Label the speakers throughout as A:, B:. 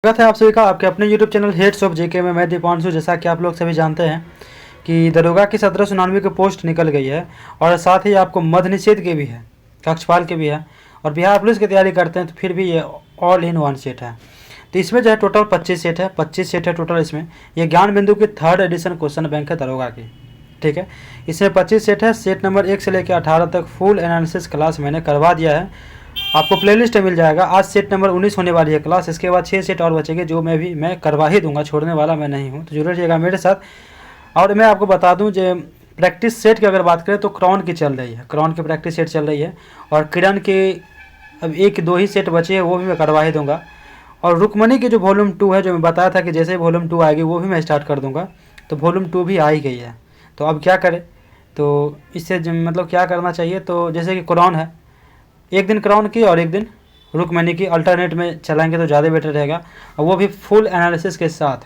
A: स्वागत है आप सभी का आपके अपने YouTube चैनल हेड्स ऑफ जेके में। मैं दीपांशु। जैसा कि आप लोग सभी जानते हैं कि दरोगा की 1799 की पोस्ट निकल गई है और साथ ही आपको मद्य निषेध के भी है, कक्षपाल के भी है और बिहार पुलिस की तैयारी करते हैं तो फिर भी ये ऑल इन वन सेट है। तो इसमें जो है टोटल 25 सेट है, 25 सेट है टोटल। इसमें ये ज्ञान बिंदु की 3rd एडिशन क्वेश्चन बैंक है दरोगा की, ठीक है। इसमें 25 सेट है। सेट नंबर 1 से लेकर 18 तक फुल एनालिसिस क्लास मैंने करवा दिया है, आपको प्लेलिस्ट में मिल जाएगा। आज सेट नंबर 19 होने वाली है क्लास। इसके बाद 6 सेट और बचेंगे जो मैं करवा ही दूंगा, छोड़ने वाला मैं नहीं हूँ, तो जरूर रहिएगा मेरे साथ। और मैं आपको बता दूं जो प्रैक्टिस सेट की अगर बात करें तो क्रॉन की चल रही है, क्रॉन की प्रैक्टिस सेट चल रही है और किरण के अब 1-2 ही सेट बचे हैं, वो भी मैं करवा ही दूंगा। और रुक्मणी की जो वॉल्यूम 2 है, जो मैं बताया था कि जैसे वॉल्यूम 2 आएगी वो भी मैं स्टार्ट कर दूंगा, तो वॉल्यूम 2 भी आ ही गई है। तो अब क्या करें, तो इससे मतलब क्या करना चाहिए, तो जैसे कि क्रॉन है, एक दिन क्रॉन की और एक दिन रुक्मणी की अल्टरनेट में चलाएंगे तो ज़्यादा बेटर रहेगा, और वो भी फुल एनालिसिस के साथ।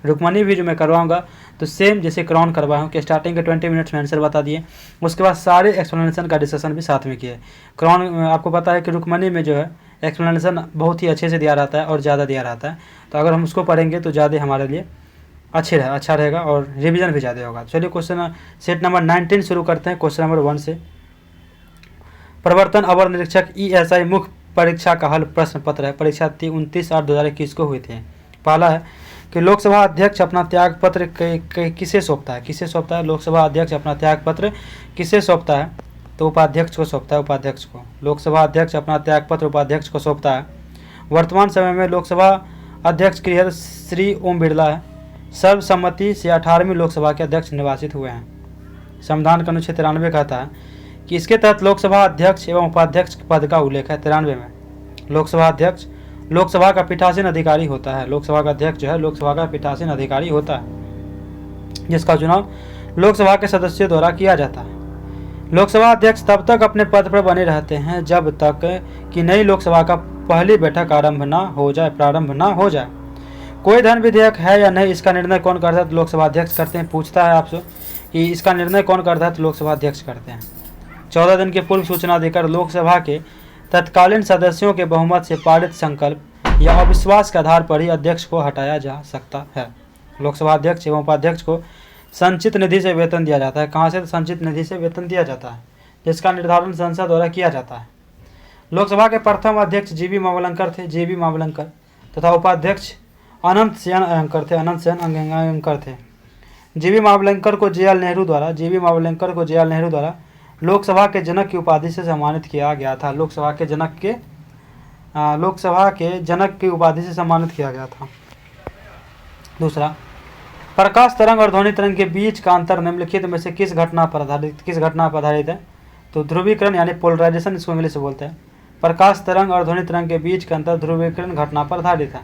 A: रुक्मणी भी जो मैं करवाऊंगा तो सेम जैसे क्रॉन करवाऊँ कि स्टार्टिंग के 20 मिनट्स में आंसर बता दिए, उसके बाद सारे एक्सप्लेनेशन का डिस्कशन भी साथ में किए। क्रॉन आपको पता है कि रुक्मणी में जो है एक्सप्लेनेशन बहुत ही अच्छे से दिया रहता है और ज़्यादा दिया रहता है, तो अगर हम उसको पढ़ेंगे तो ज़्यादा हमारे लिए अच्छा रहेगा और रिविज़न भी ज़्यादा होगा। चलिए क्वेश्चन सेट नंबर 19 शुरू करते हैं। क्वेश्चन नंबर 1 से, प्रवर्तन अवर निरीक्षक ESI मुख्य परीक्षा का हल प्रश्न पत्र है। परीक्षा 29/8/2021 को हुई थी। पहला है कि लोकसभा अध्यक्ष अपना त्याग पत्र किसे सौंपता है, किसे सौंपता है लोकसभा अध्यक्ष अपना त्याग पत्र किसे सौंपता है, तो उपाध्यक्ष को सौंपता है, उपाध्यक्ष को। लोकसभा अध्यक्ष अपना त्याग पत्र उपाध्यक्ष को सौंपता है। वर्तमान समय में लोकसभा अध्यक्ष की हैसियत श्री ओम बिरला है। सर्वसम्मति से 18वीं लोकसभा के अध्यक्ष निर्वाचित हुए हैं। संविधान का अनुच्छेद 93 कहता है कि इसके तहत लोकसभा अध्यक्ष एवं उपाध्यक्ष पद का उल्लेख है। 93 में लोकसभा अध्यक्ष लोकसभा का पीठासीन अधिकारी होता है। लोकसभा का अध्यक्ष जो है लोकसभा का पीठासीन अधिकारी होता है, जिसका चुनाव लोकसभा के सदस्यों द्वारा किया जाता है। लोकसभा अध्यक्ष तब तक अपने पद पर बने रहते हैं जब तक कि नई लोकसभा का पहली बैठक प्रारंभ ना हो जाए। कोई धन विधेयक है या नहीं, इसका निर्णय कौन करता है, तो लोकसभा अध्यक्ष करते हैं। पूछता है आपसे कि इसका निर्णय कौन करता है, तो लोकसभा अध्यक्ष करते हैं। 14 दिन की पूर्व सूचना देकर लोकसभा के तत्कालीन सदस्यों के बहुमत से पारित संकल्प या अविश्वास के आधार पर ही अध्यक्ष को हटाया जा सकता है। लोकसभा अध्यक्ष एवं उपाध्यक्ष को संचित निधि से वेतन दिया जाता है। कहाँ से, तो संचित निधि से वेतन दिया जाता है, जिसका निर्धारण संसद द्वारा किया जाता है। लोकसभा के प्रथम अध्यक्ष जीबी मावलंकर थे, जीबी मावलंकर, तथा उपाध्यक्ष अनंत सेन अंकर थे। जीबी मावलंकर को JL नेहरू द्वारा लोकसभा के जनक की उपाधि से सम्मानित किया गया था। लोकसभा के जनक की उपाधि से सम्मानित किया गया था। दूसरा, प्रकाश तरंग और ध्वनि तरंग के बीच का अंतर निम्नलिखित में से किस घटना पर आधारित है, तो ध्रुवीकरण यानी पोलराइजेशन, इसको इंग्लिश में बोलते हैं। प्रकाश तरंग और ध्वनि तरंग के बीच का अंतर ध्रुवीकरण घटना पर आधारित है।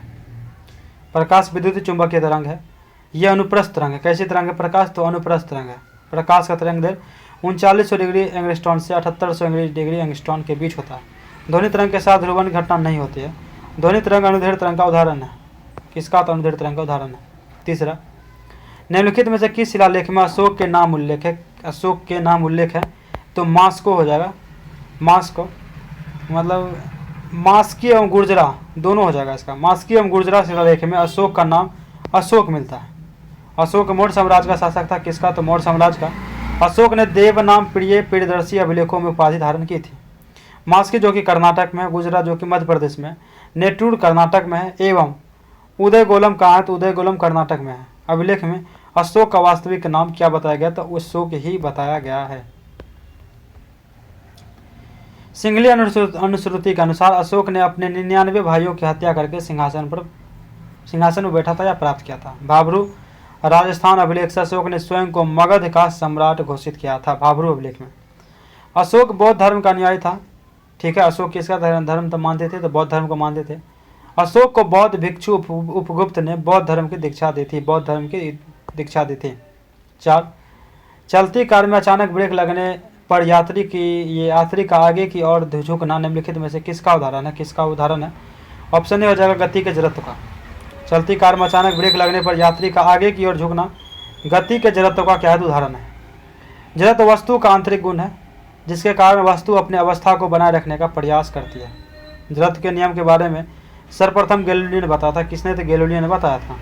A: प्रकाश विद्युत चुंबकीय तरंग है, यह अनुप्रस्थ तरंग है। कैसी तरंग है प्रकाश, तो अनुप्रस्थ तरंग है। प्रकाश का तरंग दैर्घ्य 3900 डिग्री एंगस्ट्रॉन से 7800 डिग्री एंगस्ट्रॉन के बीच होता है। ध्वनि तरंग के साथ ध्रुवण घटना नहीं होती है। ध्वनि तरंग अनुदैर्घ्य तरंग का उदाहरण है। किसका, तो अनुदैर्घ्य तरंग का उदाहरण है। तीसरा, निम्नलिखित में से किस शिलालेख में अशोक के नाम उल्लेख है, तो मास्को हो जाएगा। मास्को मतलब मास्की एवं गुर्जरा दोनों हो जाएगा इसका। मास्की एवं गुर्जरा शिलालेख में अशोक का नाम अशोक मिलता है। अशोक मौर्य साम्राज्य का शासक था। किसका, तो मौर्य साम्राज्य का। अशोक ने देव नाम प्रिय प्रियदर्शी अभिलेखों में उपाधि धारण की थी। मास्की जो कि कर्नाटक में है, गुजरा जो कि मध्य प्रदेश में, नेटूर कर्नाटक में है, एवं उदयगोलम कहाँ है, तो उदयगोलम कर्नाटक में है। अभिलेख में अशोक का वास्तविक नाम क्या बताया गया, तो अशोक ही बताया गया है। सिंघली अनुश्रुति के अनुसार अशोक ने अपने 99 भाइयों की हत्या करके सिंहासन में बैठा था या प्राप्त किया था। भाबरू राजस्थान अभिलेख से अशोक ने स्वयं को मगध का सम्राट घोषित किया था। भाबरू अभिलेख में अशोक बौद्ध धर्म का अनुयायी था। ठीक है, अशोक किसका धर्म तो मानते थे, तो बौद्ध धर्म को मानते थे। अशोक को बौद्ध भिक्षु उपगुप्त ने बौद्ध धर्म की दीक्षा दी थी। 4, चलती कार में अचानक ब्रेक लगने पर यात्री का आगे की ओर झुकना निम्नलिखित में से किसका उदाहरण है। ऑप्शन ए हो जाएगा गति के जड़त्व का। चलती कार में अचानक ब्रेक लगने पर यात्री का आगे की ओर झुकना गति के जड़त्व का क्या है, उदाहरण है। जड़त्व वस्तु का आंतरिक गुण है, जिसके कारण वस्तु अपने अवस्था को बनाए रखने का प्रयास करती है। जड़त्व के नियम के बारे में सर्वप्रथम गैलीलियो ने बताया था। किसने? तो गैलीलियो ने बताया था।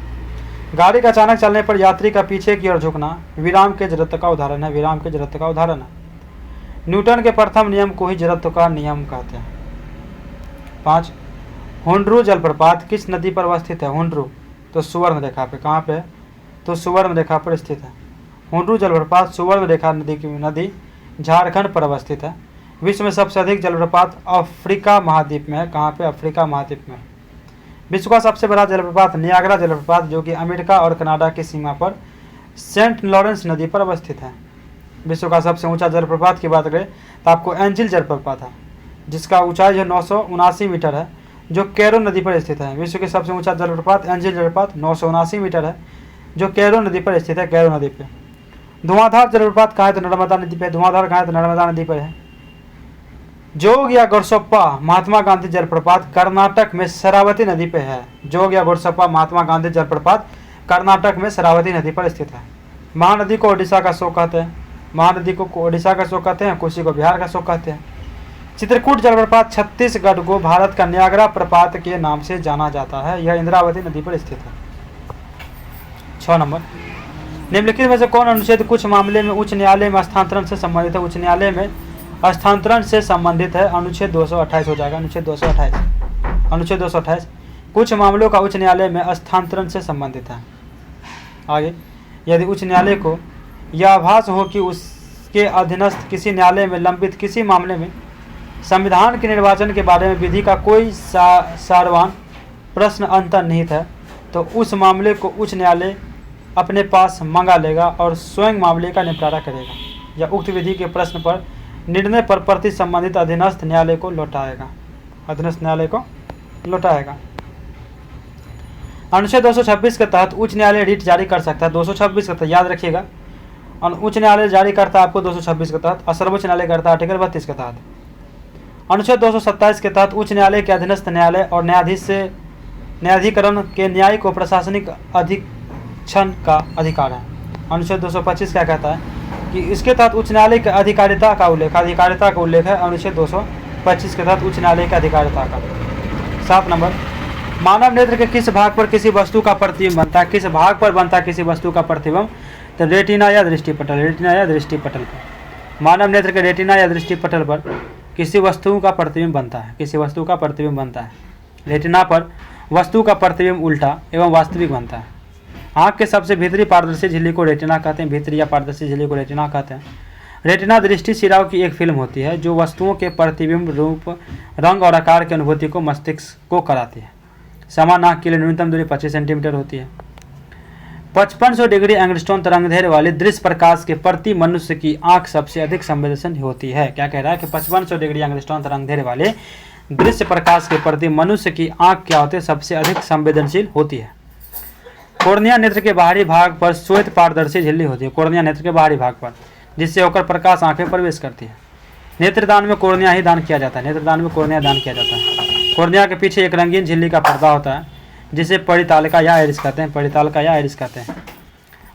A: गाड़ी का अचानक चलने पर यात्री का पीछे की ओर झुकना विराम के जड़त्व का उदाहरण है। विराम के जड़त्व का उदाहरण है। न्यूटन के प्रथम नियम को ही जड़त्व का नियम कहते हैं। 5, हुंड्रू जलप्रपात किस नदी पर अवस्थित है? हुंड्रू तो सुवर्ण रेखा पे। कहाँ पे? तो सुवर्ण रेखा पर स्थित है। हुंड्रू जलप्रपात सुवर्ण रेखा नदी झारखंड पर अवस्थित है। विश्व में सबसे अधिक जलप्रपात अफ्रीका महाद्वीप में है। कहाँ पे? अफ्रीका महाद्वीप में। विश्व का सबसे बड़ा जलप्रपात नियाग्रा जलप्रपात जो कि अमेरिका और कनाडा की सीमा पर सेंट लॉरेंस नदी पर अवस्थित है। विश्व का सबसे ऊंचा जलप्रपात की बात करें तो आपको एंजिल जलप्रपात है, जिसका ऊंचाई जो 979 मीटर है, जो कैरो नदी पर स्थित है। विश्व के सबसे ऊंचा जलप्रपात एंजिल जलप्रपात 979 मीटर है, जो कैरो नदी पर स्थित है। कैरो नदी पे। धुआंधार जलप्रपात कहाँ है? तो नर्मदा नदी पे। धुआंधार कहाँ है? तो नर्मदा नदी पर है। जोग या गोरसप्पा महात्मा गांधी जलप्रपात कर्नाटक में शरावती नदी पे है। जोग या गोरसप्पा महात्मा गांधी जलप्रपात कर्नाटक में शरावती नदी पर स्थित है। महानदी को ओडिशा का शोक कहते हैं। महानदी को ओडिशा का शोक कहते हैं। कोसी को बिहार का शोक कहते हैं। चित्रकूट जलप्रपात छत्तीसगढ़ को भारत का नियाग्रा प्रपात के नाम से जाना जाता है। यह इंद्रावती नदी पर स्थित है। 6 नंबर, निम्नलिखित में से कौन अनुच्छेद कुछ मामले में उच्च न्यायालय में हस्तांतरण से संबंधित है? उच्च न्यायालय में हस्तांतरण से संबंधित है। अनुच्छेद 228 हो जाएगा। अनुच्छेद 228 कुछ मामलों का उच्च न्यायालय में हस्तांतरण से संबंधित है। आगे, यदि उच्च न्यायालय को यह आभास हो कि उसके अधीनस्थ किसी न्यायालय में लंबित किसी मामले में संविधान के निर्वाचन के बारे में विधि का कोई सारवान प्रश्न अंतर्निहित है, तो उस मामले को उच्च न्यायालय अपने पास मंगा लेगा और स्वयं मामले का निपटारा करेगा या उक्त विधि के प्रश्न पर निर्णय पर प्रति संबंधित अधीनस्थ न्यायालय को लौटाएगा। अनुच्छेद 226 के तहत उच्च न्यायालय रिट जारी कर सकता है। 226 के तहत याद रखिएगा, उच्च न्यायालय जारी करता है आपको 226 के तहत, और सर्वोच्च न्यायालय करता है आर्टिकल 32 के तहत। अनुच्छेद 227 के तहत उच्च न्यायालय के अधीनस्थ न्यायालय और न्यायाधीश से न्यायाधिकरण के न्याय को प्रशासनिक अधीक्षण का अधिकार है। अनुच्छेद 225 क्या कहता है कि इसके तहत उच्च न्यायालय की अधिकारिता का उल्लेख है। अनुच्छेद 225 के तहत उच्च न्यायालय की अधिकारिता का। 7 नंबर, मानव नेत्र के किस भाग पर किसी वस्तु का प्रतिबिंब बनता है? किस भाग पर बनता है किसी वस्तु का प्रतिबिंब? तो रेटिना या दृष्टिपटल पर। मानव नेत्र के रेटिना या दृष्टिपटल पर किसी वस्तु का प्रतिबिंब बनता है। रेटिना पर वस्तु का प्रतिबिंब उल्टा एवं वास्तविक बनता है। आँख के सबसे भीतरी पारदर्शी झिल्ली को रेटिना कहते हैं। भीतरी या पारदर्शी झिल्ली को रेटिना कहते हैं। रेटिना दृष्टि शिराओं की एक फिल्म होती है जो वस्तुओं के प्रतिबिंब, रूप, रंग और आकार की अनुभूति को मस्तिष्क को कराती है। समान आँख के लिए न्यूनतम दूरी 25 सेंटीमीटर होती है। 5500 डिग्री एंगस्ट्रॉम तरंगदैर्घ्य वाले दृश्य प्रकाश के प्रति मनुष्य की आंख सबसे अधिक संवेदनशील होती है। क्या कह रहा है कि 5500 डिग्री एंगस्ट्रॉम तरंगदैर्घ्य वाले दृश्य प्रकाश के प्रति मनुष्य की आंख क्या होती है? सबसे अधिक संवेदनशील होती है। कोर्निया नेत्र के बाहरी भाग पर श्वेत पारदर्शी झिल्ली होती है। कोर्निया नेत्र के बाहरी भाग पर, जिससे होकर प्रकाश आंख में प्रवेश करती है। नेत्रदान में कोर्निया ही दान किया जाता है। कोर्निया के पीछे एक रंगीन झिल्ली का पर्दा होता है जिसे परितालिका या आइरिस कहते हैं।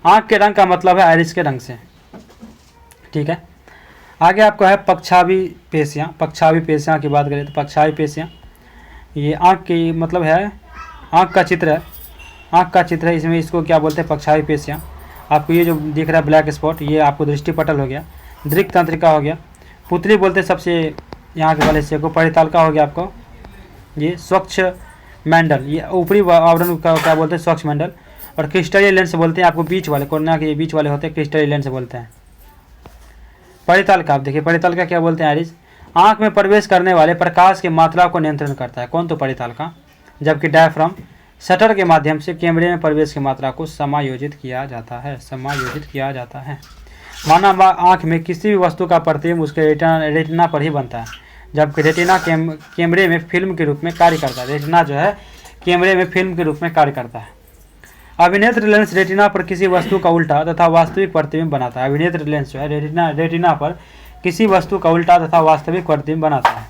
A: आंख के रंग का मतलब है आइरिस के रंग से। ठीक है, आगे आपको है पक्षावी पेशियाँ की बात करें तो पक्षावी पेशियाँ ये आंख की मतलब है, आंख का चित्र है। इसमें इसको क्या बोलते हैं? पक्षावी पेशियाँ। आपको ये जो दिख रहा है ब्लैक स्पॉट, ये आपको दृष्टिपटल हो गया। दृक् तंत्रिका हो गया। पुतली बोलते हैं सबसे यहाँ के वाले हिस्से को। परितालिका हो गया आपको ये स्वच्छ मंडल, ये ऊपरी आवरण का क्या बोलते हैं? स्वच्छ मंडल। और क्रिस्टलीय लेंस बोलते हैं आपको बीच वाले, कोर्निया के बीच वाले होते हैं क्रिस्टलीय लेंस बोलते हैं। परितालिका, आप देखिए परितालिका क्या बोलते हैं? आइरिस। आंख में प्रवेश करने वाले प्रकाश की मात्रा को नियंत्रण करता है। कौन? तो परितालिका। जबकि डायफ्राम शटर के माध्यम से कैमरे में प्रवेश की मात्रा को समायोजित किया जाता है। मानव आंख में किसी भी वस्तु का प्रतिबिंब उसके रेटिना पर ही बनता है, जबकि रेटिना कैमरे में फिल्म के रूप में कार्य करता है। रेटिना जो है कैमरे में फिल्म के रूप में कार्य करता है। अभिनेत्र लेंस रेटिना पर किसी वस्तु का उल्टा तथा वास्तविक प्रतिबिंब बनाता है। अभिनेत्र लेंस जो है रेटिना पर किसी वस्तु का उल्टा तथा वास्तविक प्रतिबिंब बनाता है।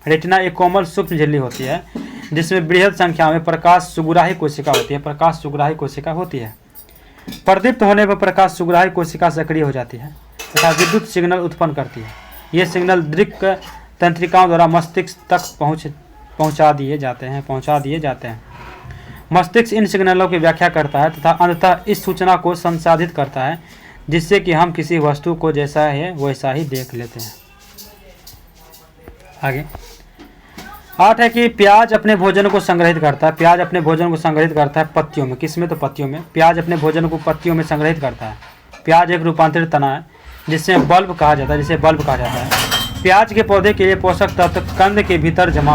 A: रेटिना एक कोमल सूक्ष्म झिल्ली होती है जिसमें बृहद संख्या में प्रकाश सुग्राही कोशिका होती है। प्रदीप्त होने पर प्रकाश सुग्राही कोशिका सक्रिय हो जाती है तथा विद्युत सिग्नल उत्पन्न करती है। ये सिग्नल दृक् तंत्रिकाओं द्वारा मस्तिष्क तक पहुंचा दिए जाते हैं। मस्तिष्क इन सिग्नलों की व्याख्या करता है तथा अंततः इस सूचना को संसाधित करता है, जिससे कि हम किसी वस्तु को जैसा है वैसा ही देख लेते हैं। आगे 8 है कि प्याज अपने भोजन को संग्रहित करता है। प्याज अपने भोजन को संग्रहित करता है पत्तियों में। किसमें? तो पत्तियों में। प्याज अपने भोजन को पत्तियों में संग्रहित करता है। प्याज एक रूपांतरित तना है जिसे बल्ब कहा जाता है। प्याज के पौधे के लिए पोषक तत्व कंद के भीतर जमा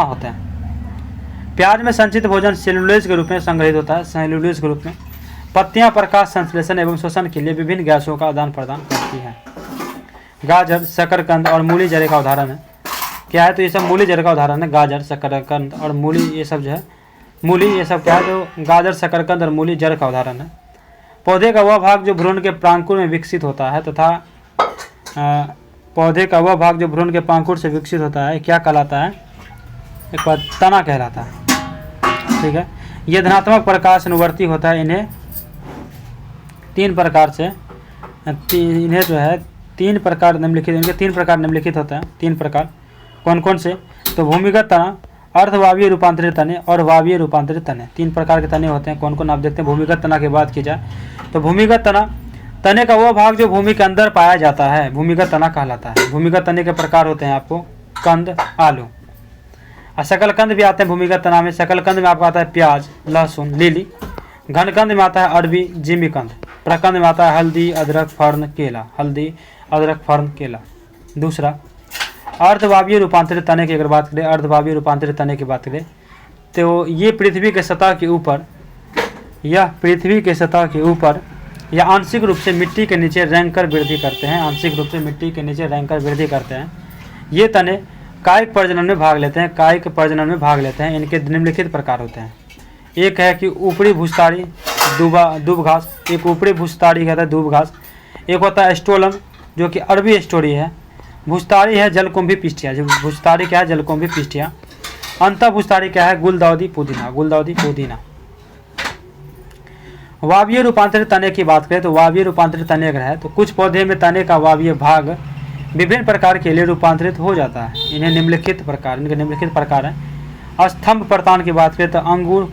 A: होते हैं। प्याज में संचित भोजन सेलुलोज के रूप में संग्रहित होता है। पत्तियां प्रकाश संश्लेषण एवं श्वसन के लिए विभिन्न गैसों का आदान प्रदान करती हैं। गाजर, शकरकंद और मूली जरे का उदाहरण है। क्या है? तो ये सब मूली जरे का उदाहरण है। गाजर, शकरकंद और मूली, ये सब जो है मूली, ये सब क्या है? तो गाजर, शकरकंद और मूली जड़ का उदाहरण है। पौधे का वह भाग जो भ्रूण के प्रांकुर में विकसित होता है तथा पौधे का वह भाग जो भ्रूण के प्रांकुर से विकसित होता है क्या कहलाता है? एक बार तना कहलाता है। ठीक है, ये धनात्मक प्रकाश अनुवर्ती होता है। इन्हें तीन प्रकार निम्नलिखित होता है। 3 प्रकार कौन कौन से? तो भूमिगत तना, अर्धवावीय रूपांतरित तने और वावीय रूपांतरित तने। 3 प्रकार के तने होते हैं। कौन कौन आप देखते हैं। भूमिगत तना की बात की जाए तो भूमिगत तना, तने का वो भाग जो भूमि के अंदर पाया जाता है, भूमिगत तना कहलाता है। भूमिगत तने के प्रकार होते हैं आपको कंद, आलू और शकलकंद भी आते हैं भूमिगत तना में। शकलकंद में आपको आता है प्याज, लहसुन, लीली। घनकंद में आता है अरबी, जिमीकंद। प्रकंद में आता है हल्दी, अदरक, फर्न, केला। दूसरा अर्धवावीय रूपांतरित तने की अगर बात करें, अर्धवावीय रूपांतरित तने की बात करें तो ये पृथ्वी के सतह के ऊपर या आंशिक रूप से मिट्टी के नीचे रेंगकर वृद्धि करते हैं। ये तने कायिक प्रजनन में भाग लेते हैं। इनके निम्नलिखित प्रकार होते हैं। एक है कि ऊपरी भूस्ताड़ी दूब घास, एक ऊपरी भूस्ताड़ी कहता है दूब घास। एक होता है स्टोलम जो कि अरबी स्टोरी है। भूस्ताड़ी है जलकुंभी पिस्टिया, जो भूस्ताड़ी क्या है? जलकुंभी पिस्टिया। अंतः भूस्ताड़ी क्या है? गुलदाउदी पुदीना। वावीय रूपांतरित तने की बात करें तो वावीय रूपांतरित तने अगर है तो कुछ पौधे में तने का वावीय भाग विभिन्न प्रकार के लिए रूपांतरित हो जाता है। इनके निम्नलिखित प्रकार हैं। स्तंभ प्रतान की बात करें तो अंगूर,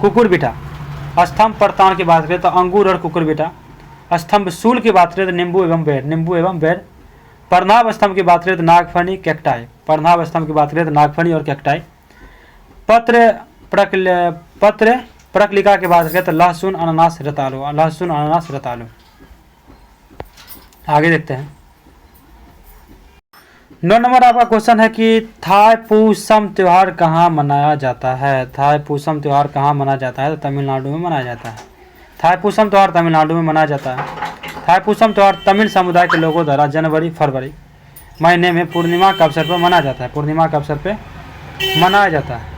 A: कुकुरबिटा। स्तंभ प्रतान की बात करें तो अंगूर और कुकुरबिटा। स्तंभ सूल की बात करें तो नींबू एवं बेर। पर्णाभ स्तंभ की बात करें तो नागफनी, कैक्टाई। और कैक्टाई। पत्र प्रकलिका की बात करें तो लहसुन, अनानास, रतालू। आगे देखते हैं। 9 नंबर आपका क्वेश्चन है कि थाईपुसम त्योहार कहाँ मनाया जाता है? तो तमिलनाडु में मनाया जाता है। थाईपुसम त्योहार तमिलनाडु में मनाया जाता है। थाईपुसम त्योहार तमिल समुदाय के लोगों द्वारा जनवरी-फरवरी महीने में पूर्णिमा के अवसर पर मनाया जाता है।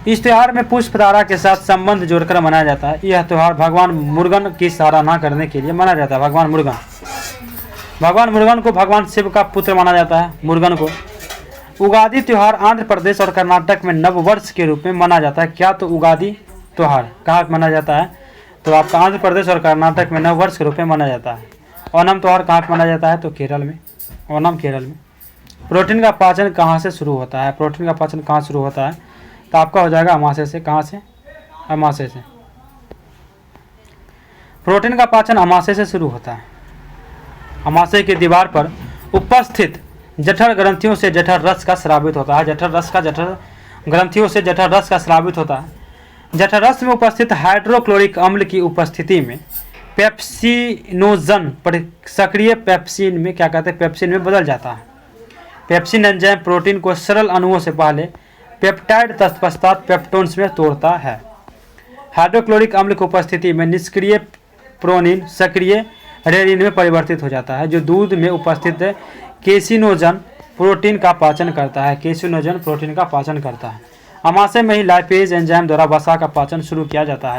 A: इस त्योहार में पुष्पधारा के साथ संबंध जोड़कर मनाया जाता है। यह त्योहार भगवान मुरुगन की सराहना करने के लिए मनाया जाता है। भगवान मुरुगन को भगवान शिव का पुत्र माना जाता है। मुरुगन को उगादि त्योहार आंध्र प्रदेश और कर्नाटक में नववर्ष के रूप में मनाया जाता है। क्या? तो उगादि त्योहार कहाँ मनाया जाता है? तो आपका आंध्र प्रदेश और कर्नाटक में नववर्ष के रूप में मनाया जाता है। ओणम त्योहार कहाँ पर मनाया जाता है? तो केरल में। प्रोटीन का पाचन कहाँ से शुरू होता है? तो आपका हो जाएगा अमाशय से। कहाँ से? अमाशय से। प्रोटीन का पाचन अमाशय से शुरू होता है। अमाशय की दीवार पर उपस्थित जठर ग्रंथियों से जठर रस का स्रावित होता है। जठर ग्रंथियों से जठर रस का स्रावित होता है। जठर रस में उपस्थित हाइड्रोक्लोरिक अम्ल की उपस्थिति में पेप्सिनोजन सक्रिय पेप्सिन में क्या कहते हैं? पेप्सिन में बदल जाता है। पेप्सिन एंजाइम प्रोटीन को सरल अणुओं से पहले पेप्टाइड तत्पश्चात पेप्टोन्स में तोड़ता है। हाइड्रोक्लोरिक अम्ल की उपस्थिति में निष्क्रिय प्रोनिन सक्रिय रेनिन में परिवर्तित हो जाता है, जो दूध में उपस्थित केसिनोजन प्रोटीन का पाचन करता है। अमाशय में ही लाइपेज एंजाइम द्वारा वसा का पाचन शुरू किया जाता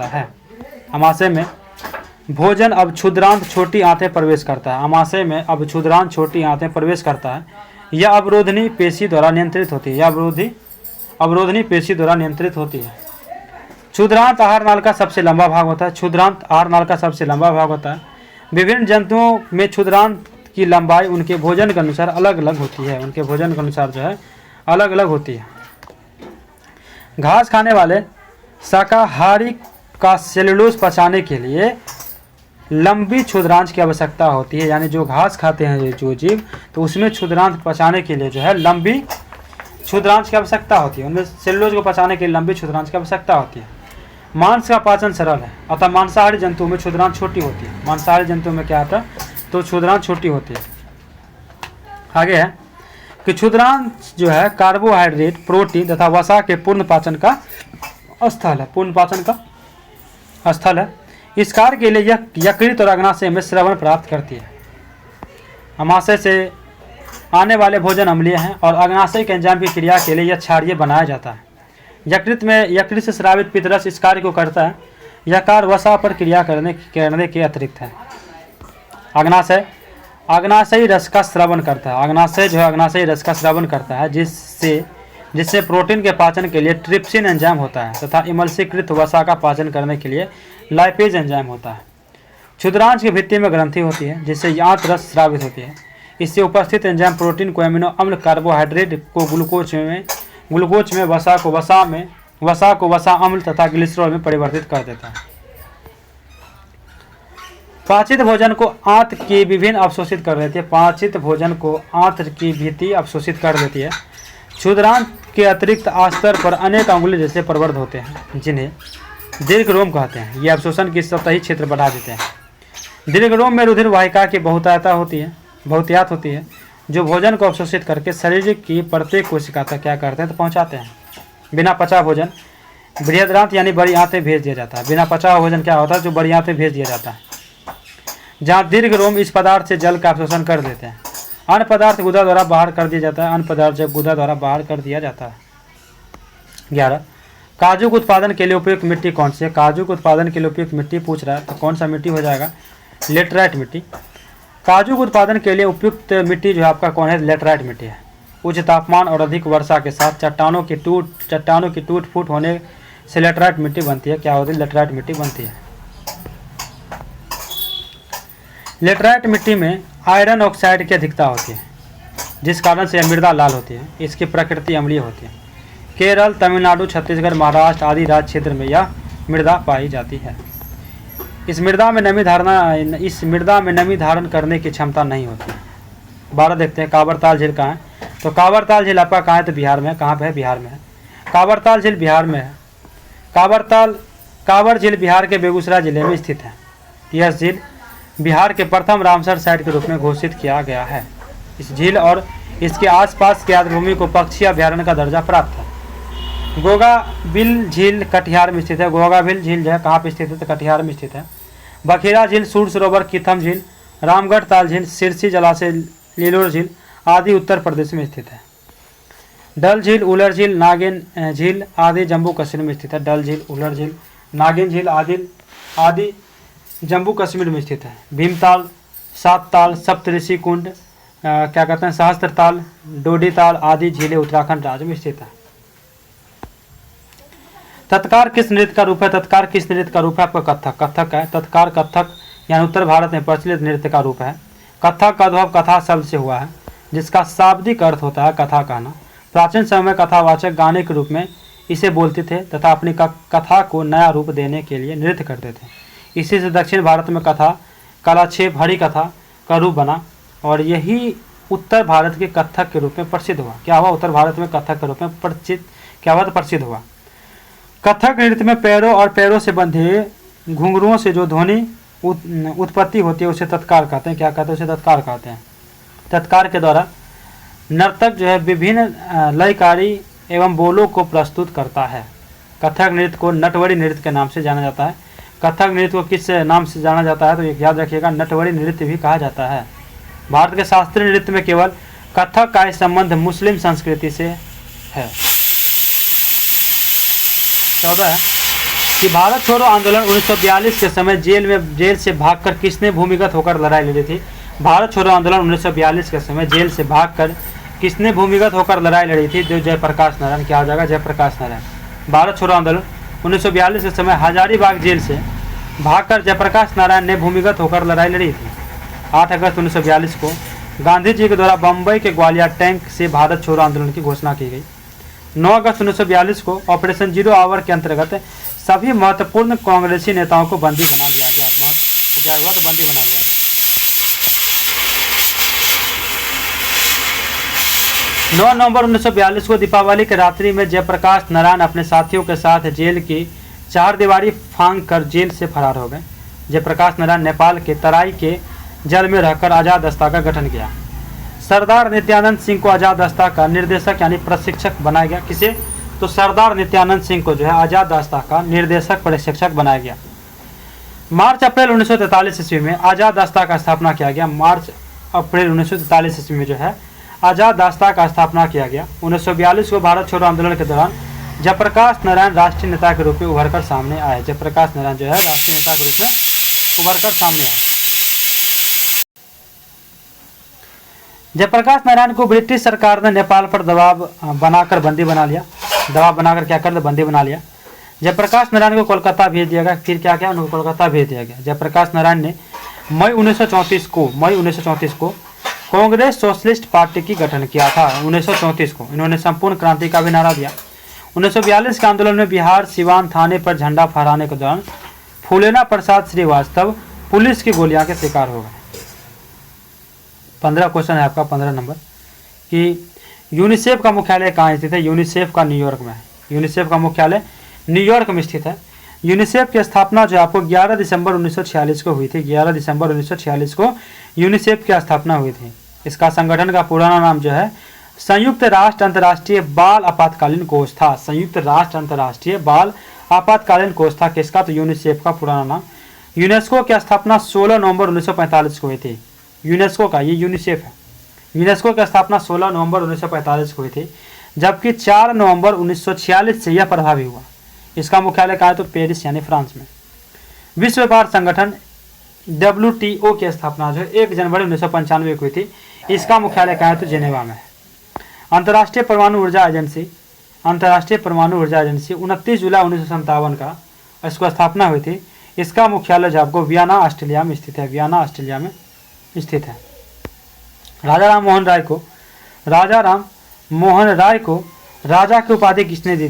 A: है। अमाशय में भोजन अब क्षुद्रांत छोटी आंतें प्रवेश करता है। यह अवरोधनी पेशी द्वारा नियंत्रित होती है। क्षुद्रांत आहार नाल का सबसे लंबा भाग होता है। क्षुद्रांत आहार नाल का सबसे लंबा भाग होता है। विभिन्न जंतुओं में क्षुद्रांत की लंबाई उनके भोजन के अनुसार अलग अलग होती है। उनके भोजन के अनुसार जो है अलग अलग होती है। घास खाने वाले शाकाहारी का सेलुलोज पचाने के लिए लंबी क्षुद्रांत की आवश्यकता होती है। यानी जो घास खाते हैं जो जीव, तो उसमें क्षुद्रांत पचाने के लिए जो है लंबी क्षुद्रांत की आवश्यकता होती है। उनमें सेलुलोज को पचाने के लिए लंबी क्षुद्रांत की आवश्यकता होती है। मांस का पाचन सरल है, अतः मांसाहारी जंतुओं में क्षुद्रांत छोटी होती है। मांसाहारी जंतुओं में क्या आता है, तो क्षुद्रांत छोटी होती है। आगे है कि क्षुद्रांत जो है कार्बोहाइड्रेट, प्रोटीन तथा वसा के पूर्ण पाचन का स्थल है। पूर्ण पाचन का स्थल है। इस कार्य के लिए यह यकृत और अग्नाशय में श्रवण प्राप्त करती है। अमाशय से आने वाले भोजन अम्लीय हैं और अग्नाशय के एंजाइम की क्रिया के लिए यह क्षारीय बनाया जाता है। यकृत से स्रावित पित्तरस इस कार्य को करता है। यह कार्य वसा पर क्रिया करने के अतिरिक्त है। अग्नाशयी रस का श्रवण करता है। अग्नाशय जो है अग्नाशयी रस का श्रवण करता है, जिससे प्रोटीन के पाचन के लिए ट्रिप्सिन एंजाइम होता है तथा इमल्सीकृत वसा का पाचन करने के लिए लाइपेज एंजाइम होता है। क्षुद्रांश की भित्ति में ग्रंथि होती है, जिससे आंत रस स्रावित होती है। इससे उपस्थित एंजाइम प्रोटीन को एमिनो अम्ल, कार्बोहाइड्रेट को ग्लूकोज में, वसा को वसा अम्ल तथा ग्लिसरॉल में परिवर्तित कर देता है। पाचित भोजन को आंत की विभिन्न अवशोषित कर देती है। पाचित भोजन को आंत की भित्ति अवशोषित कर देती है। क्षुद्रांत के अतिरिक्त आस्तर पर अनेक अंगुली जैसे प्रवर्ध होते हैं, जिन्हें दीर्घरोम कहते हैं। ये अवशोषण की सतही क्षेत्र बढ़ा देते हैं। दीर्घरोम में रुधिर वाहिका की बहुतायत होती है, जो भोजन को अवशोषित करके शरीर की प्रत्येक कोशिका तक क्या करते हैं, तो पहुंचाते हैं। बिना पचा भोजन बृहदांत यानी बड़ी आंतें भेज दिया जाता है। बिना पचा भोजन क्या होता है, जो बड़ी आंतें भेज दिया जाता है, जहाँ दीर्घरोम इस पदार्थ से जल का अवशोषण कर देते हैं। अन्य पदार्थ गुदा द्वारा बाहर कर दिया जाता है। अन्य पदार्थ जब गुदा द्वारा बाहर कर दिया जाता है। 11. काजू के उत्पादन के लिए उपयुक्त मिट्टी कौन सी है? काजू के उत्पादन के लिए उपयुक्त मिट्टी पूछ रहा है, तो कौन सा मिट्टी हो जाएगा? लेटराइट मिट्टी। काजू के उत्पादन के लिए उपयुक्त मिट्टी जो है आपका कौन है? लेटराइट मिट्टी है। उच्च तापमान और अधिक वर्षा के साथ चट्टानों की टूट फूट होने से लेटराइट मिट्टी बनती है। क्या होती है? लेटराइट मिट्टी बनती है। लेटराइट मिट्टी में आयरन ऑक्साइड की अधिकता होती है, जिस कारण से यह मृदा लाल होती है। इसकी प्रकृति अम्लीय होती है। केरल, तमिलनाडु, छत्तीसगढ़, महाराष्ट्र आदि राज्य क्षेत्र में यह मृदा पाई जाती है। इस मृदा में नमी धारण करने की क्षमता नहीं होती। 12 देखते हैं कांवरताल झील कहाँ है? तो कांवरताल झील आपका कहाँ है? तो बिहार में। कहाँ पे है? बिहार में है। कांवरताल झील बिहार में है। कांवर झील बिहार के बेगूसराय जिले में स्थित है। यह झील बिहार के प्रथम रामसर साइट के रूप में घोषित किया गया है। इस झील और इसके आसपास की आर्द्रभूमि को पक्षी अभ्यारण्य का दर्जा प्राप्त है। गोगाबिल झील कटिहार में स्थित है। गोगाबिल झील जो है कहाँ पे स्थित है? तो कटिहार में स्थित है। बखीरा झील, सूर सरोवर, किथम झील, रामगढ़ ताल झील, सिरसी जलाशय, लीलोर झील आदि उत्तर प्रदेश में स्थित है। डल झील, उलर झील, नागिन झील आदि जम्मू कश्मीर में स्थित है। डल झील, उलर झील, नागिन झील आदि जम्मू कश्मीर में स्थित है। भीमताल, सात ताल, सप्तऋषि कुंड, क्या कहते हैं, सहस्त्र ताल, डोडी ताल आदि झीलें उत्तराखंड राज्य में स्थित है। तत्कार किस नृत्य का रूप है? तत्कार किस नृत्य का रूप है? आपका कथक। कथक है। तत्कार कथक यानी उत्तर भारत में प्रचलित नृत्य का रूप है। कथक का उद्भव कथा शब्द से हुआ है, जिसका शाब्दिक अर्थ होता है कथा कहना। प्राचीन समय में कथावाचक गाने के रूप में इसे बोलते थे तथा अपनी कथा को नया रूप देने के लिए नृत्य करते थे। इसी से दक्षिण भारत में कथा, कालाक्षेप, हरि कथा का रूप बना और यही उत्तर भारत के कथक के रूप में प्रसिद्ध हुआ। क्या हुआ? उत्तर भारत में कथक के रूप में प्रसिद्ध हुआ। कथक नृत्य में पैरों और पैरों से बंधे घुंघरुओं से जो ध्वनि उत्पत्ति होती है उसे तत्कार कहते हैं। क्या कहते हैं? उसे तत्कार कहते हैं। तत्कार के द्वारा नर्तक जो है विभिन्न लयकारी एवं बोलों को प्रस्तुत करता है। कथक नृत्य को नटवरी नृत्य के नाम से जाना जाता है। कथक नृत्य को किस नाम से जाना जाता है? तो याद रखिएगा, नटवरी नृत्य भी कहा जाता है। भारत के शास्त्रीय नृत्य में केवल कथक का संबंध मुस्लिम संस्कृति से है। 14 कि भारत छोड़ो आंदोलन 1942 के समय जेल से भागकर किसने भूमिगत होकर लड़ाई लड़ी थी? भारत छोड़ो आंदोलन 1942 के समय जेल से भागकर किसने भूमिगत होकर लड़ाई लड़ी थी? जो जयप्रकाश नारायण। क्या हो जाएगा? जयप्रकाश नारायण। भारत छोड़ो आंदोलन 1942 के समय हजारीबाग जेल से भागकर जयप्रकाश नारायण ने भूमिगत होकर लड़ाई लड़ी थी। 8 अगस्त 1942 को गांधी जी के द्वारा बम्बई के ग्वालियर टैंक से भारत छोड़ो आंदोलन की घोषणा की गई। 9 अगस्त 1942 को ऑपरेशन जीरो आवर के अंतर्गत सभी महत्वपूर्ण कांग्रेसी नेताओं को बंदी बना लिया गया। बंदी बना लिया गया। 9 नवंबर 1942 को दीपावली की रात्रि में जयप्रकाश नारायण अपने साथियों के साथ जेल की चारदीवारी फांग कर जेल से फरार हो गए। जयप्रकाश नारायण नेपाल के तराई के जेल में रहकर आजाद दस्ता का गठन किया। सरदार नित्यानंद सिंह को आजाद दस्ता का निर्देशक यानी प्रशिक्षक बनाया गया। किसे? तो सरदार नित्यानंद सिंह को जो है आजाद दस्ता का निर्देशक प्रशिक्षक बनाया गया। मार्च अप्रैल 1943 ईस्वी में आजाद दस्ता का स्थापना किया गया। मार्च अप्रैल 1943 ईस्वी में जो है आजाद दस्ता का स्थापना किया गया। 1942 को भारत छोड़ो आंदोलन के दौरान जयप्रकाश नारायण राष्ट्रीय नेता के रूप में उभरकर सामने आए। जयप्रकाश नारायण जो है राष्ट्रीय नेता के रूप में उभरकर सामने आए। जयप्रकाश नारायण को ब्रिटिश सरकार ने नेपाल पर दबाव बनाकर बंदी बना लिया। दबाव बनाकर क्या कर बंदी बना लिया। जयप्रकाश नारायण को कोलकाता भेज दिया गया। फिर क्या उनको कोलकाता भेज दिया गया। जयप्रकाश नारायण ने मई 1934 को कांग्रेस सोशलिस्ट पार्टी की गठन किया था। 1934 को इन्होंने संपूर्ण क्रांति का भी नारा दिया। 1942 के आंदोलन में बिहार सिवान थाने पर झंडा फहराने के दौरान फूलेना प्रसाद श्रीवास्तव पुलिस की गोलियां के शिकार हो गए। 15 क्वेश्चन है आपका 15 नंबर कि यूनिसेफ का मुख्यालय कहाँ स्थित है। यूनिसेफ का न्यूयॉर्क में है। यूनिसेफ का मुख्यालय न्यूयॉर्क में स्थित है। यूनिसेफ की स्थापना जो आपको 11 दिसंबर 1946 को हुई थी। 11 दिसंबर 1946 को यूनिसेफ की स्थापना हुई थी। इसका संगठन का पुराना नाम जो है संयुक्त राष्ट्र अंतर्राष्ट्रीय बाल आपातकालीन कोष था। संयुक्त राष्ट्र अंतर्राष्ट्रीय बाल आपातकालीन कोष था किसका? तो यूनिसेफ का पुराना नाम। यूनेस्को की स्थापना 16 नवंबर 1945 को हुई थी। यूनेस्को का ये यूनिसेफ है। यूनेस्को की स्थापना 16 नवंबर 1945 को हुई थी, जबकि 4 नवंबर 1946 से यह प्रभावी हुआ। इसका मुख्यालय कहाँ है? तो पेरिस यानी फ्रांस में। विश्व व्यापार संगठन WTO की स्थापना जो 1 जनवरी 1995 को हुई थी। इसका मुख्यालय कहाँ है? तो जेनेवा में है। अंतर्राष्ट्रीय परमाणु ऊर्जा एजेंसी 29 जुलाई 1957 का इसको स्थापना हुई थी। इसका मुख्यालय जो आपको वियना ऑस्ट्रेलिया में स्थित है। वियना ऑस्ट्रेलिया में स्थित है। राजा राम मोहन राय को राजा की उपाधि किसने दी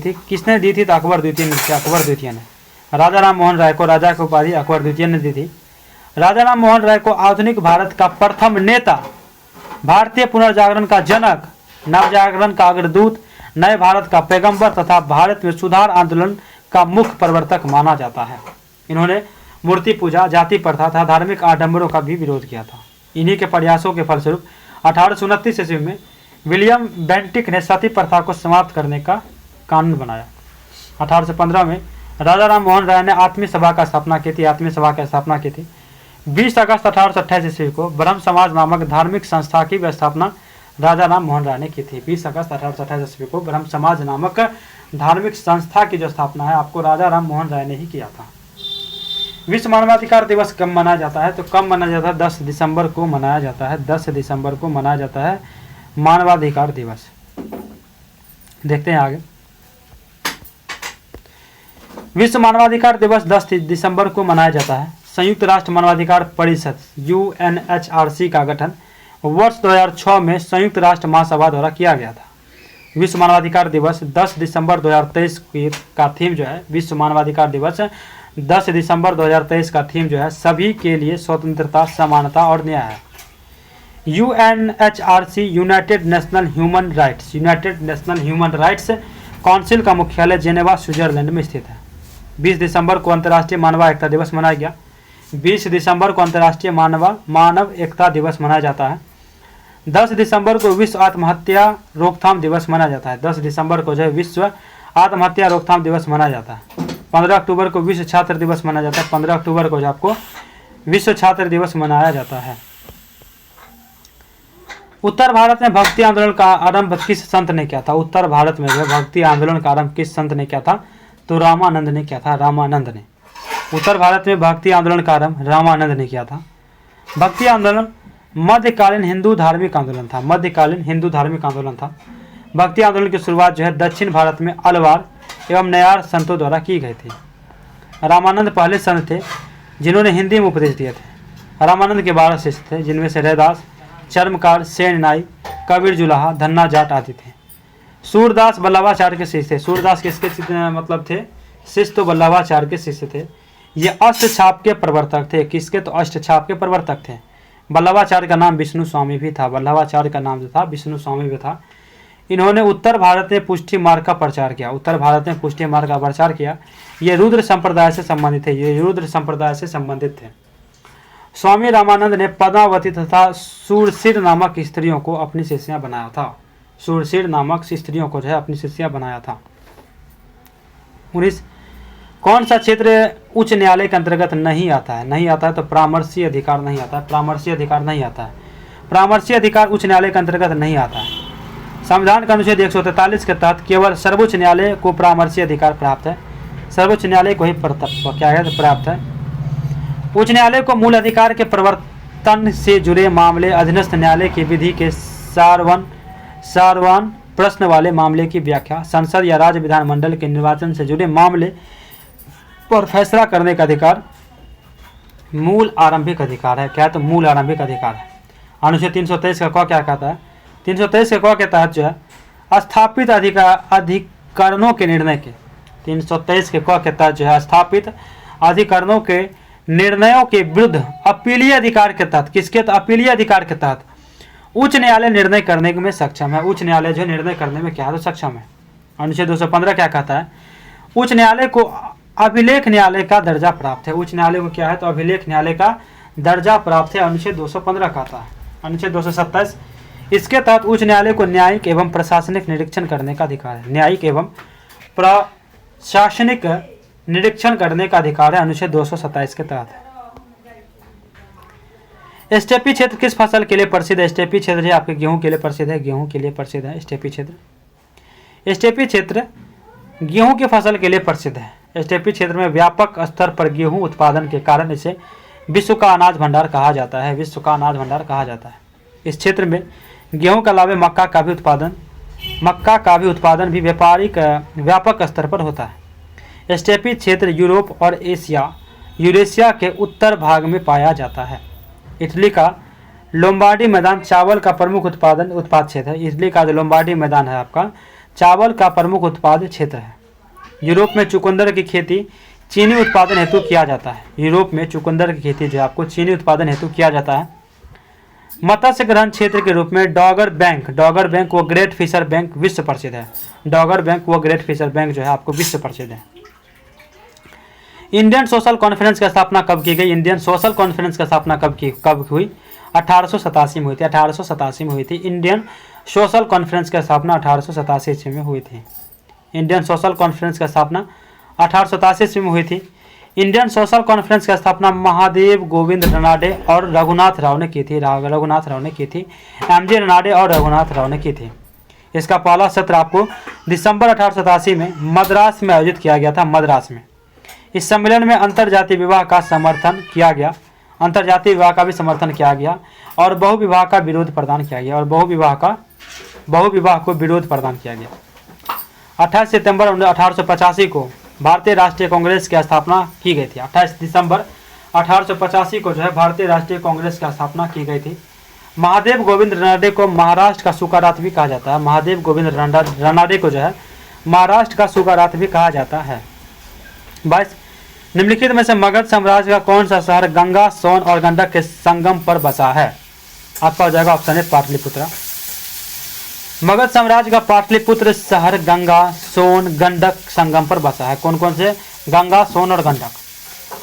A: थी? तो अकबर द्वितीय ने। राजा राम मोहन राय को राजा की उपाधि अकबर द्वितीय ने दी थी। राजा राम मोहन राय को आधुनिक भारत का प्रथम नेता, भारतीय पुनर्जागरण का जनक, नवजागरण का अग्रदूत, नए भारत का पैगंबर तथा भारत में सुधार आंदोलन का मुख्य प्रवर्तक माना जाता है। इन्होंने मूर्ति पूजा, जाति प्रथा तथा धार्मिक आडंबरों का भी विरोध किया था। इन्हीं के प्रयासों के फलस्वरूप 1829 ईस्वी में विलियम बेंटिक ने सती प्रथा को समाप्त करने का कानून बनाया। 1815 में राजा राम मोहन राय ने आत्मीय सभा की स्थापना की थी। 20 अगस्त 1828 ईस्वी को ब्रह्म समाज नामक धार्मिक संस्था की भी स्थापना राजा राम मोहन राय ने की थी। 20 अगस्त 1828 ईस्वी को ब्रह्म समाज नामक धार्मिक संस्था की जो स्थापना है आपको राजा राम मोहन राय ने ही किया था। विश्व मानवाधिकार दिवस कब मनाया जाता है? तो कब मनाया जाता है? 10 दिसंबर को मनाया जाता है। 10 दिसंबर को मनाया जाता है मानवाधिकार दिवस। देखते हैं आगे। विश्व मानवाधिकार दिवस 10 दिसंबर को मनाया जाता है। संयुक्त राष्ट्र मानवाधिकार परिषद UNHRC का गठन वर्ष 2006 में संयुक्त राष्ट्र महासभा द्वारा किया गया था। विश्व मानवाधिकार दिवस 10 दिसंबर 2023 का थीम जो है, विश्व मानवाधिकार दिवस 10 दिसंबर 2023 का थीम जो है सभी के लिए स्वतंत्रता, समानता और न्याय है। UNHRC United national human rights council का मुख्यालय जेनेवा स्विट्जरलैंड में स्थित है। 20 दिसंबर को अंतर्राष्ट्रीय मानव एकता दिवस मनाया गया। 20 दिसंबर को अंतर्राष्ट्रीय मानव एकता दिवस मनाया जाता है। 10 दिसंबर को विश्व आत्महत्या रोकथाम दिवस मनाया जाता है। 10 दिसंबर को जो है विश्व आत्महत्या रोकथाम दिवस मनाया जाता है। 15 अक्टूबर को विश्व छात्र दिवस मनाया जाता है। 15 अक्टूबर को जो आपको विश्व छात्र दिवस मनाया जाता है। उत्तर भारत में भक्ति आंदोलन का आरंभ किस संत ने किया था? उत्तर भारत में जो भक्ति आंदोलन का आरंभ किस संत ने किया था? तो रामानंद ने किया था। रामानंद ने। उत्तर भारत में भक्ति आंदोलन का आरंभ रामानंद ने किया था। भक्ति आंदोलन मध्यकालीन हिंदू धार्मिक आंदोलन था। भक्ति आंदोलन की शुरुआत जो है दक्षिण भारत में अलवार एवं नयार संतों द्वारा की गई थी। रामानंद पहले संत थे जिन्होंने हिंदी में उपदेश दिए थे। रामानंद के 12 शिष्य थे, जिनमें से रैदास, चर्मकार, सेन नाई, कबीर जुलाहा, धन्ना जाट आदि थे। सूरदास वल्लभाचार्य के शिष्य थे। सूरदास किसके मतलब थे? शिष्य तो वल्लभाचार्य के शिष्य थे। ये अष्टछाप के प्रवर्तक थे। किसके? तो अष्टछाप के प्रवर्तक थे। वल्लभाचार्य का नाम विष्णु स्वामी भी था। वल्लभाचार्य का नाम जो था विष्णु स्वामी भी था। इन्होंने उत्तर भारत में पुष्टि मार्ग का प्रचार किया। उत्तर भारत में पुष्टि मार्ग का प्रचार किया। ये रुद्र संप्रदाय से संबंधित थे। ये रुद्र संप्रदाय से संबंधित थे। स्वामी रामानंद ने पद्मावती तथा सूरसिर नामक स्त्रियों को अपनी शिष्या बनाया था। सूरसिर नामक स्त्रियों को जो है अपनी शिष्या बनाया था। 19 कौन सा क्षेत्र उच्च न्यायालय के अंतर्गत नहीं आता है? नहीं आता है तो परामर्शी अधिकार नहीं आता है। परामर्शी अधिकार नहीं आता है। परामर्शी अधिकार उच्च न्यायालय के अंतर्गत नहीं आता है। संविधान का अनुच्छेद 143 के तहत केवल सर्वोच्च न्यायालय को परामर्शी अधिकार प्राप्त है। सर्वोच्च न्यायालय को ही क्या है प्राप्त है। उच्च न्यायालय को मूल अधिकार के प्रवर्तन से जुड़े मामले, अधीनस्थ न्यायालय की विधि के सारवान प्रश्न वाले मामले की व्याख्या, संसद या राज्य विधानमंडल के निर्वाचन से जुड़े मामले पर फैसला करने का अधिकार मूल आरंभिक अधिकार है। क्या है? तो मूल आरंभिक अधिकार है। अनुच्छेद 323 का क क्या कहता है? 323 के क के तहत जो है स्थापित अधिकरणों के निर्णय के 323 के क के तहत जो है स्थापित अधिकरणों के निर्णयों के विरुद्ध अपीलीय अधिकार के तहत, किसके? तो अपीलीय अधिकार के तहत उच्च न्यायालय निर्णय करने में सक्षम है। उच्च न्यायालय जो निर्णय करने में क्या है? तो सक्षम है। अनुच्छेद 215 क्या कहता है? उच्च न्यायालय को अभिलेख न्यायालय का दर्जा प्राप्त है। उच्च न्यायालय को क्या है? तो अभिलेख न्यायालय का दर्जा प्राप्त है। अनुच्छेद 215 कहता है। अनुच्छेद 227 इसके तहत उच्च न्यायालय को न्यायिक एवं प्रशासनिक निरीक्षण करने का अधिकार है। न्यायिक एवं प्रशासनिक निरीक्षण करने का अधिकार है। अनुच्छेद 227 के तहत। स्टेपी क्षेत्र किस फसल के लिए प्रसिद्ध है? स्टेपी क्षेत्र आपके गेहूं के लिए प्रसिद्ध है। गेहूं के लिए प्रसिद्ध है स्टेपी क्षेत्र। स्टेपी क्षेत्र गेहूं की फसल के लिए प्रसिद्ध है। स्टेपी क्षेत्र में व्यापक स्तर पर गेहूं उत्पादन के कारण इसे विश्व का अनाज भंडार कहा जाता है। विश्व का अनाज भंडार कहा जाता है। इस क्षेत्र में गेहूं के अलावा मक्का का भी उत्पादन भी व्यापक स्तर पर होता है। स्टेपी क्षेत्र यूरोप और यूरेशिया के उत्तर भाग में पाया जाता है। इटली का लोम्बार्डी मैदान चावल का प्रमुख उत्पाद क्षेत्र है। इटली का जो लोम्बार्डी मैदान है आपका चावल का प्रमुख उत्पाद क्षेत्र है। यूरोप में चुकंदर की खेती चीनी उत्पादन हेतु किया जाता है। यूरोप में चुकंदर की खेती जो आपको चीनी उत्पादन हेतु किया जाता है। मत्स्य ग्रहण क्षेत्र के रूप में डॉगर बैंक व ग्रेट फिशर बैंक विश्व प्रसिद्ध है। डॉगर बैंक व ग्रेट फिशर बैंक जो है आपको विश्व प्रसिद्ध है। इंडियन सोशल कॉन्फ्रेंस की स्थापना कब की गई? इंडियन सोशल कॉन्फ्रेंस की स्थापना कब हुई? 1887 में हुई थी। 1887 में हुई थी। इंडियन सोशल कॉन्फ्रेंस की स्थापना 1887 ईस्वी में हुई थी। इंडियन सोशल कॉन्फ्रेंस की स्थापना 1887 ईस्वी में हुई थी। इंडियन सोशल कॉन्फ्रेंस की स्थापना महादेव गोविंद रनाडे और रघुनाथ राव ने की थी। एमजे रनाडे और रघुनाथ राव ने की थी। इसका पहला सत्र आपको दिसंबर 1887 में मद्रास में आयोजित किया गया था। मद्रास में इस सम्मेलन में अंतरजातीय विवाह का समर्थन किया गया। अंतरजातीय विवाह का भी समर्थन किया गया और बहुविवाह का विरोध प्रदान किया गया। और बहुविवाह को विरोध प्रदान किया गया। 28 सितंबर 1885 को भारतीय राष्ट्रीय कांग्रेस की स्थापना की गई थी। 28 दिसंबर 1885 को जो है भारतीय राष्ट्रीय कांग्रेस की स्थापना की गई थी। महादेव गोविंद रनाडे को महाराष्ट्र का सुकारात भी कहा जाता है। महादेव गोविंद रनाडे को जो है महाराष्ट्र का सुकारात भी कहा जाता है। 22 निम्नलिखित में से मगध साम्राज्य का कौन सा शहर गंगा, सोन और गंडक के संगम पर बसा है? आपका हो जाएगा ऑप्शन है पाटलिपुत्र। मगध साम्राज्य का पाटलिपुत्र शहर गंगा, सोन, गंडक संगम पर बसा है। कौन कौन से? गंगा, सोन और गंडक।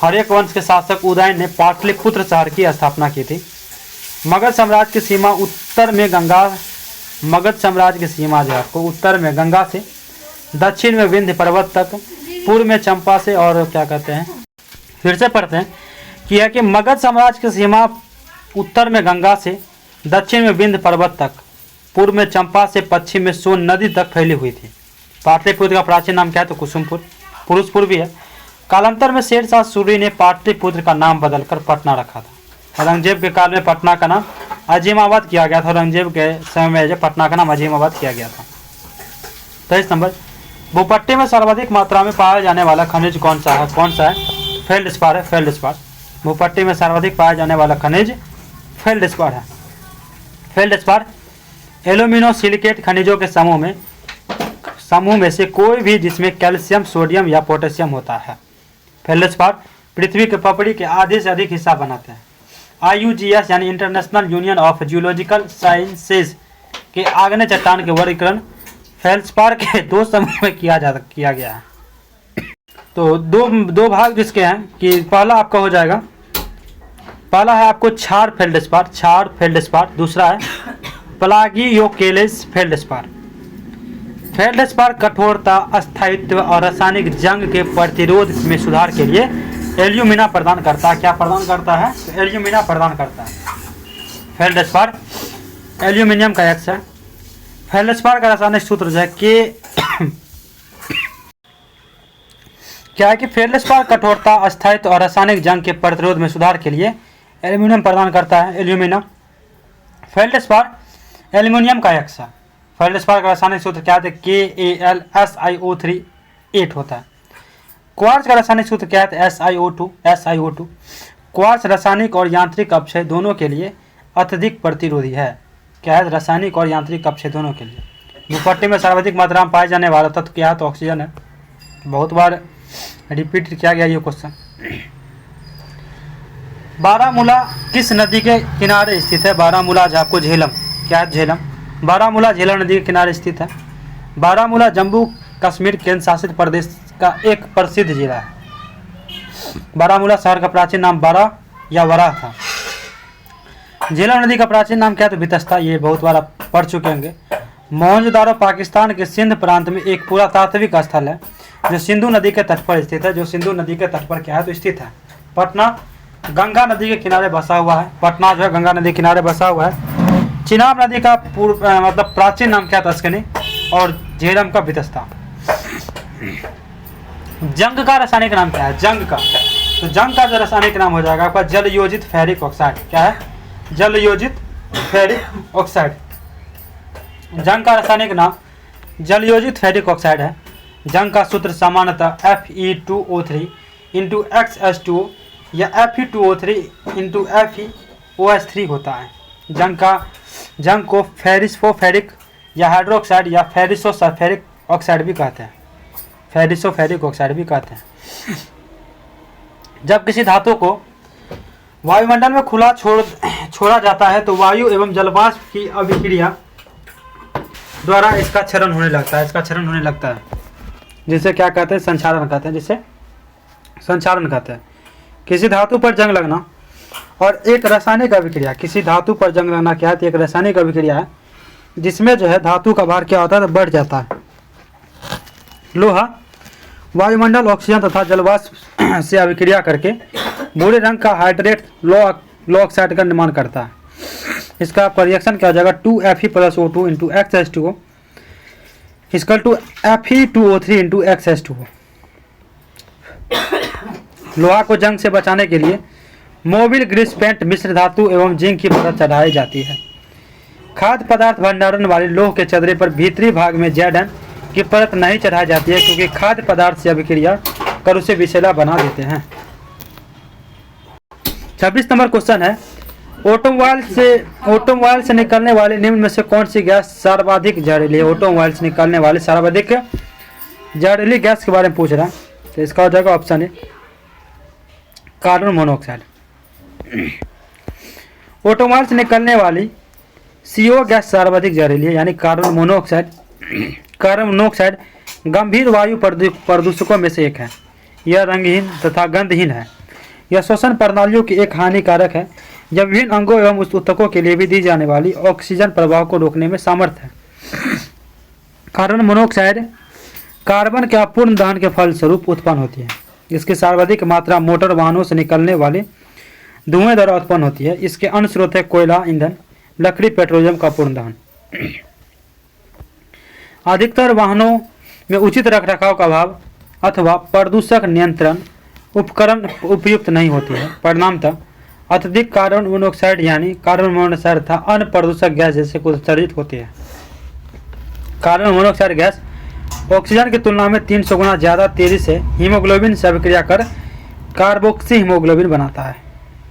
A: हर्यक वंश के शासक उदयन ने पाटलिपुत्र शहर की स्थापना की थी। मगध साम्राज्य की सीमा उत्तर में गंगा, मगध साम्राज्य की सीमा जो है आपको उत्तर में गंगा से, दक्षिण में विंध्य पर्वत तक, पूर्व में चंपा से और क्या कहते हैं, फिर से पढ़ते हैं कि है कि मगध साम्राज्य की सीमा उत्तर में गंगा से, दक्षिण में विंध्य पर्वत तक, पूर्व में चंपा से, पश्चिम में सोन नदी तक फैली हुई थी। पाटलिपुत्र का प्राचीन नाम क्या है? तो कुसुमपुर, पुरुषपुर भी है। कालांतर में शेरशाह सूरी ने पाटलिपुत्र का नाम बदलकर पटना रखा था। औरंगजेब के काल में पटना का नाम अजीमाबाद किया गया था। औरंगजेब के समय में पटना का नाम अजीमाबाद किया गया था। 23 नंबर भूपट्टी में सर्वाधिक मात्रा में पाया जाने वाला खनिज कौन सा है? फेल्डस्पार है, फेल्डस्पार। भूपट्टी में सर्वाधिक पाया जाने वाला खनिज फेल्डस्पार है। फेल्डस्पार एल्यूमिनो सिलिकेट खनिजों के समूह में से कोई भी जिसमें कैल्शियम, सोडियम या पोटेशियम होता है। फेल्डस्पार पृथ्वी के पपड़ी के आधे से अधिक हिस्सा बनाते हैं। IUGS यानी international union of geological sciences के आग्नेय चट्टान के वर्गीकरण फेल्डस्पार के 2 समूह में किया गया है। तो दो भाग जिसके हैं कि पहला आपका हो जाएगा, पहला है आपको क्षार फेल्डस्पार, दूसरा है प्लागियोकेलेस फेल्डस्पार। फेल्डस्पार कठोरता, अस्थायित्व और रासायनिक जंग के प्रतिरोध में सुधार के लिए एल्यूमिना प्रदान करता है। क्या प्रदान करता है? तो एल्यूमिना प्रदान करता है। फेल्डस्पार एल्यूमिनियम का एक्स है। फेल्डस्पार का रासायनिक सूत्र जो है क्या है कि फेल्डस्पार कठोरता, अस्थायित्व और रासायनिक जंग के प्रतिरोध में सुधार के लिए एल्यूमिनियम प्रदान करता है। एल्यूमिना फेल्डस्पार एल्यूमिनियम का एक्स है। फेल्डस्पार का रासायनिक सूत्र क्या है? KAlSiO3 होता है। क्वार्ट्ज का रासायनिक सूत्र क्या है? SiO2। क्वार्ट्ज रासायनिक और यांत्रिक अपक्षय दोनों के लिए अत्यधिक प्रतिरोधी है। क्या है? रासायनिक और यांत्रिक अपक्षय दोनों के लिए। भूपट्टी में सर्वाधिक मात्रा में पाए जाने वाला तत्व क्या है? तो ऑक्सीजन है। बहुत बार रिपीट किया गया ये क्वेश्चन। बारामूला किस नदी के किनारे स्थित है? बारामूला जो आपको झेलम, क्या है? झेलम। बारामूला झेलम नदी के किनारे स्थित है। बारामूला जम्मू कश्मीर केंद्र शासित प्रदेश का एक प्रसिद्ध जिला है। बारामूला शहर का प्राचीन नाम बारा या वरा था। झेलम नदी का प्राचीन नाम क्या है? तो बितस्ता। ये बहुत बार आप पढ़ चुके होंगे। मोहनजोदारो पाकिस्तान के सिंध प्रांत में एक पुरातात्विक स्थल है जो सिंधु नदी के तट पर स्थित है। जो सिंधु नदी के तट पर क्या है? तो स्थित है। पटना गंगा नदी के किनारे बसा हुआ है। पटना जो है गंगा नदी के किनारे बसा हुआ है। चिनाब नदी का मतलब प्राचीन नाम क्या? तस्कनी। और झेलम का बितस्ता। जंग का रासायनिक नाम क्या है? जंग का, तो जंग का जो रासायनिक नाम हो जाएगा आपका जल योजित फेरिक ऑक्साइड। क्या है? जल योजित फेरिक ऑक्साइड। जंग का रासायनिक नाम जल योजित फेरिक ऑक्साइड है। जंग का सूत्र सामान्यतः Fe2O3 इंटू XH2O या Fe2O3 इंटू FeOH3 होता है। जंग को फेरिसोफेरिक या हाइड्रोक्साइड या फेरिसोसल्फ्यूरिक ऑक्साइड भी कहते हैं। फेरिसोफेरिक ऑक्साइड भी कहते हैं। जब किसी धातु को वायुमंडल में खुला छोड़ा जाता है तो वायु एवं जलवाष्प की अभिक्रिया द्वारा इसका क्षरण होने लगता है। जिसे क्या कहते हैं? संक्षारण कहते हैं। जिसे संक्षारण कहते हैं। किसी धातु पर जंग लगना और एक रासायनिक अभिक्रिया, किसी धातु पर जंग लगना क्या है? तो एक रासायनिक अभिक्रिया है जिसमें जो है धातु का भार क्या होता है? तो बढ़ जाता है। लोहा वायुमंडल ऑक्सीजन तथा जलवाष्प से अभिक्रिया करके भूरे रंग का हाइड्रेट लो ऑक्साइड का निर्माण करता है। इसका रिएक्शन क्या हो जाएगा? 2Fe+O2 into XH2O equal to Fe2O3 into XH2O। लोहा को जंग से बचाने के लिए मोबिल, ग्रीस पेंट, मिश्र धातु एवं जिंक की परत चढ़ाई जाती है। खाद्य पदार्थ भंडारण वाले लोह के चदरे पर भीतरी भाग में Zn की परत नहीं चढ़ाई जाती है क्योंकि खाद्य पदार्थ से अभिक्रिया कर उसे विषैला बना देते हैं। 26 नंबर क्वेश्चन है, ऑटोमोबाइल से निकलने वाले निम्न में से कौन सी गैस सर्वाधिक जहरीली है? ऑटोमोबाइल से निकलने वाले सर्वाधिक जहरीली गैस के बारे में पूछ रहा है। तो इसका हो जाएगा option A carbon monoxide. Automobile से निकलने वाली CO गैस सर्वाधिक जहरीली है यानी कार्बन मोनोऑक्साइड। कार्बन मोनोऑक्साइड गंभीर वायु प्रदूषकों में से एक है। यह रंगहीन तथा गंधहीन है। यह श्वसन प्रणालियों की एक हानिकारक है जब विभिन्न अंगों एवं ऊतकों के लिए भी दी जाने वाली ऑक्सीजन प्रवाह को रोकने में समर्थ है। कार्बन मोनोऑक्साइड कार्बन के अपूर्ण दहन के फलस्वरूप उत्पन्न होती है। इसकी सर्वाधिक मात्रा मोटर वाहनों से निकलने वाले धुएं द्वारा उत्पन्न होती है। इसके अन्य स्रोत है कोयला ईंधन, लकड़ी, पेट्रोलियम का पूर्ण दहन। अधिकतर वाहनों में उचित रखरखाव का अभाव अथवा प्रदूषक नियंत्रण उपकरण उपयुक्त नहीं होती है। परिणामतः अत्यधिक कार्बन मोनोऑक्साइड यानी कार्बन मोनोऑक्साइड तथा अन्य प्रदूषक गैस जैसे उत्सर्जित होती है। कार्बन मोनोऑक्साइड गैस ऑक्सीजन की तुलना में 300 गुना ज़्यादा तेज़ी से हीमोग्लोबिन से अभिक्रिया कर कार्बोक्सी हीमोग्लोबिन बनाता है,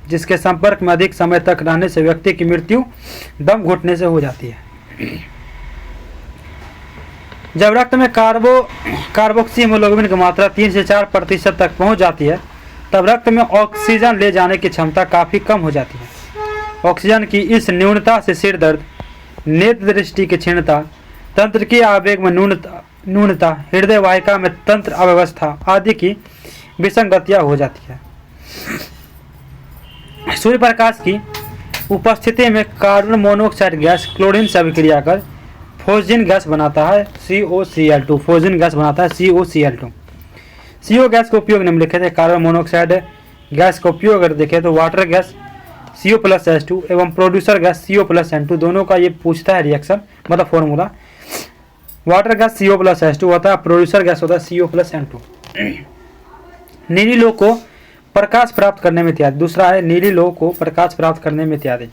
A: जिसके संपर्क में अधिक समय तक रहने से व्यक्ति की मृत्यु दम घुटने से हो जाती है। जब रक्त में कार्बोक्सी हीमोग्लोबिन की मात्रा 3 से 4% तक पहुंच जाती है, तब रक्त में ऑक्सीजन ले जाने की क्षमता काफ़ी कम हो जाती है। ऑक्सीजन की इस न्यूनता से सिर दर्द, नेत्र दृष्टि की क्षीणता, तंत्र के आवेग में न्यूनता, हृदय वाहिका में तंत्र अव्यवस्था आदि की विसंगतियाँ हो जाती है। सूर्य प्रकाश की उपस्थिति में कार्बन मोनोऑक्साइड गैस क्लोरीन से अभिक्रिया कर फोजिन गैस बनाता है COCl2। फोजिन गैस बनाता है COCl2। CO गैस का उपयोग निम्नलिखित है। कार्बन मोनोऑक्साइड गैस का उपयोग अगर देखें तो वाटर गैस CO+H2 एवं प्रोड्यूसर गैस CO+N2, दोनों का ये पूछता है रिएक्शन, मतलब फॉर्मूला। वाटर गैस CO+H2 होता है, प्रोड्यूसर गैस होता है CO+N2। नीली लौ को प्रकाश प्राप्त करने में इत्यादि। दूसरा है नीली लौ को प्रकाश प्राप्त करने में इत्यादि।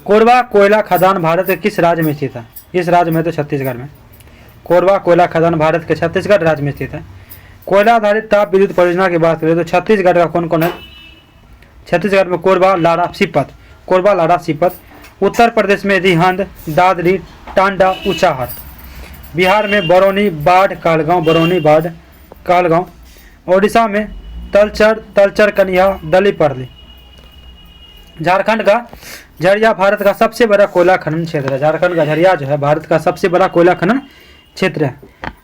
A: कोरबा कोयला खदान भारत के किस राज्य में स्थित है? इस राज्य में तो छत्तीसगढ़ में। कोरबा कोयला खदान भारत के छत्तीसगढ़ राज्य में स्थित है। कोयला आधारित ताप विद्युत परियोजना की बात करें तो छत्तीसगढ़ का कौन कौन है? छत्तीसगढ़ में कोरबा, लाड़ा, सीपत। कोरबा, लाड़ा, सीपत। उत्तर प्रदेश में रिहंद, दादरी, टांडा, ऊंचाहाट। बिहार में बरौनी, बाढ़, कहलगांव, बरौनी, बाढ़, कहलगांव। ओडिशा में तलचर, कन्या, दलीपर्ली। झारखंड का झरिया भारत का सबसे बड़ा कोयला खनन क्षेत्र है। झारखंड का झरिया जो है भारत का सबसे बड़ा कोयला खनन क्षेत्र है।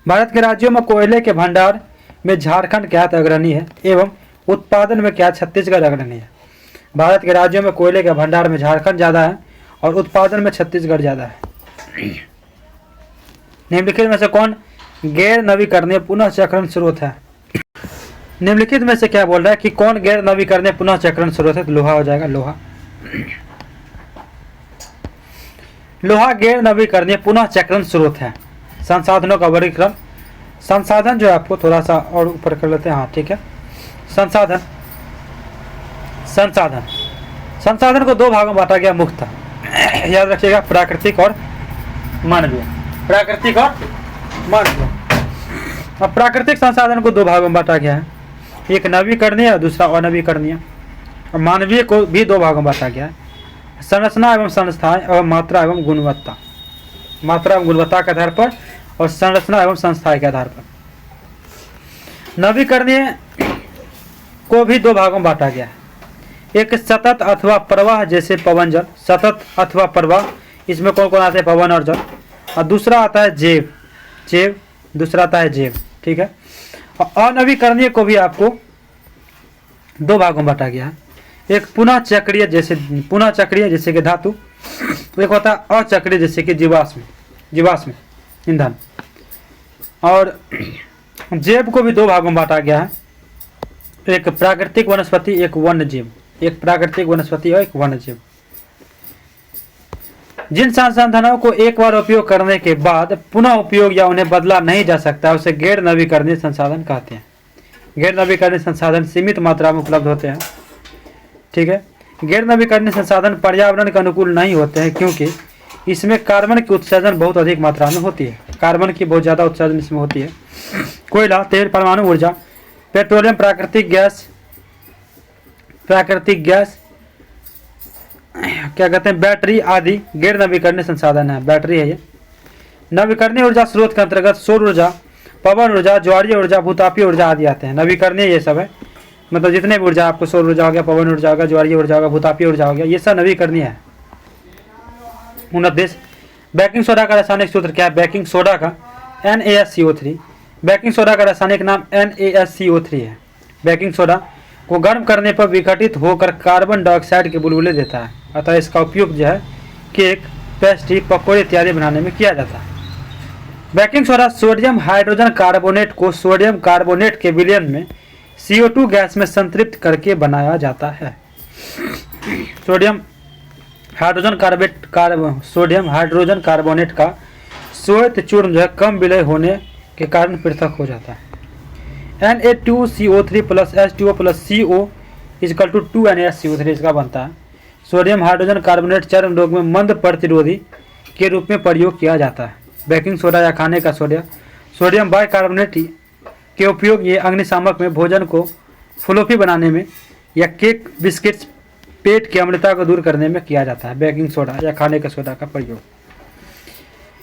A: भारत के राज्यों में कोयले के भंडार में झारखंड क्या अग्रणी है एवं उत्पादन में क्या छत्तीसगढ़ अग्रणी है। भारत के राज्यों में कोयले के भंडार में झारखंड ज़्यादा है और उत्पादन में छत्तीसगढ़ ज़्यादा है। निम्नलिखित में से कौन गैर नवीकरणीय पुनः चक्रण स्रोत है? निम्नलिखित में से क्या बोल रहा है कि कौन गैर नवीकरणीय पुनः चक्रण स्रोत है? तो लोहा हो जाएगा, लोहा। लोहा गैर नवीकरणीय पुनः चक्रण स्रोत है। संसाधनों का वर्गीकरण। संसाधन जो है आपको थोड़ा सा और ऊपर कर लेते हैं, हाँ ठीक है। संसाधन संसाधन को दो भागों में बांटा गया मुख्यतः, याद रखिएगा, प्राकृतिक और मानवीय। प्राकृतिक और मानवीय। अब प्राकृतिक संसाधन को दो भागों में बांटा गया है, एक नवीकरणीय और दूसरा अनवीकरणीय। और मानवीय को भी दो भागों में बांटा गया है, संरचना एवं संस्थाएं एवं मात्रा एवं गुणवत्ता। मात्रा एवं गुणवत्ता के आधार पर और संरचना एवं संस्थाएं के आधार पर। नवीकरणीय को भी दो भागों में बांटा गया है, एक सतत अथवा प्रवाह जैसे पवन जल। सतत अथवा प्रवाह, इसमें कौन कौन आते हैं? पवन और जल। और दूसरा आता है जैव, दूसरा आता है जैव, ठीक है। और अनवीकरणीय को भी आपको दो भागों में बांटा गया है, एक पुनः चक्रीय जैसे कि धातु, एक होता है अचक्रीय जैसे कि जीवाश्म ईंधन। और जैव को भी दो भागों में बांटा गया है, एक प्राकृतिक वनस्पति, एक वन्य जीव। एक प्राकृतिक वनस्पति और एक वन्य जीव। जिन संसाधनों को एक बार उपयोग करने के बाद पुनः उपयोग या उन्हें बदला नहीं जा सकता, उसे गैर नवीकरणीय संसाधन कहते हैं। गैर नवीकरणीय संसाधन सीमित मात्रा में उपलब्ध होते हैं, ठीक है। गैर नवीकरणीय संसाधन पर्यावरण के अनुकूल नहीं होते हैं क्योंकि इसमें कार्बन की उत्सर्जन बहुत अधिक मात्रा में होती है। कार्बन की बहुत ज़्यादा उत्सर्जन इसमें होती है। कोयला, तेल, परमाणु ऊर्जा, पेट्रोलियम, प्राकृतिक गैस क्या कहते हैं, बैटरी आदि गैर नवीकरणीय संसाधन है। बैटरी है ये। नवीकरणीय ऊर्जा स्रोत के अंतर्गत सौर ऊर्जा, पवन ऊर्जा, ज्वारीय ऊर्जा, भूतापीय ऊर्जा आदि आते हैं। नवीकरणीय ये सब है, मतलब जितने भी ऊर्जा आपको, सौर ऊर्जा हो गया, पवन ऊर्जा हो गया, ज्वारीय ऊर्जा हो गया, भूतापीय ऊर्जा हो गया, ये सब नवीकरणीय है। 29 बेकिंग सोडा का रासायनिक सूत्र क्या है? बेकिंग सोडा का NaSCO3। बेकिंग सोडा का रासायनिक नाम NaSCO3 है। बेकिंग सोडा को गर्म करने पर विघटित होकर कार्बन डाइऑक्साइड के बुलबुले देता है, अतः इसका उपयोग जो है केक, पेस्ट्री, पकौड़े इत्यादि बनाने में किया जाता है। Baking soda sodium hydrogen carbonate को सोडियम कार्बोनेट के विलयन में CO2 गैस में संतृप्त करके बनाया जाता है। सोडियम हाइड्रोजन कार्बोनेट का श्वेत चूर्ण जो है कम विलय होने के कारण पृथक हो जाता है। Na2CO3 plus H2O plus CO is equal to 2NaSCO3 इसका बनता है। सोडियम हाइड्रोजन कार्बोनेट चर्म रोग में मंद प्रतिरोधी के रूप में प्रयोग किया जाता है। बेकिंग सोडा या खाने का सोडा, सोडियम बाइकार्बोनेट के उपयोग ये अग्निशामक में भोजन को फ्लफी बनाने में या केक बिस्किट्स पेट की अम्लता को दूर करने में किया जाता है। बेकिंग सोडा या खाने का सोडा का प्रयोग।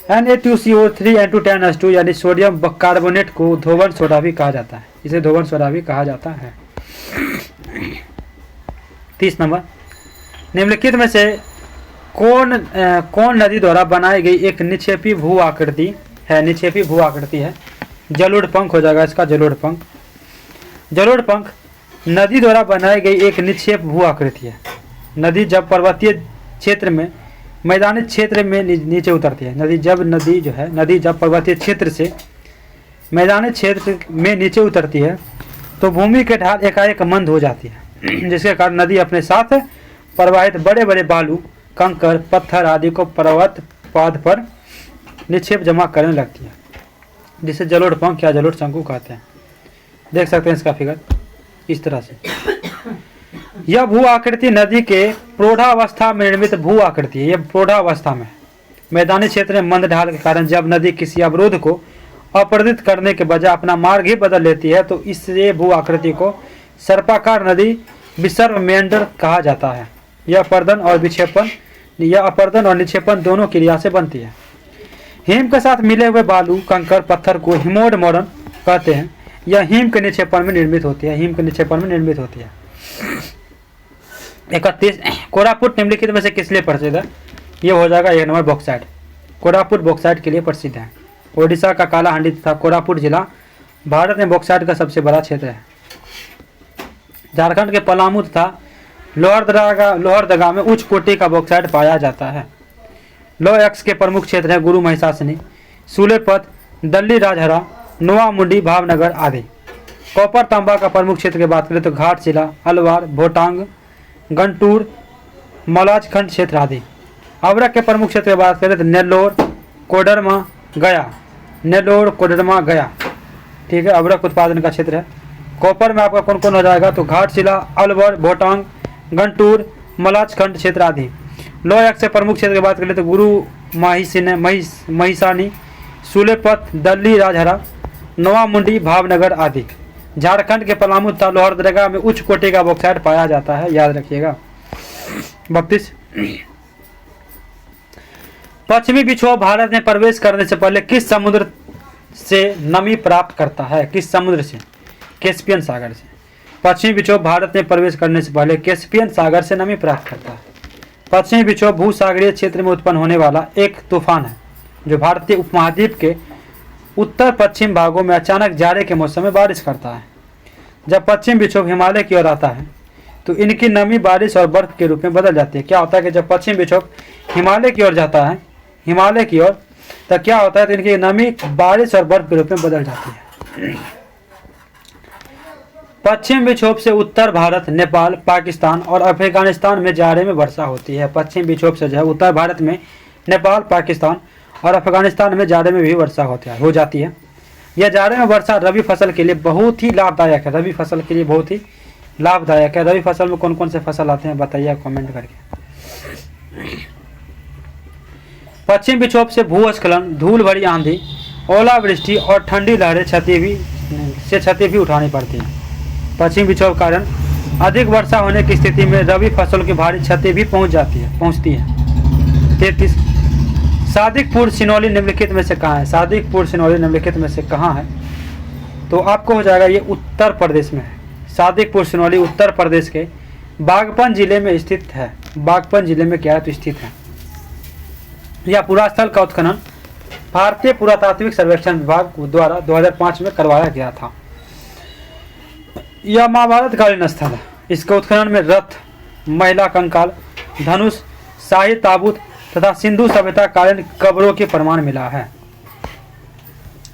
A: Na2CO3 N210H2 यानी सोडियम कार्बोनेट को धोवन सोडा भी कहा जाता है, इसे धोवन सोडा भी कहा जाता है। 30 नंबर, निम्नलिखित में से कौन नदी द्वारा बनाई गई एक निक्षेपी भू आकृति है? निक्षेपी भू आकृति है जलोढ़ पंख हो जाएगा इसका, जलोढ़ पंख। जलोढ़ पंख नदी द्वारा बनाई गई एक निक्षेप भू आकृति है। नदी जब पर्वतीय क्षेत्र में मैदानी क्षेत्र में नीचे उतरती है, नदी जब पर्वतीय क्षेत्र से मैदानी क्षेत्र में नीचे उतरती है तो भूमि के ढाल एकाएक मंद हो जाती है, जिसके कारण नदी अपने साथ प्रवाहित बड़े बड़े बालू, कंकर, पत्थर आदि को पर्वत पाद पर निक्षेप जमा करने लगती है, जिसे जलोढ़ पंख या जलोढ़ शंकु कहते हैं। देख सकते हैं इसका फिगर इस तरह से। यह भू आकृति नदी के प्रौढ़ावस्था में निर्मित भू आकृति है। यह प्रौढ़ावस्था में मैदानी क्षेत्र में मंद ढाल के कारण जब नदी किसी अवरोध को अपरदित करने के बजाय अपना मार्ग ही बदल लेती है तो इससे भू आकृति को सर्पाकार नदी विसर्व मेंडर कहा जाता है। यह अपर्दन और निक्षेपण दोनों क्रिया से बनती है। हिम के साथ मिले हुए बालू, कंकर, पत्थर को हिमोड मोरन कहते हैं। यह हिम के निक्षेपण में निर्मित होती है। 31, कोरापुट निम्नलिखित में से किस लिए प्रसिद्ध है? ये हो जाएगा 1 नंबर बॉक्साइट। कोरापुट बॉक्साइट के लिए प्रसिद्ध है। ओडिशा का कालाहांडी तथा कोरापुट जिला भारत में बॉक्साइट का सबसे बड़ा क्षेत्र है। झारखंड के पलामू तथा लोहरदगा में उच्च कोटि का बॉक्साइट पाया जाता है। लौह अक्ष के प्रमुख क्षेत्र हैं गुरु महिषासनी, सूलेपत, दल्ली राजहरा, नोआ मुंडी, भावनगर आदि। कॉपर तांबा का प्रमुख क्षेत्र की बात करें तो घाटशिला, अलवार, भोटांग, गंटूर, मलाजखंड क्षेत्र आदि। अवरक के प्रमुख क्षेत्र की बात करें तो नेल्लोर, कोडरमा, गया। ठीक है, अवरक उत्पादन का क्षेत्र है। कॉपर में आपका कौन कौन हो जाएगा तो घाटशिला, अलवर, भोटांग, गंटूर, मलाजखंड क्षेत्र आदि। लौह अक्ष से प्रमुख क्षेत्र की बात करें तो गुरु महिषानी, सूलेपत, दल्ली राजहरा, नोआ मुंडी, भावनगर आदि। झारखंड के पलामू तथा लोहरदगा में उच्च कोटि का बॉक्साइट पाया जाता है, याद रखिएगा। 32, पश्चिमी विक्षोभ भारत में प्रवेश करने से पहले किस समुद्र से नमी प्राप्त करता है? किस समुद्र से? कैस्पियन सागर से। पश्चिमी विक्षोभ भारत में प्रवेश करने से पहले कैस्पियन सागर से नमी प्राप्त करता है। पश्चिमी विक्षोभ भूसागरीय क्षेत्र में उत्पन्न होने वाला एक तूफान है जो भारतीय उपमहाद्वीप के उत्तर पश्चिम भागों में अचानक जाड़े के मौसम में बारिश करता है। जब पश्चिम विक्षोभ हिमालय की ओर आता है तो इनकी नमी बारिश और बर्फ के रूप में बदल जाती है। क्या होता है कि जब पश्चिम विक्षोभ हिमालय की ओर जाता है, तब क्या होता है तो इनकी नमी बारिश और बर्फ के रूप में बदल जाती है। पश्चिम विक्षोभ से उत्तर भारत, नेपाल, पाकिस्तान और अफगानिस्तान में जाड़े में वर्षा होती है। पश्चिम विक्षोभ से जो है उत्तर भारत में, नेपाल, पाकिस्तान और अफगानिस्तान में जाड़े में भी वर्षा हो जाती है। यह जाड़े में वर्षा रबी फसल के लिए बहुत ही लाभदायक है। रबी फसल के लिए बहुत ही लाभदायक है। रबी फसल में कौन कौन से फसल आते हैं बताइए कमेंट करके। पश्चिम विक्षोभ से भूस्खलन, धूल भरी आंधी, ओलावृष्टि और ठंडी लहरें क्षति भी उठानी पड़ती है। पश्चिम विक्षोभ कारण अधिक वर्षा होने की स्थिति में रबी फसल की भारी क्षति भी पहुंचती है। 33, सादिकपुर सिनौली निम्नलिखित में से कहाँ है? सादिकपुर सिनौली निम्नलिखित में से कहाँ है? तो आपको हो जाएगा ये उत्तर प्रदेश में है। सादिकपुर सिनौली उत्तर प्रदेश के बागपन जिले में स्थित है। बागपन जिले में क्या है तो स्थित है। यह पुरास्थल का उत्खनन भारतीय पुरातात्विक सर्वेक्षण विभाग द्वारा 2005 में करवाया गया था। यह महाभारत कालीन स्थल है। इसके उत्खनन में रथ, महिला कंकाल, धनुष, शाही ताबूत तथा सिंधु सभ्यता कालीन कब्रों के प्रमाण मिला है।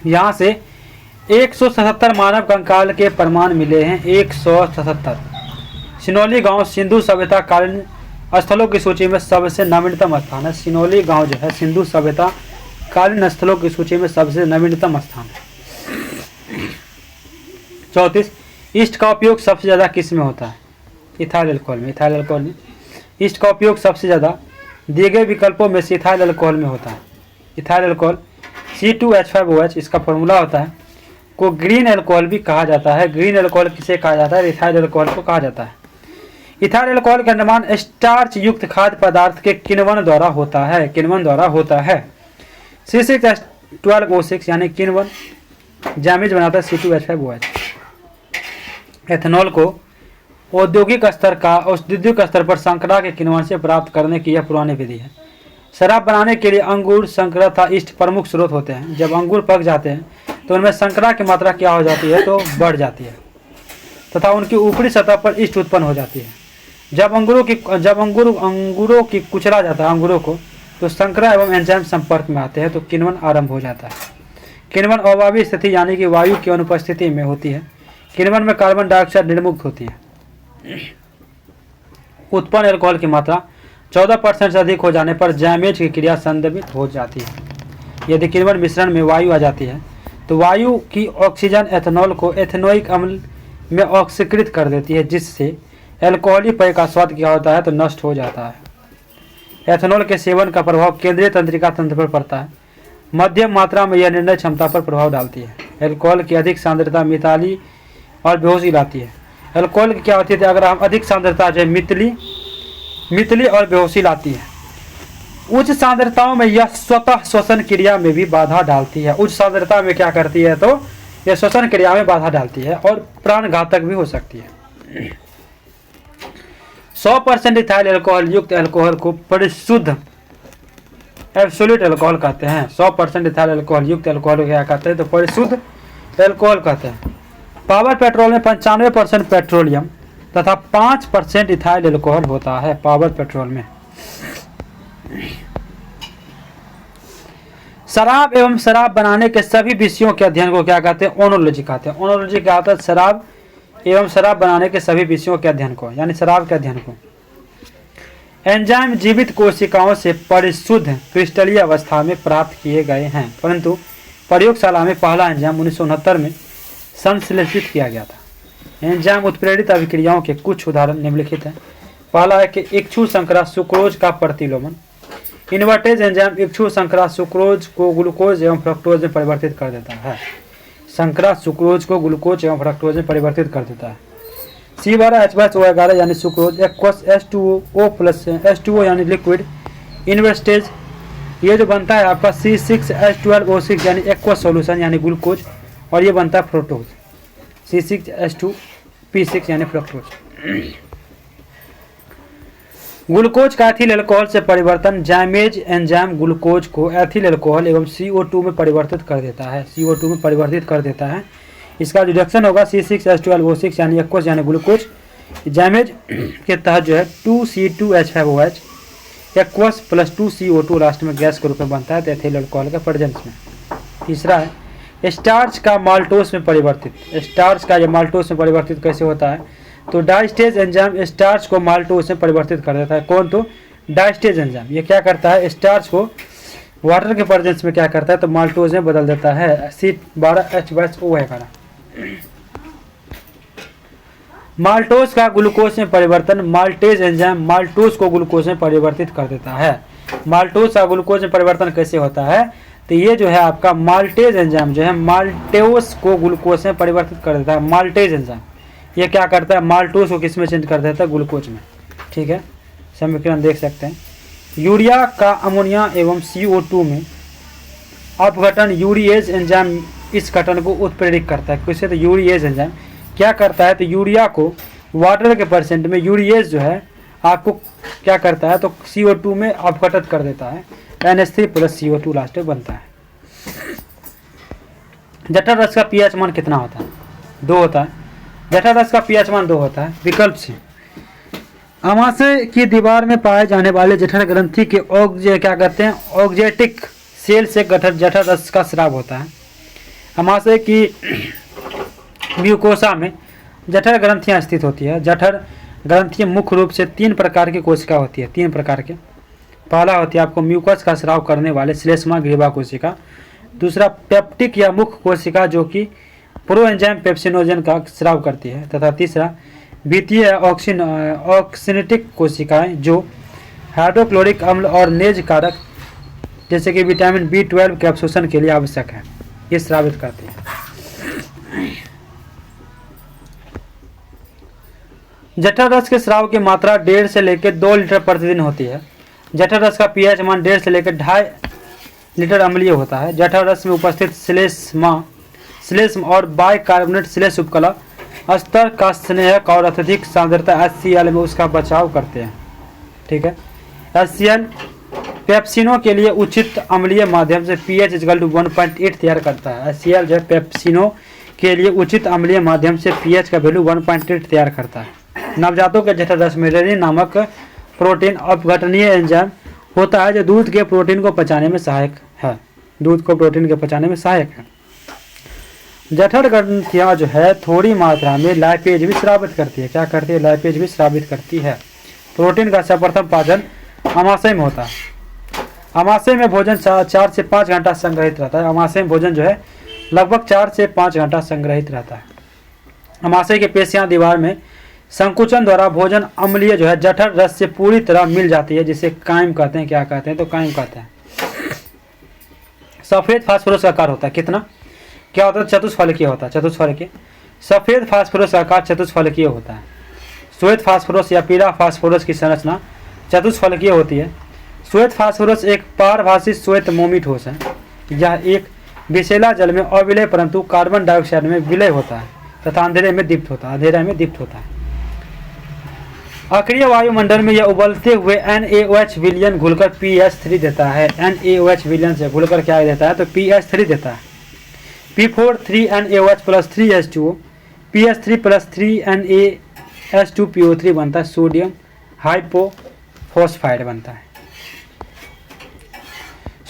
A: यहाँ से 177 मानव कंकाल के प्रमाण मिले हैं। 177। सिनौली गांव सिंधु सभ्यता कालीन स्थलों की सूची में सबसे नवीनतम स्थान है। सिनौली गांव जो है सिंधु सभ्यता कालीन स्थलों की सूची में सबसे नवीनतम स्थान है। 34, ईस्ट का उपयोग सबसे ज़्यादा किस में होता है? इथाइल अल्कोहल में। इथाइल अल्कोहल में ईस्ट का उपयोग सबसे ज़्यादा दिए गए विकल्पों में से इथाइल अल्कोहल में होता है। इथाइल अल्कोहल C2H5OH इसका फॉर्मूला होता है, को ग्रीन एल्कोहल भी कहा जाता है। ग्रीन एल्कोहल किसे कहा जाता है? इथाइल एल्कोहल को कहा जाता है। इथाइल एल्कोहल का निर्माण स्टार्च युक्त खाद्य पदार्थ के किण्वन द्वारा होता है, किण्वन द्वारा होता है। C6H12O6 यानी किण्वन जामिज बनाता है C2H5OH। एथेनॉल को औद्योगिक स्तर पर संकरा के किण्वन से प्राप्त करने की यह पुरानी विधि है। शराब बनाने के लिए अंगूर, संकरा तथा ईस्ट प्रमुख स्रोत होते हैं। जब अंगूर पक जाते हैं तो उनमें संकरा की मात्रा क्या हो जाती है? तो बढ़ जाती है तथा उनकी ऊपरी सतह पर ईस्ट उत्पन्न हो जाती है। जब अंगूरों की कुचला जाता है अंगूरों को, तो संकरा एवं एंजाइम संपर्क में आते हैं तो किण्वन आरंभ हो जाता है। किण्वन अवावी स्थिति यानी कि वायु की अनुपस्थिति में होती है। किण्वन में कार्बन डाइऑक्साइड निर्मुक्त होती है। उत्पन्न एल्कोहल की मात्रा 14% से अधिक हो जाने पर जैमेज की क्रिया संदर्भित हो जाती है। यदि किण्वन मिश्रण में वायु आ जाती है तो वायु की ऑक्सीजन एथेनॉल को एथेनोइक अम्ल में ऑक्सीकृत कर देती है, जिससे एल्कोहली पेय का स्वाद क्या होता है? तो नष्ट हो जाता है। एथेनॉल के सेवन का प्रभाव केंद्रीय तंत्रिका तंत्र पर पड़ता है। मध्यम मात्रा में यह निर्णय क्षमता पर प्रभाव डालती है। एल्कोहल की अधिक सांद्रता मिताली और बेहोशी लाती है। एल्कोहल की क्या होती है? अगर हम अधिक सांद्रता जो मितली और बेहोशी लाती है। उच्च सांद्रताओं में यह स्वतः श्वसन क्रिया में भी बाधा डालती है। उच्च सांद्रता में क्या करती है? तो यह श्वसन क्रिया में बाधा डालती है और प्राण घातक भी हो सकती है। 100% इथाइल एल्कोहल युक्त एल्कोहल को परिशुद्ध एब्सोल्यूट एल्कोहल कहते हैं। 100% इथाइल एल्कोहल युक्त एल्कोहल को क्या कहते हैं? तो परिशुद्ध एल्कोहल कहते हैं। पावर पेट्रोल में 95% पेट्रोलियम तथा 5% इथाइल एल्कोहल होता है। पावर पेट्रोल में शराब एवं शराब बनाने के सभी विषयों के अध्ययन को क्या कहते हैं? ओनोलॉजी कहते हैं। ओनोलॉजी क्या होता है? शराब एवं शराब बनाने के सभी विषयों के अध्ययन को, यानी शराब के अध्ययन को। एंजाइम जीवित कोशिकाओं से परिशुद्ध क्रिस्टलीय अवस्था में प्राप्त किए गए हैं, परंतु प्रयोगशाला में पहला एंजाइम 1969 में संश्लेषित किया गया था। एंजाइम उत्प्रेरित अभिक्रियाओं के कुछ उदाहरण निम्नलिखित हैं। पहला है कि इक्षु संकरा सुक्रोज का प्रतिलोमन। इन्वर्टेज एंजाइम इक्षु संकरा सुक्रोज को ग्लूकोज एवं फ्रक्टोज में परिवर्तित कर देता है। संकरा सुक्रोज को ग्लूकोज एवं फ्रक्टोज में परिवर्तित कर देता है। C12H12O11 यानी sucrose, aqueous H2O plus H2O यानी लिक्विड इन्वर्टेज, ये जो बनता है आपका C6H12O6 यानी एक्वस सॉल्यूशन यानी ग्लूकोज, और ये बनता है फ्रक्टोज C6H2P6 यानी फ्रक्टोज। ग्लूकोज का एथिल अल्कोहल से परिवर्तन जैमेज एंजाइम ग्लूकोज को एथिल अल्कोहल एवं CO2 में परिवर्तित कर देता है। CO2 में परिवर्तित कर देता है। इसका रिडक्शन होगा C6H12O6 यानी एक्वस यानी ग्लूकोज। जैमेज के तहत जो है 2C2H5OH aqueous plus 2CO2 last में गैस के रूप में बनता है, तो एथिल अल्कोहल के प्रेजेंस में। तीसरा है स्टार्च का माल्टोस में परिवर्तित। स्टार्च का ये माल्टोस में परिवर्तित कैसे होता है? तो डाइस्टेज एंजाइम स्टार्च को माल्टोस में परिवर्तित कर देता है। कौन? तो डाइस्टेज एंजाइम। ये क्या करता है? स्टार्च को वाटर के प्रेजेंस में क्या करता है? तो माल्टोस में बदल देता है। C12H12O11। माल्टोस का ग्लूकोज में परिवर्तन माल्टेज एंजाइम माल्टोस को ग्लूकोज में परिवर्तित कर देता है। माल्टोस का ग्लूकोज में परिवर्तन कैसे होता है? तो ये जो है आपका माल्टेज एंजाइम जो है माल्टोस को ग्लूकोज में परिवर्तित कर देता है। माल्टेज एंजाइम ये क्या करता है? माल्टोस को किस में चेंज कर देता है? ग्लूकोज में। ठीक है, समीकरण देख सकते हैं। यूरिया का अमोनिया एवं CO2 में अपघटन यूरिएज एंजाइम इस घटन को उत्प्रेरित करता है। किससे? तो यूरिएज एंजाइम क्या करता है? तो यूरिया को वाटर के परसेंट में यूरिएज जो है आपको क्या करता है? तो CO2 में अपघटित कर देता है। NH3 प्लस CO2 लास्ट में बनता है। जठर रस का pH मान कितना होता है? 2 होता है। जठर रस का pH मान 2 होता है। विकल्प से आमाशय की दीवार में पाए जाने वाले जठर ग्रंथि के क्या कहते हैं? ऑक्जेटिक सेल से जठर रस का स्राव होता है। आमाशय की म्यूकोसा में जठर ग्रंथियां स्थित होती है। जठर ग्रंथि मुख्य रूप से 3 प्रकार की कोशिका होती है। 3 प्रकार के। पहला होती है आपको म्यूकस का स्राव करने वाले श्लेष्मा ग्रीवा कोशिका। दूसरा पेप्टिक या मुख्य कोशिका जो कि प्रो एंजाइम पेप्सिनोजन का स्राव करती है। तथा तीसरा द्वितीय ऑक्सिनेटिक कोशिकाएं जो हाइड्रोक्लोरिक अम्ल और नेज कारक जैसे कि विटामिन B12 के अवशोषण के लिए आवश्यक है, ये स्रावित करती है। जठर रस के स्राव की मात्रा 1.5 से लेकर 2 लीटर प्रतिदिन होती है। जठर रस का पीएच मान 1.5 से लेकर 2.5 लीटर अम्लीय होता है। जठर रस में उपस्थित श्लेष्म और बाइकार्बोनेट श्लेष उपकला स्तर का स्नेहक और अत्यधिक सांद्रता HCl में उसका बचाव करते हैं। ठीक है, HCl पेप्सिनो के लिए उचित अम्लीय माध्यम से pH 1.8 तैयार करता है। HCl जो है पेप्सिनो के लिए उचित अम्लीय माध्यम से pH का वैल्यू 1.8 तैयार करता है। नवजातों के जठर रस में रेनिन नामक प्रोटीन अपघटनीय एंजाइम होता है जो दूध के प्रोटीन को पचाने में सहायक है। दूध को प्रोटीन के पचाने में सहायक है। जठर ग्रंथियाँ जो है थोड़ी मात्रा में लाइपेज भी स्रावित करती है। क्या करती है? लाइपेज भी स्रावित करती है। प्रोटीन का सर्वप्रथम पाचन अमाशय में होता है। अमाशय में भोजन 4 से 5 घंटा संग्रहित रहता है। अमाशय में भोजन जो है लगभग 4 से 5 घंटा संग्रहित रहता है। अमाशय के पेशियां दीवार में संकुचन द्वारा भोजन अम्लीय जो है जठर रस से पूरी तरह मिल जाती है, जिसे काइम कहते हैं। क्या कहते हैं? तो काइम कहते हैं। सफेद फास्फोरस का आकार होता है कितना? क्या होता है? चतुष्फलकीय होता है। चतुष्फलकीय सफेद फास्फोरस का आकार चतुष्फलकीय होता है। श्वेत फास्फोरस या पीला फास्फोरस की संरचना चतुष्फलकीय होती है। श्वेत फास्फोरस एक पारभासी श्वेत मोमी ठोस है। यह एक विषैला जल में अविलय परंतु कार्बन डाइऑक्साइड में विलय होता है तथा अंधेरे में दीप्त होता है। अक्रिय वायुमंडल में यह उबलते हुए NaOH विलयन घुलकर PH3 देता है। NaOH विलयन से घुलकर क्या देता है? तो PH3 देता है। P4 3NaOH plus 3H2O PH3 plus 3NaH2PO3 बनता है। सोडियम हाइपोफॉस्फाइड बनता है।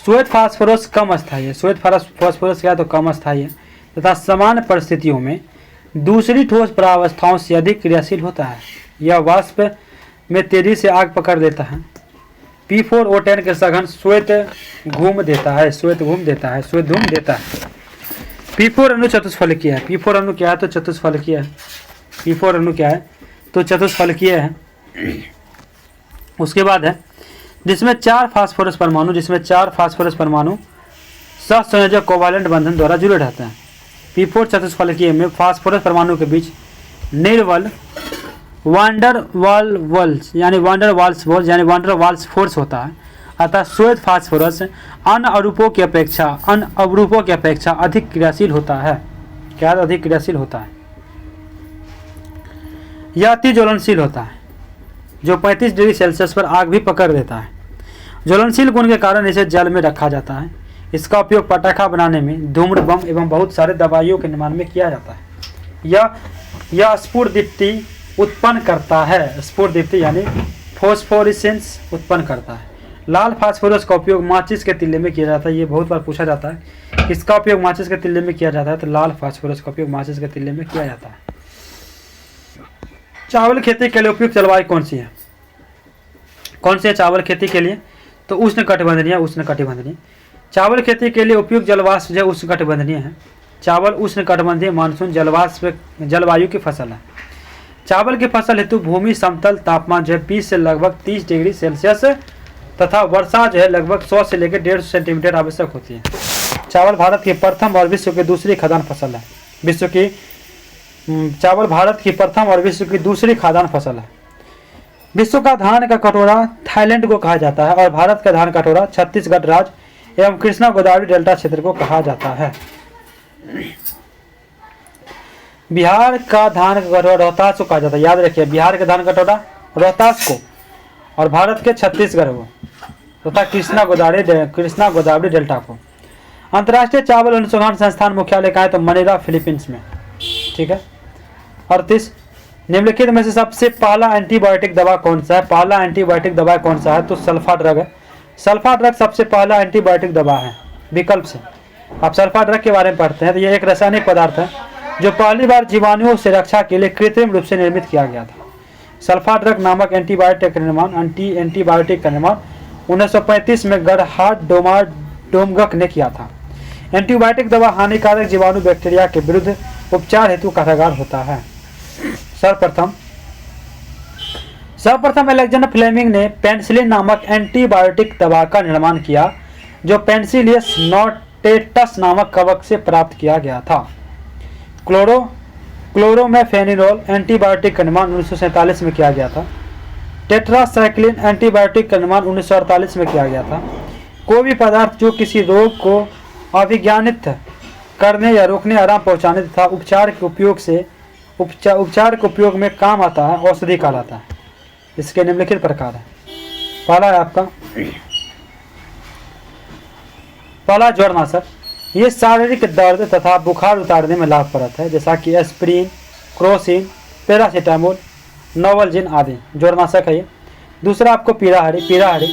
A: श्वेत फास्फोरस कम अस्थायी है। श्वेत फास्फोरस क्या है? तो कम अस्थायी है तथा समान परिस्थितियों में दूसरी ठोस प्रावस्थाओं से अधिक क्रियाशील होता है। यह वाष्प में तेजी से आग पकड़ देता है। P4O10 के सघन श्वेत घूम देता है। P4 अणु चतुष्फलकीय है। P4 अणु क्या है? तो चतुष्फलकीय है। P4 अणु क्या है? तो चतुष्फलकीय है। उसके बाद है जिसमें 4 फास्फोरस परमाणु सहसंयोजक कोवालेंट बंधन द्वारा जुड़े रहते हैं। P4 चतुष्फलकीय में फास्फोरस परमाणु के बीच निर्बल वांडर वाल्स फोर्स होता है। अतः श्वेत फास्फोरस अन्य अवरूपों की अपेक्षा अधिक क्रियाशील होता है। क्या? अधिक क्रियाशील होता है। यह अति ज्वलनशील होता है जो 35 डिग्री सेल्सियस पर आग भी पकड़ देता है। ज्वलनशील गुण के कारण इसे जल में रखा जाता है। इसका उपयोग पटाखा बनाने में, धूम्र बम एवं बहुत सारे दवाइयों के निर्माण में किया जाता है। यह स्फुरदीप्ति उत्पन्न करता है। स्फुरदीप्ति यानी फॉस्फोरेसेंस उत्पन्न करता है। लाल फास्फोरस का उपयोग माचिस के तिल्ले में किया जाता है। ये बहुत बार पूछा जाता है, किसका उपयोग माचिस के तिल्ले में किया जाता है? तो लाल फास्फोरस का उपयोग माचिस के तिल्ले में किया जाता है। चावल खेती के लिए उपयुक्त जलवायु कौन सी है? चावल खेती के लिए? तो उष्णकटिबंधीय। चावल खेती के लिए उपयुक्त जलवाष्प जो उष्णकटिबंधीय है। चावल उष्णकटिबंधीय मानसून जलवायु की फसल है। चावल की फसल हेतु भूमि समतल तापमान जो है 20 से लगभग 30 डिग्री सेल्सियस तथा वर्षा जो है लगभग 100 से लेकर 150 सेंटीमीटर आवश्यक होती है। चावल भारत की प्रथम और विश्व की दूसरी खाद्यान्न फसल है। चावल भारत की प्रथम और विश्व की दूसरी खाद्यान्न फसल है। विश्व का धान का कटोरा थाईलैंड को कहा जाता है और भारत का धान कटोरा छत्तीसगढ़ राज्य एवं कृष्णा गोदावरी डेल्टा क्षेत्र को कहा जाता है। बिहार का धान का कटोरा रोहतास को कहा जाता है। याद रखिए, बिहार का धान कटोरा रोहतास को और भारत के छत्तीसगढ़ को तथा कृष्णा गोदावरी डेल्टा को। अंतर्राष्ट्रीय चावल अनुसंधान संस्थान मुख्यालय कहाँ है? तो मनीला, फिलीपींस में। ठीक है। 38 निम्नलिखित में से सबसे पहला एंटीबायोटिक दवा कौन सा है? पहला एंटीबायोटिक दवा कौन सा है? तो सल्फा ड्रग है। सल्फा ड्रग सबसे पहला एंटीबायोटिक दवा है। विकल्प से आप सल्फा ड्रग के बारे में पढ़ते हैं तो यह एक रासायनिक पदार्थ है जो पहली बार जीवाणुओं से रक्षा के लिए कृत्रिम रूप से निर्मित किया गया था। सल्फा ड्रग नामक एंटीबायोटिक का निर्माण 1935 में गरहार्ड डोमगक ने किया था। एंटीबायोटिक दवा हानिकारक जीवाणु बैक्टीरिया के विरुद्ध उपचार हेतु कारगर होता है। सर्वप्रथम अलेक्जेंडर फ्लेमिंग ने पेनिसिलिन नामक एंटीबायोटिक दवा का निर्माण किया जो पेंसिलियस नोटेटस नामक कवक से प्राप्त किया गया था। क्लोरोमेफेनिनोल एंटीबायोटिक का निर्माण 1947 में किया गया था। टेट्रासाइक्लिन एंटीबायोटिक का निर्माण 1948 में किया गया था। कोई भी पदार्थ जो किसी रोग को अभिज्ञानित करने या रोकने, आराम पहुंचाने तथा उपचार के उपयोग में काम आता है, औषधि कहलाता है। इसके निम्नलिखित प्रकार है। पहला है आपका पहला ज्वरनाशक। ये शारीरिक दर्द तथा बुखार उतारने में लाभप्रद है, जैसा कि एस्प्रिन, क्रोसिन, पैरासीटामोल, नोवलजिन आदि ज्वरनाशक है ये। दूसरा आपको पीराहारी।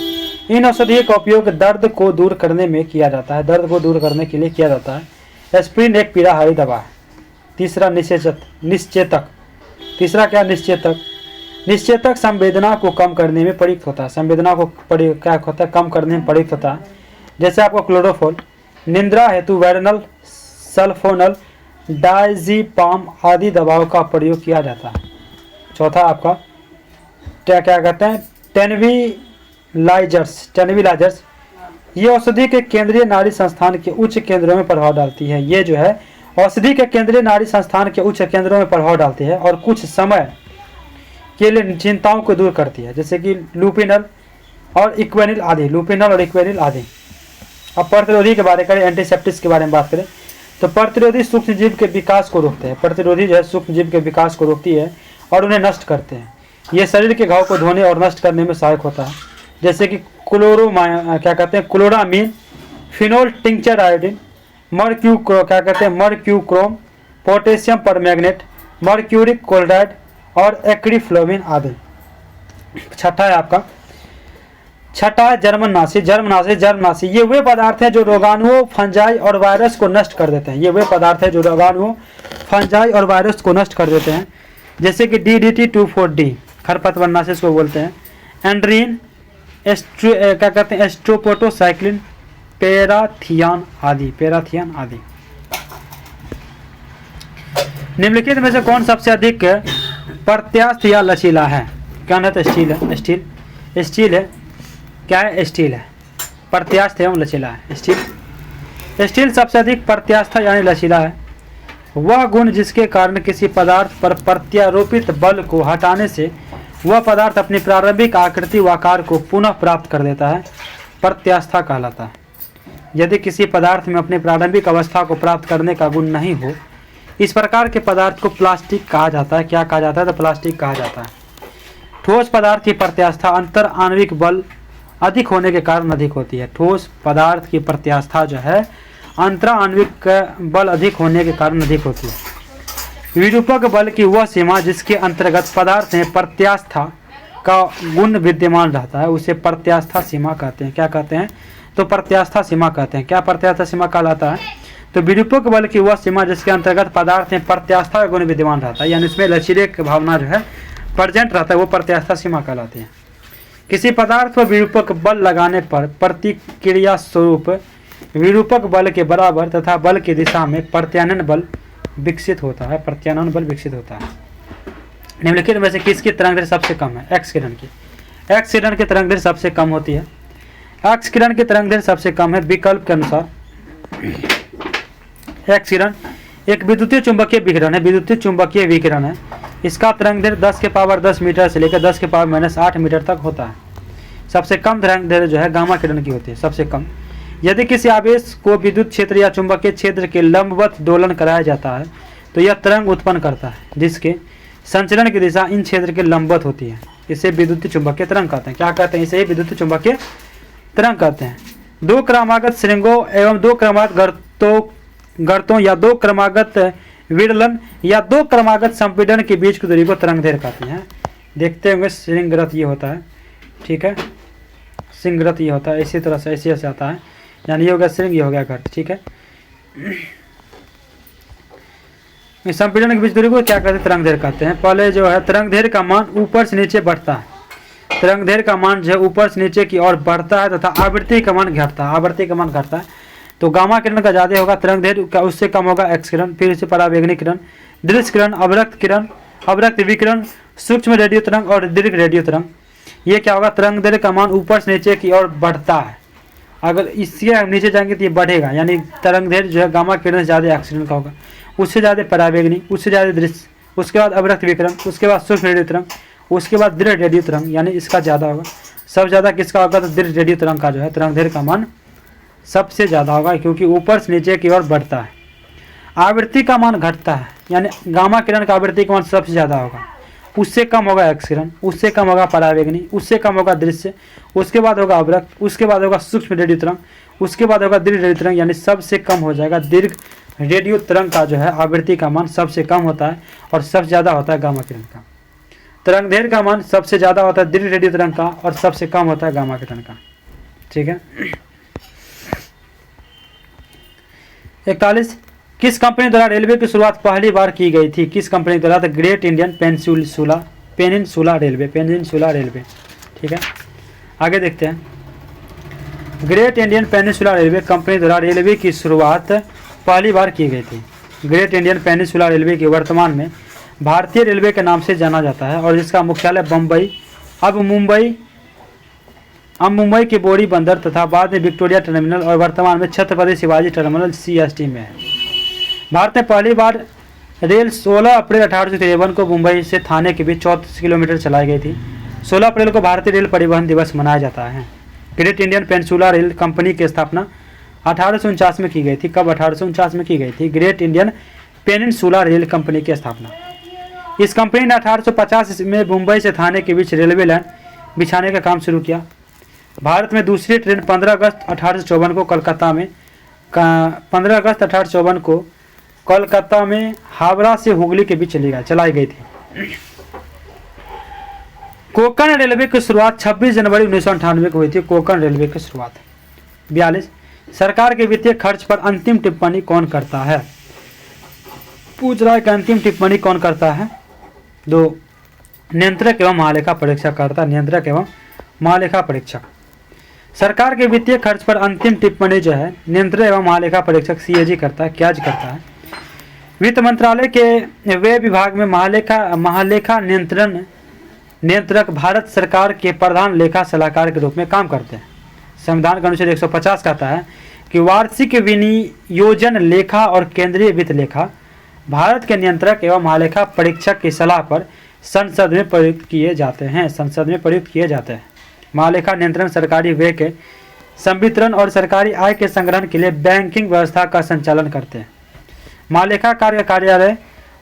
A: इन औषधियों का उपयोग दर्द को दूर करने में किया जाता है, दर्द को दूर करने के लिए किया जाता है। एस्प्रिन एक पीराहारी दवा है। तीसरा निश्चेतक। तीसरा क्या? निश्चेतक संवेदना को कम करने में प्रयुक्त होता है, संवेदना को क्या होता है, कम करने में प्रयुक्त होता है। जैसे आपको क्लोरोफॉल। निंद्रा हेतु वेरनल, सल्फोनल, डायजीपाम आदि दवाओं का प्रयोग किया जाता है। चौथा आपका क्या कहते हैं, टेनविलाइजर्स। ये औषधि के केंद्रीय नाड़ी संस्थान के उच्च केंद्रों में प्रभाव डालती है। ये जो है औषधि के केंद्रीय नाड़ी संस्थान के उच्च केंद्रों में प्रभाव डालती है और कुछ समय के लिए चिंताओं को दूर करती है, जैसे कि लुपिनल और इक्वेनिल आदि। अब प्रतिरोधी के बारे में करें, एंटीसेप्टिक्स के बारे में बात करें तो प्रतिरोधी सूक्ष्म जीव के विकास को रोकते हैं। प्रतिरोधी जो है सूक्ष्म जीव के विकास को रोकती है और उन्हें नष्ट करते हैं। ये शरीर के घाव को धोने और नष्ट करने में सहायक होता है, जैसे कि chloramine, phenol tincture iodine, mercurochrome, potassium permanganate, mercuric chloride और एक्रिफ्लोविन आदि। छठा है आपका जर्मनाशी। ये वे पदार्थ हैं जो रोगाणुओं, फंजाई और वायरस को नष्ट कर देते हैं। जैसे कि DDT 2,4-D खरपतवारनाशी इसको बोलते हैं। एंड्रीन, एस्ट्रोपोटोसाइक्लिन, पैराथियन आदि। निम्नलिखित में से कौन सबसे अधिक प्रत्यास्थ या लचीला है? क्या है? स्टील है। क्या है? स्टील है। प्रत्यास्थ एवं लचीला है स्टील सबसे अधिक प्रत्यास्थ यानी लचीला है। वह गुण जिसके कारण किसी पदार्थ पर प्रत्यारोपित बल को हटाने से वह पदार्थ अपनी प्रारंभिक आकृति व आकार को पुनः प्राप्त कर देता है, प्रत्यास्था कहलाता है। यदि किसी पदार्थ में अपनी प्रारंभिक अवस्था को प्राप्त करने का गुण नहीं हो, इस प्रकार के पदार्थ को प्लास्टिक कहा जाता है। क्या कहा जाता है? तो प्लास्टिक कहा जाता है। ठोस पदार्थ की प्रत्यास्था अंतर आणविक बल अधिक होने के कारण अधिक होती है। ठोस पदार्थ की प्रत्यास्था जो है अंतर आणविक बल अधिक होने के कारण अधिक होती है। विरूपक बल की वह सीमा जिसके अंतर्गत पदार्थ में प्रत्यास्था का गुण विद्यमान रहता है उसे प्रत्यास्था सीमा कहते हैं। क्या कहते हैं? तो प्रत्यास्था सीमा कहते हैं। क्या प्रत्यास्था सीमा कहलाता है? तो विरूपक बल की वह सीमा जिसके अंतर्गत पदार्थ में प्रत्यास्था का गुण विद्यमान रहता है, यानी इसमें लचीले की भावना जो है प्रेजेंट रहता है, वो प्रत्यास्था सीमा कहलाती है। किसी पदार्थ पर विरूपक बल लगाने पर प्रतिक्रिया स्वरूप विरूपक बल के बराबर तथा बल की दिशा में प्रत्यानयन बल विकसित होता है। निम्नलिखित में से किसकी तरंगदैर्घ्य सबसे कम है? एक्स किरण की। एक्स किरण की तरंगदैर्घ्य सबसे कम होती है। एक्स किरण की तरंगदैर्घ्य सबसे कम है विकल्प के अनुसार। एक्स किरण एक विद्युतीय चुंबकीय विकिरण है। इसका तरंगदैर्घ्य 10 के पावर 10 मीटर से लेकर 10 के पावर -8 मीटर तक होता है। सबसे कम तरंगदैर्घ्य जो है गामा किरण की होती है, सबसे कम। यदि किसी आवेश को विद्युत क्षेत्र या चुंबकीय क्षेत्र के लंबवत दोलन कराया जाता है तो यह तरंग उत्पन्न करता है, जिसके संचलन की दिशा इन क्षेत्र के लंबवत होती है। इसे विद्युत चुंबकीय तरंग कहते हैं। क्या कहते हैं? इसे विद्युत चुंबकीय तरंग कहते हैं। दो क्रमागत श्रृंगों एवं दो क्रमागत गर्तों या दो क्रमागत विरलन या दो क्रमागत संपीड़न के बीच की दूरी को तरंगदैर्घ्य कहते हैं। देखते होंगे श्रृंगरत ये होता है, ठीक है, श्रृंगरत ये होता है, इसी तरह से ऐसे आता है, यानी ये हो गया श्रृंग, ये हो गया घट, ठीक है। संपीड़न के बीच दूरी को क्या कहते हैं? तरंगदैर्घ्य कहते हैं। पहले जो है तरंगदैर्घ्य का मान ऊपर से नीचे बढ़ता है, तरंगदैर्घ्य का मान जो है ऊपर से नीचे की ओर बढ़ता है तथा आवृत्ति का मान घटता है। तो गामा किरण का ज़्यादा होगा तरंगदैर्घ्य का, उससे कम होगा एक्स किरण, फिर इसे परावैंगनी किरण, दृश्य किरण, अवरक्त विकिरण, सूक्ष्म रेडियो तरंग और दीर्घ रेडियो तरंग। ये क्या होगा? तरंगदैर्घ्य का मान ऊपर से नीचे की ओर बढ़ता है अगर इसके हम नीचे जाएंगे तो ये बढ़ेगा, यानी तरंगदैर्घ्य जो है गामा किरण से ज़्यादा एक्सीडेंट का होगा, उससे ज़्यादा पराबैंगनी, उससे ज़्यादा दृश्य, उसके बाद अवरक्त विकिरण, उसके बाद सूक्ष्म रेडियो तरंग, उसके बाद दृढ़ रेडियो तरंग, यानी इसका ज़्यादा होगा। सबसे ज़्यादा किसका होगा? तो दृढ़ रेडियो तरंग का जो है तरंगदैर्घ्य का मान सबसे ज़्यादा होगा, क्योंकि ऊपर से नीचे की ओर बढ़ता है। आवृत्ति का मान घटता है, यानी गामा किरण का आवृत्ति का मान सबसे ज़्यादा होगा, उससे कम होगा एक्स किरण, उससे कम होगा पराबैंगनी, उससे कम होगा दृश्य, उसके बाद होगा अवरक्त, उसके बाद होगा सूक्ष्म रेडियो तरंग, उसके बाद होगा दीर्घ रेडियो तरंग, यानी सबसे कम हो जाएगा दीर्घ रेडियो तरंग का जो है आवृत्ति का मान सबसे कम होता है और सबसे ज़्यादा होता है गामा किरण का। तरंगदैर्घ्य का मान सबसे ज़्यादा होता है दीर्घ रेडियो तरंग का और सबसे कम होता है गामा किरण का। ठीक है। 41, किस कंपनी द्वारा रेलवे की शुरुआत पहली बार की गई थी? किस कंपनी द्वारा? तो ग्रेट इंडियन पेनिनसुला रेलवे। ठीक है, आगे देखते हैं। Great Indian peninsula railway company द्वारा रेलवे की शुरुआत पहली बार की गई थी। ग्रेट इंडियन पेनिनसुला रेलवे की वर्तमान में भारतीय रेलवे के नाम से जाना जाता है और जिसका मुख्यालय बम्बई, अब मुंबई के बोरी बंदर तथा बाद में विक्टोरिया टर्मिनल और वर्तमान में छत्रपति शिवाजी टर्मिनल CST में है। भारत में पहली बार रेल 16 अप्रैल 1853 को मुंबई से थाने के बीच 34 किलोमीटर चलाई गई थी। 16 अप्रैल को भारतीय रेल परिवहन दिवस मनाया जाता है। Great Indian peninsula rail company की स्थापना 1849 में की गई थी। कब? 1849 में की गई थी great Indian peninsula rail company की स्थापना। इस कंपनी ने 1850 में मुंबई से थाने के बीच रेलवे लाइन बिछाने का काम शुरू किया। भारत में दूसरी ट्रेन 15 अगस्त 1854 को कोलकाता में हावड़ा से हुगली के बीच चलाई गई थी। कोंकण रेलवे की शुरुआत 26 जनवरी 1998 को हुई थी। कोंकण रेलवे की शुरुआत। 42, सरकार के वित्तीय खर्च पर अंतिम टिप्पणी कौन करता है? पूछ रहा है कि अंतिम टिप्पणी कौन करता है? 2, नियंत्रक एवं महालेखा परीक्षक करता है। नियंत्रक एवं महालेखा परीक्षक। सरकार के वित्तीय खर्च पर अंतिम टिप्पणी जो है नियंत्रक एवं महालेखा परीक्षक CAG करता है। क्याज करता है। वित्त मंत्रालय के व्यय विभाग में महालेखा नियंत्रक भारत सरकार के प्रधान लेखा सलाहकार के रूप में काम करते हैं। संविधान का अनुच्छेद 150 कहता है कि वार्षिक विनियोजन लेखा और केंद्रीय वित्त लेखा भारत के नियंत्रक एवं महालेखा परीक्षक की सलाह पर संसद में प्रयुक्त किए जाते हैं। महालेखा नियंत्रण सरकारी व्यय के संवितरण और सरकारी आय के संग्रहण के लिए बैंकिंग व्यवस्था का संचालन करते हैं। महालेखा कार्यालय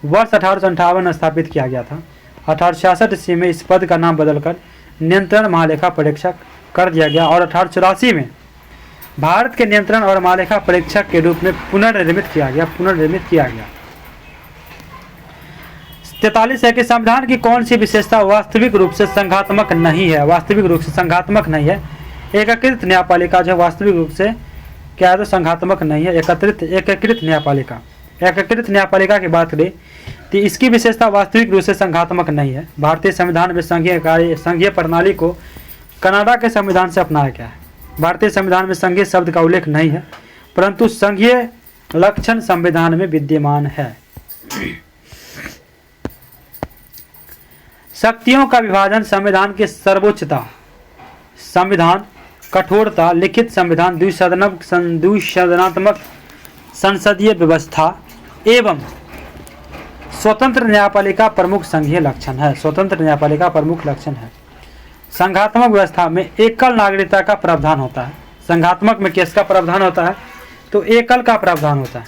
A: वर्ष 1858 में स्थापित किया गया था। 1866 ईस्वी में इस पद का नाम बदलकर नियंत्रण महालेखा परीक्षक कर दिया गया और 1884 में भारत के नियंत्रण और महालेखा परीक्षक के रूप में पुनर्निर्मित किया गया। 43 है कि संविधान की कौन सी विशेषता वास्तविक रूप से संघात्मक नहीं है? एकीकृत न्यायपालिका जो वास्तविक रूप से क्या है तो संघात्मक नहीं है। एकीकृत न्यायपालिका की बात करें तो इसकी विशेषता वास्तविक रूप से संघात्मक नहीं है। भारतीय संविधान में संघीय प्रणाली को कनाडा के संविधान से अपनाया गया है। भारतीय संविधान में संघीय शब्द का उल्लेख नहीं है, परंतु संघीय लक्षण संविधान में विद्यमान है। शक्तियों का विभाजन, संविधान की सर्वोच्चता, संविधान कठोरता, लिखित संविधान, द्विसदनात्मक संसदीय व्यवस्था एवं स्वतंत्र न्यायपालिका प्रमुख संघीय लक्षण है। संघात्मक व्यवस्था में एकल नागरिकता का प्रावधान होता है। संघात्मक में किसका प्रावधान होता है तो एकल का प्रावधान होता है।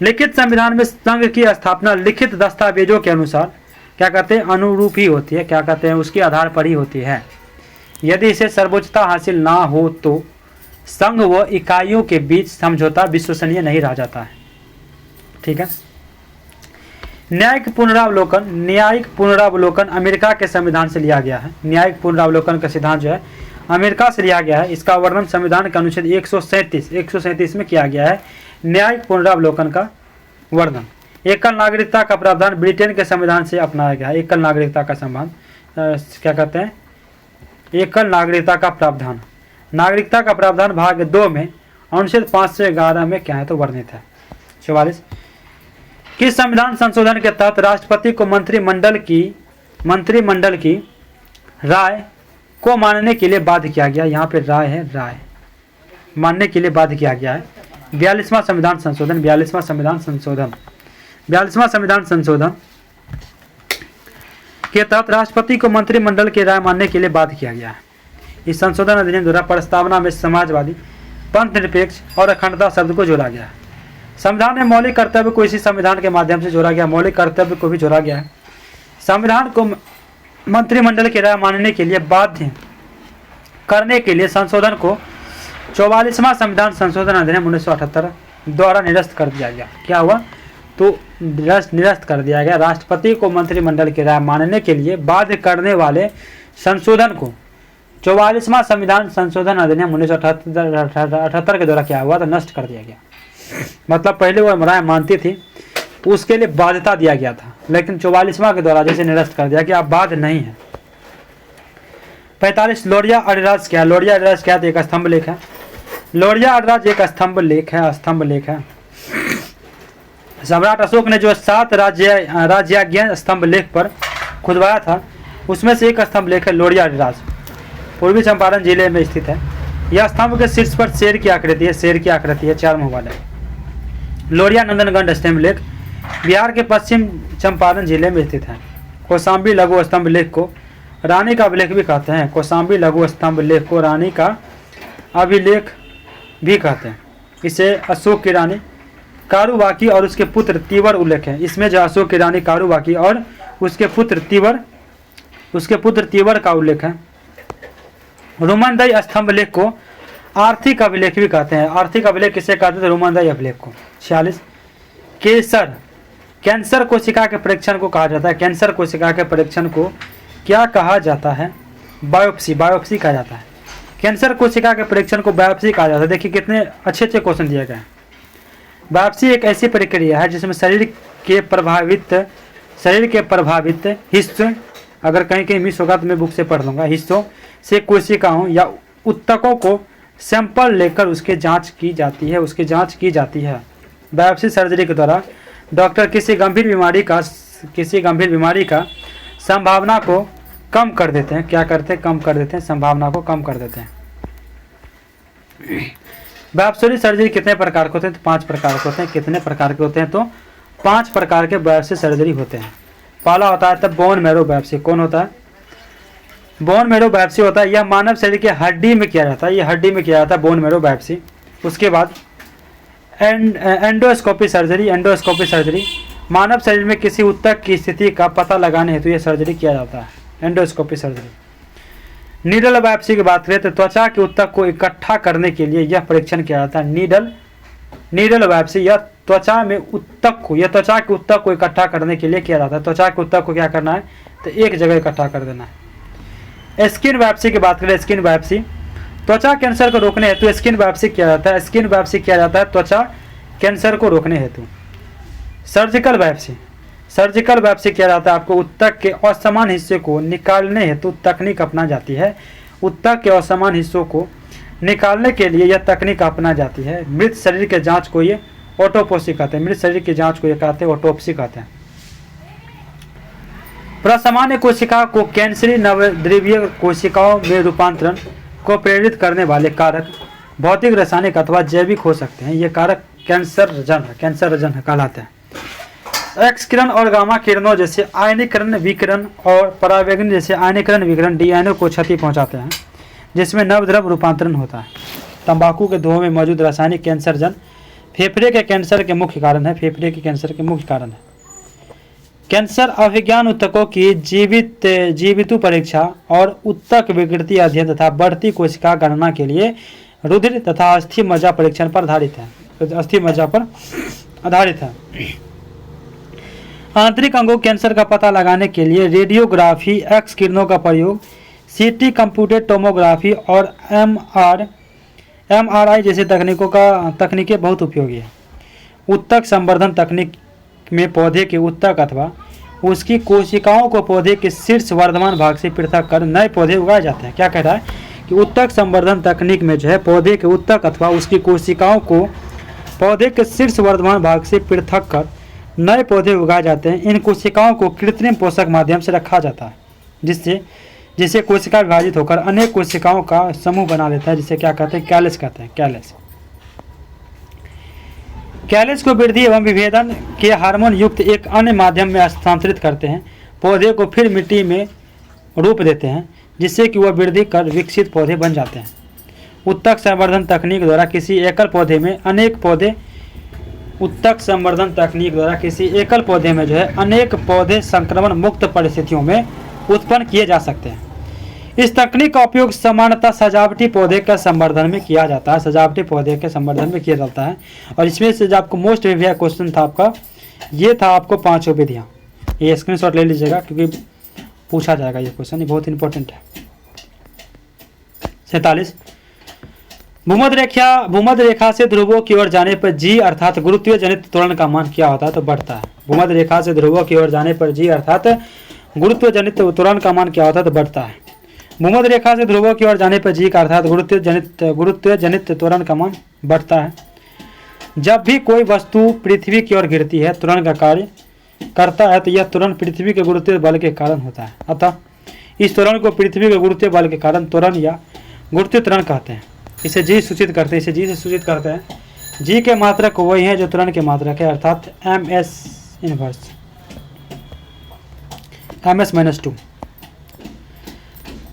A: लिखित संविधान में संघ की स्थापना लिखित दस्तावेजों के अनुसार क्या कहते हैं अनुरूप ही होती है, क्या कहते हैं उसके आधार पर ही होती है। यदि इसे सर्वोच्चता हासिल ना हो तो संघ व इकाइयों के बीच समझौता विश्वसनीय नहीं रह जाता है। ठीक है। न्यायिक पुनरावलोकन अमेरिका के संविधान से लिया गया है। न्यायिक पुनरावलोकन का सिद्धांत जो है अमेरिका से लिया गया है। इसका वर्णन संविधान के अनुच्छेद 137 में किया गया है। न्यायिक पुनरावलोकन का वर्णन। एकल नागरिकता का प्रावधान ब्रिटेन के संविधान से अपनाया गया है। एकल नागरिकता का संबंध क्या कहते हैं एकल नागरिकता का प्रावधान। नागरिकता का प्रावधान भाग 2 में अनुच्छेद 511 में क्या है तो वर्णित है। 44 किस संविधान संशोधन के तहत राष्ट्रपति को मंत्रिमंडल की राय को मानने के लिए बाध्य किया गया? यहाँ पे राय है, राय मानने के लिए बाध्य किया गया है। 42वां संविधान संशोधन, 42वां संविधान संशोधन, 42वां संविधान संशोधन के तहत राष्ट्रपति को मंत्रिमंडल की राय मानने के लिए बाध्य किया गया है। इस संशोधन अधिनियम द्वारा प्रस्तावना में समाजवादी, पंथ निरपेक्ष और अखंडता शब्द को जोड़ा गया है। संविधान में मौलिक कर्तव्य को इसी संविधान के माध्यम से जोड़ा गया, मौलिक कर्तव्य को भी जोड़ा गया है। संविधान को मंत्रिमंडल की राय मानने के लिए बाध्य करने के लिए संशोधन को 44वां संविधान संशोधन अधिनियम 1978 द्वारा निरस्त कर दिया गया। क्या हुआ? तो निरस्त कर दिया गया। राष्ट्रपति को मंत्रिमंडल की राय मानने के लिए बाध्य करने वाले संशोधन को 44वां संविधान संशोधन अधिनियम 1978 के द्वारा क्या हुआ? तो नष्ट कर दिया गया। मतलब पहले वो राय मानती थी, उसके लिए बाध्यता दिया गया था, लेकिन 44वां के द्वारा जैसे निरस्त कर दिया कि आप बाध्य नहीं है। 45 लोरिया अधिराज क्या है? लोरिया अधिराज क्या है? तो एक स्तंभ लेख है। लोरिया अधिराज एक स्तंभ लेख है, स्तंभ लेख है। सम्राट अशोक ने जो 7 राज्याज्ञा स्तंभ लेख पर खुदवाया था, उसमें से एक स्तंभ लेख है लोरिया अधिराज, पूर्वी चंपारण जिले में स्थित है। यह स्तंभ के शीर्ष पर शेर की आकृति है, शेर की आकृति है, 4 मुंह वाला है। लोरिया नंदनगढ़ स्तंभ लेख बिहार के पश्चिम चंपारण जिले में स्थित है। कौशाम्बी लघु स्तंभ लेख को रानी का अभिलेख भी कहते हैं। कौशाम्बी लघु स्तंभ लेख को रानी का अभिलेख भी कहते हैं। इसे अशोक की रानी कारुबाकी और उसके पुत्र तीवर उल्लेख है। इसमें जो अशोक की रानी कारुबाकी और उसके पुत्र तीवर का उल्लेख है। रोमनदई स्तंभ लेख को आर्थिक अभिलेख भी कहते हैं। आर्थिक अभिलेख किसे कहते हैं? रोमनदई अभिलेख को। 46 कैंसर कोशिका के परीक्षण को कहा जाता है। कैंसर कोशिका के परीक्षण को क्या कहा जाता है? बायोप्सी, बायोप्सी कहा जाता है। कैंसर कोशिका के परीक्षण को बायोप्सी कहा जाता है। देखिए कितने अच्छे अच्छे क्वेश्चन दिए गए हैं। बायोप्सी एक ऐसी प्रक्रिया है जिसमें शरीर के प्रभावित हिस्से, अगर कहीं कहीं मिस होगा तो मैं बुक से पढ़ लूँगा, हिस्सों से कोशिकाओं या ऊतकों को सैंपल लेकर उसकी जांच की जाती है। बायोप्सी सर्जरी के द्वारा डॉक्टर किसी गंभीर बीमारी का संभावना को कम कर देते हैं। क्या करते हैं? कम कर देते हैं, संभावना को कम कर देते हैं। बायोप्सी सर्जरी कितने प्रकार के होते हैं? तो 5 प्रकार के होते हैं। कितने प्रकार के होते हैं? तो 5 प्रकार के बायोप्सी सर्जरी होते हैं। पहला होता है तब बोन मैरो बायोप्सी। कौन होता है? बोन मैरो बायोप्सी होता है। यह मानव शरीर के हड्डी में किया जाता है। ये हड्डी में किया जाता है बोन मैरो बायोप्सी। उसके बाद एंडोस्कोपी सर्जरी। एंडोस्कोपी सर्जरी मानव शरीर में किसी ऊतक की स्थिति का पता लगाने हेतु यह सर्जरी किया जाता है, एंडोस्कोपी सर्जरी। नीडल बायोप्सी की बात करें तो त्वचा के ऊतक को इकट्ठा करने के लिए यह परीक्षण किया जाता है। नीडल बायोप्सी यह त्वचा के ऊतक को इकट्ठा करने के लिए किया जाता है। त्वचा के ऊतक को क्या करना है? तो एक जगह इकट्ठा कर देना है। स्किन बायोप्सी की बात करें, स्किन बायोप्सी त्वचा कैंसर को रोकने हेतु स्किन बायोप्सी किया जाता है। स्किन बायोप्सी किया जाता है त्वचा कैंसर को रोकने हेतु। सर्जिकल बायोप्सी किया जाता है आपको ऊतक के असमान हिस्से को निकालने हेतु तकनीक अपना जाती है। ऊतक के असमान हिस्सों को निकालने के लिए यह तकनीक अपना जाती है। मृत शरीर के जांच को ये ऑटोप्सी कहते हैं। मृत शरीर की जांच को ये कहते हैं ऑटोप्सी कहते हैं। प्रसामान्य कोशिका को कैंसरी नवद्रव्यीय कोशिकाओं में रूपांतरण को प्रेरित करने वाले कारक भौतिक, रासायनिक अथवा जैविक हो सकते हैं। ये कारक कैंसरजन कहलाते हैं। एक्स किरण और गामा किरणों जैसे आयनीकरण, विकिरण और परावैंगनी जैसे आयनीकरण, विकिरण डीएनए को क्षति पहुंचाते हैं, जिसमें नवद्रव्य रूपांतरण होता है। तंबाकू के धुओं में मौजूद रासायनिक कैंसरजन फेफड़े के कैंसर के मुख्य कारण है। कैंसर अभिज्ञान ऊतकों की जीवितु परीक्षा और ऊतक विकृति अध्ययन तथा बढ़ती कोशिका गणना के लिए रुधिर तथा अस्थि मज्जा परीक्षण पर आधारित है। आंतरिक अंगों कैंसर का पता लगाने के लिए रेडियोग्राफी, एक्स किरणों का प्रयोग, सीटी, कंप्यूटेड टोमोग्राफी और एमआरआई जैसे तकनीकें बहुत उपयोगी है। ऊतक संवर्धन तकनीक में पौधे के ऊतक अथवा उसकी कोशिकाओं को पौधे के शीर्ष वर्धमान भाग से पृथक कर नए पौधे उगाए जाते हैं। क्या कह रहा है कि ऊतक संवर्धन तकनीक में जो है पौधे के ऊतक अथवा उसकी कोशिकाओं को पौधे के शीर्ष वर्धमान भाग से पृथक कर नए पौधे उगाए जाते हैं। इन कोशिकाओं को कृत्रिम पोषक माध्यम से रखा जाता है, जिससे जिससे कोशिका विभाजित होकर अनेक कोशिकाओं का समूह बना लेता है, जिसे क्या कहते हैं, कैलस कहते हैं। कैलस कैलस को वृद्धि एवं विभेदन के हार्मोन युक्त एक अन्य माध्यम में स्थानांतरित करते हैं। पौधे को फिर मिट्टी में रूप देते हैं, जिससे कि वह वृद्धि कर विकसित पौधे बन जाते हैं। उत्तक संवर्धन तकनीक द्वारा किसी एकल पौधे में अनेक पौधे उत्तक संवर्धन तकनीक द्वारा किसी एकल पौधे में जो है अनेक पौधे संक्रमण मुक्त परिस्थितियों में उत्पन्न किए जा सकते हैं। इस तकनीक का उपयोग सामान्यतः सजावटी पौधे के संवर्धन में किया जाता है। सजावटी पौधे के संवर्धन में किया जाता है। और इसमें से जो आपको मोस्ट रिव्यू क्वेश्चन था आपका, ये था आपको 5 विधियाँ। ये स्क्रीनशॉट ले लीजिएगा क्योंकि पूछा जाएगा ये क्वेश्चन, ये बहुत इंपॉर्टेंट है। 47 भूमध्य रेखा से ध्रुवों की ओर जाने पर जी अर्थात गुरुत्वीय जनित त्वरण का मान क्या होता है, तो बढ़ता है। भूमध्य रेखा से ध्रुवों की ओर जाने पर जी अर्थात गुरुत्वीय जनित त्वरण का मान क्या होता है, तो बढ़ता है। भूमध्य रेखा से ध्रुवों की ओर जाने पर जी का अर्थात गुरुत्वीय जनित त्वरण का मान बढ़ता है। जब भी कोई वस्तु पृथ्वी की ओर गिरती है, त्वरण का कार्य करता है, तो यह त्वरण पृथ्वी के गुरुत्वीय बल के कारण होता है। अतः इस त्वरण को पृथ्वी के गुरुत्वीय बल के कारण त्वरण या गुरुत्वीय त्वरण कहते हैं। इसे जी सूचित करते हैं, इसे जी से सूचित करते हैं। जी के मात्रक वही है जो त्वरण के मात्रक है, अर्थात ms इनवर्स ms-2।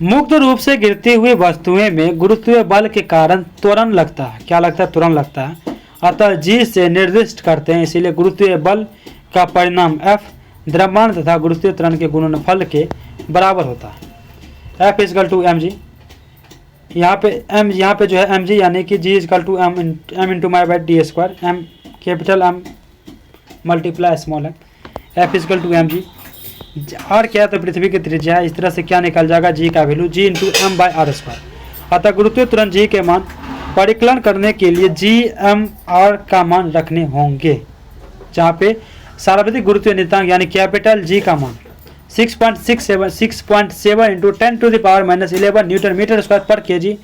A: मुक्त रूप से गिरती हुई वस्तुएं में गुरुत्वीय बल के कारण त्वरण लगता है। क्या लगता है, त्वरण लगता है। अतः जी से निर्दिष्ट करते हैं, इसीलिए गुरुत्वीय बल का परिणाम F द्रव्यमान तथा गुरुत्वीय त्वरण के गुणनफल के बराबर होता है। F = mg। यहाँ पे जो है mg यानी कि g = m into my by D square, m capital M multiply small m। F = mg। और क्या, तो पृथ्वी की त्रिज्या है। इस तरह से क्या निकल जाएगा, g का value g into m by R square. अतः गुरुत्वीय त्वरण g के मान परिकलन करने के लिए g m r का मान रखने होंगे, जहाँ पे सार्वत्रिक गुरुत्वीय नियतांक यानी कैपिटल G का मान 6.7 इंटू 10⁻⁻11 न्यूटन मीटर स्क्वायर पर केजी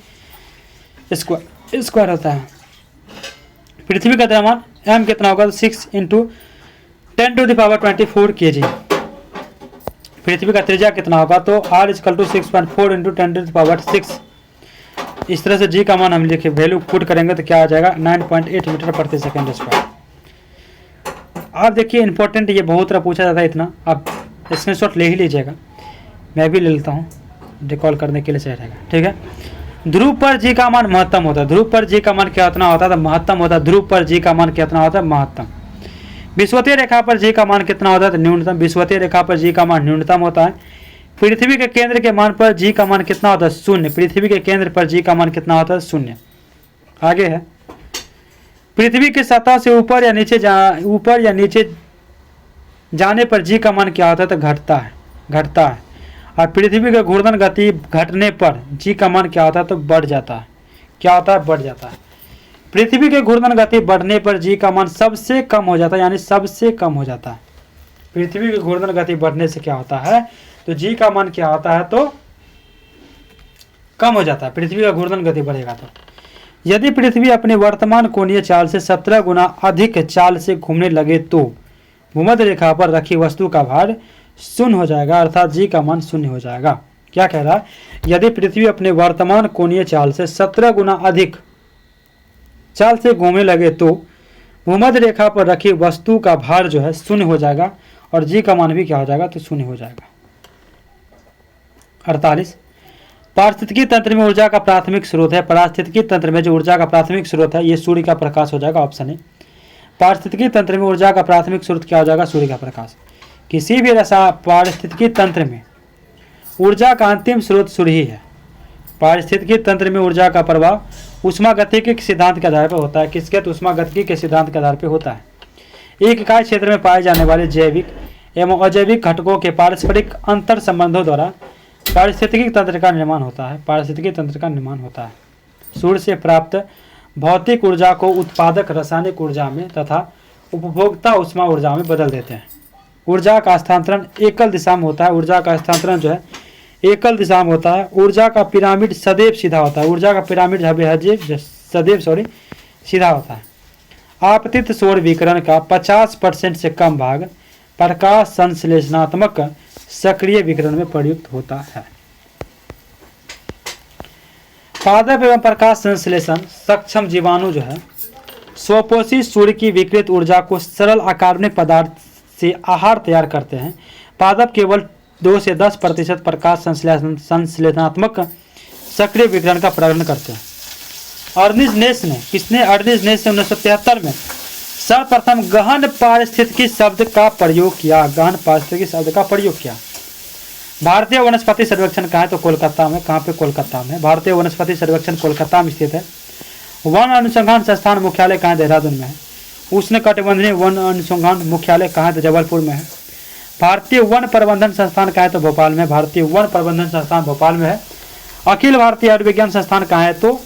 A: स्क्वायर होता है। पृथ्वी का द्रव्यमान m कितना होगा, तो 6 इंटू 10⁻24 केजी। पृथ्वी का त्रिज्या कितना होगा, तो r = 6.4 इंटू 10⁻6। इस तरह से g का मान हम लिखे वैल्यू पुट करेंगे तो क्या आ जाएगा, 9.8 मीटर प्रति सेकंड स्क्वायर। आप देखिए इंपॉर्टेंट, ये बहुत तरह पूछा जाता है इतना, आप स्क्रीनशॉट ले ही लीजिएगा, मैं भी ले लेता हूँ रिकॉल करने के लिए सही रहेगा। ठीक है। ध्रुव पर जी का मान महत्तम होता है। ध्रुव पर जी का मान कितना होता है, तो महत्तम होता है। ध्रुव पर जी का मान कितना होता है, महत्तम। विषुवतीय रेखा पर जी का मान कितना होता है, तो न्यूनतम। विषुवतीय रेखा पर जी का मान न्यूनतम होता है। पृथ्वी के केंद्र के मान पर जी का मान कितना होता है, 0। पृथ्वी के केंद्र पर जी का मान कितना होता है, 0। आगे है, पृथ्वी की सतह से ऊपर या नीचे जाने पर जी का मान क्या होता है, तो घटता है। और पृथ्वी का घूर्णन गति घटने पर जी का मान क्या होता है, तो बढ़ जाता है। क्या होता है, बढ़ जाता है। पृथ्वी के घूर्णन गति बढ़ने पर जी का मान सबसे कम हो जाता है, यानी सबसे कम हो जाता है। पृथ्वी की घूर्णन गति बढ़ने से क्या होता है, तो जी का मान क्या होता है, तो कम हो जाता है। पृथ्वी का घूर्णन गति बढ़ेगा तो यदि पृथ्वी अपने वर्तमान कोणीय चाल से 17 गुना अधिक चाल से घूमने लगे तो भूमध्य रेखा पर रखी वस्तु का भार 0 हो जाएगा, अर्थात जी का मान 0 हो जाएगा। क्या कह रहा है, यदि पृथ्वी अपने वर्तमान कोणीय चाल से 17 गुना अधिक चाल से घूमने लगे तो भूमध्य रेखा पर रखी वस्तु का भार जो है 0 हो जाएगा और जी का मान भी क्या हो जाएगा, तो 0 हो जाएगा। 48 पारिस्थितिकी तंत्र में ऊर्जा का प्राथमिक स्रोत है। पारिस्थितिकी तंत्र में जो ऊर्जा का प्राथमिक स्रोत है, ये सूर्य का प्रकाश हो जाएगा, ऑप्शन है। पारिस्थितिकी तंत्र में ऊर्जा का प्राथमिक स्रोत क्या हो जाएगा, सूर्य का प्रकाश। किसी भी पारिस्थितिकी तंत्र में ऊर्जा का अंतिम स्रोत सूर्य ही है। पारिस्थितिकी तंत्र में ऊर्जा का प्रभाव ऊष्मागतिकी के सिद्धांत के आधार पर होता है। किसके, तो ऊष्मागतिकी के सिद्धांत के आधार पर होता है। एक इकाई क्षेत्र में पाए जाने वाले जैविक एवं अजैविक घटकों के पारस्परिक अंतर संबंधों द्वारा पारिस्थितिकी तंत्र का निर्माण होता है। पारिस्थितिकी तंत्र का निर्माण होता है। सूर्य से प्राप्त भौतिक ऊर्जा को उत्पादक रासायनिक ऊर्जा में तथा उपभोक्ता ऊष्मा ऊर्जा में बदल देते हैं। ऊर्जा का हस्तांतरण एकल दिशा में होता है। ऊर्जा का हस्तांतरण जो है एकल दिशा में होता है। ऊर्जा का पिरामिड सदैव सीधा होता है। ऊर्जा का पिरामिड सदैव सीधा होता है। आपतित सौर विकिरण का 50% से कम भाग प्रकाश संश्लेषणात्मक सक्रिय विकिरण में प्रयुक्त होता है। पादप एवं प्रकाश संश्लेषण सक्षम जीवाणु जो है स्वपोषी सूर्य की विकृत ऊर्जा को सरल अकार्बनिक पदार्थ से आहार तैयार करते हैं। पादप केवल 2 से 10% प्रकाश संश्लेषणात्मक सक्रिय विकिरण का प्रकरण करते हैं। अर्निज नेस ने 1973 में सर्वप्रथम गहन पारिस्थितिकी शब्द का प्रयोग किया। गहन पारिस्थितिकी शब्द का प्रयोग किया। भारतीय वनस्पति सर्वेक्षण कहाँ है तो कोलकाता में। कहाँ पे? कोलकाता में। भारतीय वनस्पति सर्वेक्षण कोलकाता में स्थित है। वन अनुसंधान संस्थान मुख्यालय कहाँ? देहरादून में है। उष्णकटिबंधीय वन अनुसंधान मुख्यालय कहाँ? तो जबलपुर में है। भारतीय वन प्रबंधन संस्थान कहाँ है तो भोपाल में। भारतीय वन प्रबंधन संस्थान भोपाल में है। अखिल भारतीय आयुर्विज्ञान संस्थान कहाँ है तो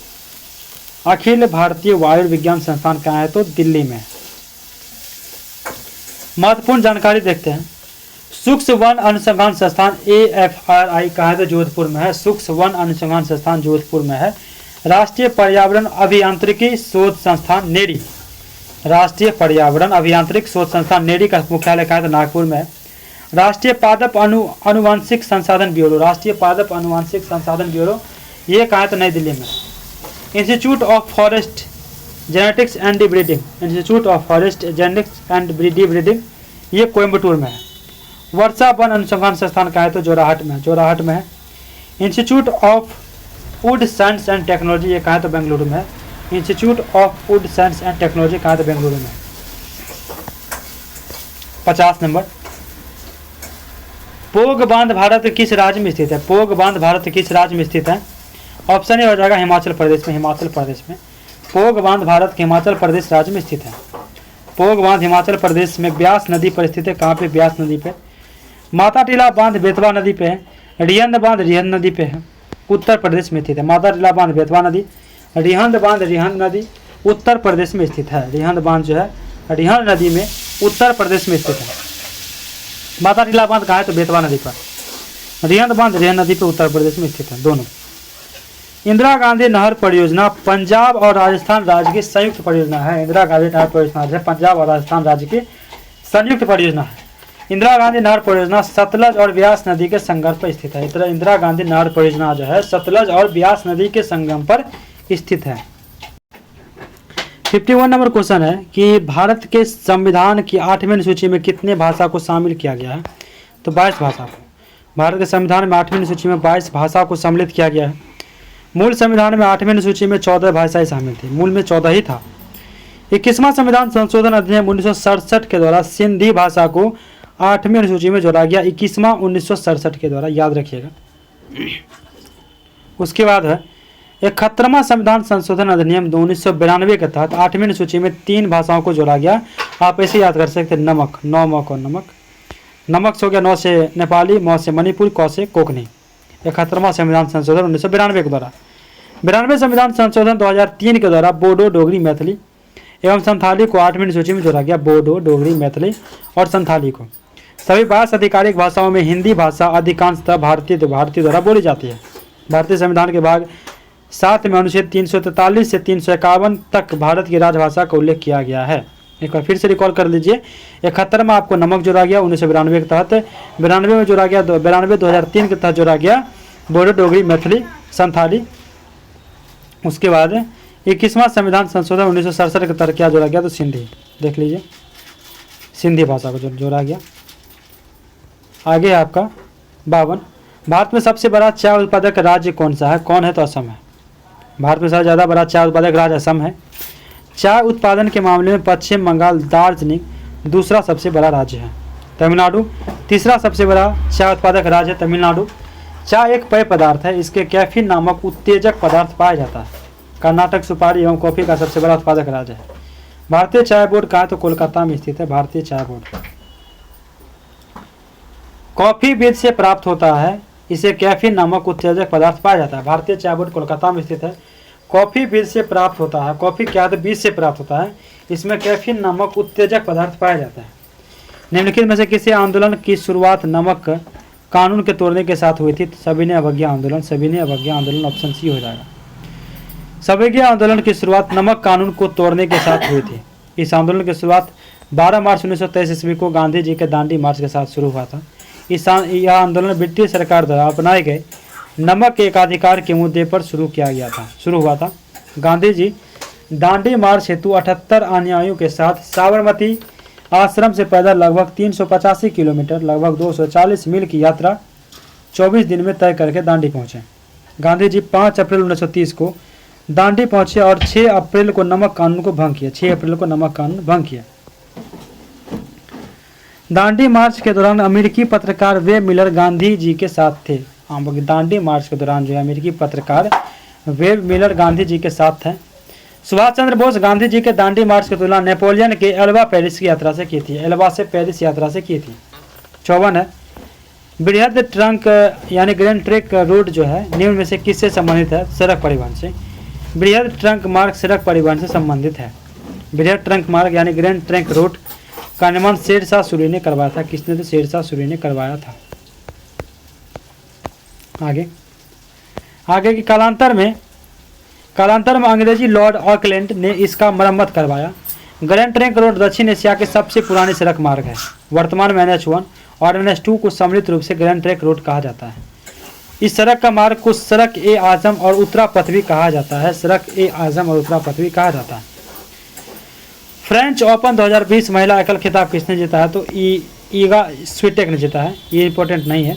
A: अखिल भारतीय आयुर्विज्ञान संस्थान कहाँ है तो दिल्ली में। महत्वपूर्ण जानकारी देखते हैं। सूक्ष्म वन अनुसंधान संस्थान AFRI कहाँ है तो जोधपुर में है। सूक्ष्म वन अनुसंधान संस्थान जोधपुर में है। राष्ट्रीय पर्यावरण अभियांत्रिकी शोध संस्थान नेरी। राष्ट्रीय पर्यावरण अभियांत्रिक शोध संस्थान नेरी का मुख्यालय कहाँ है तो नागपुर में है। राष्ट्रीय पादप अनुवांशिक संसाधन ब्यूरो। राष्ट्रीय पादप अनुवांशिक संसाधन ब्यूरो ये कहाँ है तो नई दिल्ली में। Institute of forest genetics and breeding. Institute of forest genetics and breeding ये कोयम्बटूर में है। वर्षा वन अनुसंधान संस्थान कहाँ है तो जोराहट में। जोराहट में है। Institute of would science and technology ये कहाँ है तो बेंगलुरु में है। Institute of would science and technology कहाँ है तो बेंगलुरु में। 50 नंबर। पोग बांध भारत के किस राज्य में स्थित है? पोग बांध भारत के किस राज्य में स्थित है? ऑप्शन ए हो जाएगा हिमाचल प्रदेश में। हिमाचल प्रदेश में पोग बांध भारत के हिमाचल प्रदेश राज्य में स्थित है। पोग बांध हिमाचल प्रदेश में ब्यास नदी पर स्थित है। कहाँ पे? ब्यास नदी पे। माता टीला बांध बेतवा नदी पे है। रिहंद बांध रिहंद नदी पे है, उत्तर प्रदेश में स्थित है। माता टीला बांध बेतवा नदी, रिहंद बांध रिहंद नदी उत्तर प्रदेश में स्थित है। रिहंद बांध जो है रिहंद नदी में उत्तर प्रदेश में स्थित है। माता टीला बांध कहाँ है तो बेतवा नदी पर। रिहंद बांध रिहंद नदी पर उत्तर प्रदेश में स्थित है दोनों। इंदिरा गांधी नहर परियोजना पंजाब और राजस्थान राज्य की संयुक्त परियोजना है। इंदिरा गांधी नहर परियोजना जो है पंजाब और राजस्थान राज्य की संयुक्त परियोजना है। इंदिरा गांधी नहर परियोजना सतलज और ब्यास नदी के संगम पर स्थित है। इंदिरा गांधी नहर परियोजना जो है सतलज और ब्यास नदी के संगम पर स्थित है। 51 नंबर क्वेश्चन है कि भारत के संविधान की 8वीं अनुसूची में कितने भाषा को शामिल किया गया है? तो 22 भाषा को। भारत के संविधान में 8वीं अनुसूची में 22 भाषा को सम्मिलित किया गया है। मूल संविधान में 8वीं अनुसूची में 14 भाषाएं शामिल थी। मूल में 14 ही था। 21वां संविधान संशोधन अधिनियम 1967 के द्वारा सिंधी भाषा को 8वीं अनुसूची में जोड़ा गया। 21वां 1967 के द्वारा, याद रखिएगा। उसके बाद है 71वां संविधान संशोधन अधिनियम 1992 के तहत 8वीं अनुसूची में 3 भाषाओं को जोड़ा गया। आप ऐसे याद कर सकते हैं, नमक, 9 मक और नमक। नमक से हो गया 9 से नेपाली, म से मणिपुर, क से कोकनी। 71वां संविधान संशोधन 1992 के द्वारा। 92 संविधान संशोधन 2003 के द्वारा बोडो, डोगरी, मैथिली एवं संथाली को 8वीं अनुसूची में जोड़ा गया। बोडो, डोगरी, मैथिली और संथाली को। सभी 22 आधिकारिक भाषाओं में हिंदी भाषा अधिकांशतः भारतीय द्वारा बोली जाती है। भारतीय संविधान के भाग 7 में अनुच्छेद 343 से 351 तक भारत की राजभाषा का उल्लेख किया गया है। एक बार फिर से रिकॉल कर लीजिए। 71 में आपको नमक जोड़ा गया 1992 के तहत। 92 में जोड़ा गया 92 2003 के तहत जोड़ा गया बोडो, डोगरी, मैथिली, संथाली। उसके बाद 21वां संविधान संशोधन 1967 के तहत क्या जोड़ा गया तो सिंधी। देख लीजिए, सिंधी भाषा को जोड़ा गया। आगे है आपका 52। भारत में सबसे बड़ा चाय उत्पादक राज्य कौन सा है? कौन है तो असम है। भारत में सबसे ज़्यादा बड़ा चाय उत्पादक राज्य असम है। चाय उत्पादन के मामले में पश्चिम बंगाल, दार्जिलिंग दूसरा सबसे बड़ा राज्य है। तमिलनाडु तीसरा सबसे बड़ा चाय उत्पादक राज्य है। तमिलनाडु। चाय एक पेय पदार्थ है, इसके कैफीन नामक उत्तेजक पदार्थ पाया जाता है। कर्नाटक सुपारी एवं कॉफी का सबसे बड़ा उत्पादक राज्य है। भारतीय चाय बोर्ड कहाँ है तो कोलकाता में स्थित है। भारतीय चाय बोर्ड कॉफी बीज से प्राप्त होता है, इसे कैफीन नामक उत्तेजक पदार्थ पाया जाता है। भारतीय चाय बोर्ड कोलकाता में स्थित है। कॉफी बीज से प्राप्त होता है। कॉफी क्या है? बीज से प्राप्त होता है, इसमें कैफीन नामक उत्तेजक पदार्थ पाया जाता है। निम्नलिखित में से किसी आंदोलन की शुरुआत नमक कानून के तोड़ने के साथ हुई थी? सविनय अवज्ञा आंदोलन। सविनय अवज्ञा आंदोलन, ऑप्शन सी हो जाएगा। सविनय आंदोलन की शुरुआत नमक कानून को तोड़ने के साथ हुई थी। इस आंदोलन की शुरुआत 12 मार्च 1923 ईस्वी को गांधी जी के दांडी मार्च के साथ शुरू हुआ था। यह आंदोलन ब्रिटिश सरकार द्वारा अपनाए गए नमक के एकाधिकार के मुद्दे पर शुरू हुआ था। गांधी जी दांडी मार्च हेतु 78 अनुयायियों के साथ साबरमती आश्रम से पैदल लगभग 385 किलोमीटर लगभग 240 मील की यात्रा 24 दिन में तय करके दांडी पहुंचे। गांधी जी 5 अप्रैल 1930 को दांडी पहुंचे और 6 अप्रैल को नमक कानून को भंग किया। 6 अप्रैल को नमक कानून भंग किया। दांडी मार्च के दौरान अमेरिकी पत्रकार वेब मिलर गांधी जी के साथ थे। दांडी मार्च के दौरान जो है अमेरिकी पत्रकार वेब मिलर गांधी जी के साथ थे। सुभाष चंद्र बोस गांधी जी के दांडी मार्च की तुलना नेपोलियन के एल्बा पेरिस की यात्रा से की थी। एल्बा से पेरिस यात्रा से की थी। 54 है बृहद ट्रंक यानी ग्रैंड ट्रंक रोड जो है निम्न में से किससे संबंधित है? सड़क परिवहन से। बृहद ट्रंक मार्ग सड़क परिवहन से संबंधित है। बृहद ट्रंक मार्ग यानी ग्रैंड ट्रंक रोड का निर्माण शेरशाह सूरी ने करवाया था। किसने? तो शेरशाह सूरी ने करवाया था। आगे की कालांतर में अंग्रेजी लॉर्ड ऑकलैंड ने इसका मरम्मत करवाया। ग्रैंड ट्रंक रोड दक्षिण एशिया के सबसे पुरानी सड़क मार्ग है। वर्तमान में NH1 और NH2 को सम्मिलित रूप से ग्रैंड ट्रंक रोड कहा जाता है। इस सड़क का मार्ग को सड़क ए आजम और उत्तरा पथ भी कहा जाता है। सड़क ए आजम और उत्तरा पथ भी कहा जाता है। फ्रेंच ओपन 2020 महिला एकल खिताब किसने जीता है? तो ईगा स्विटेक ने जीता है। ये इंपॉर्टेंट नहीं है।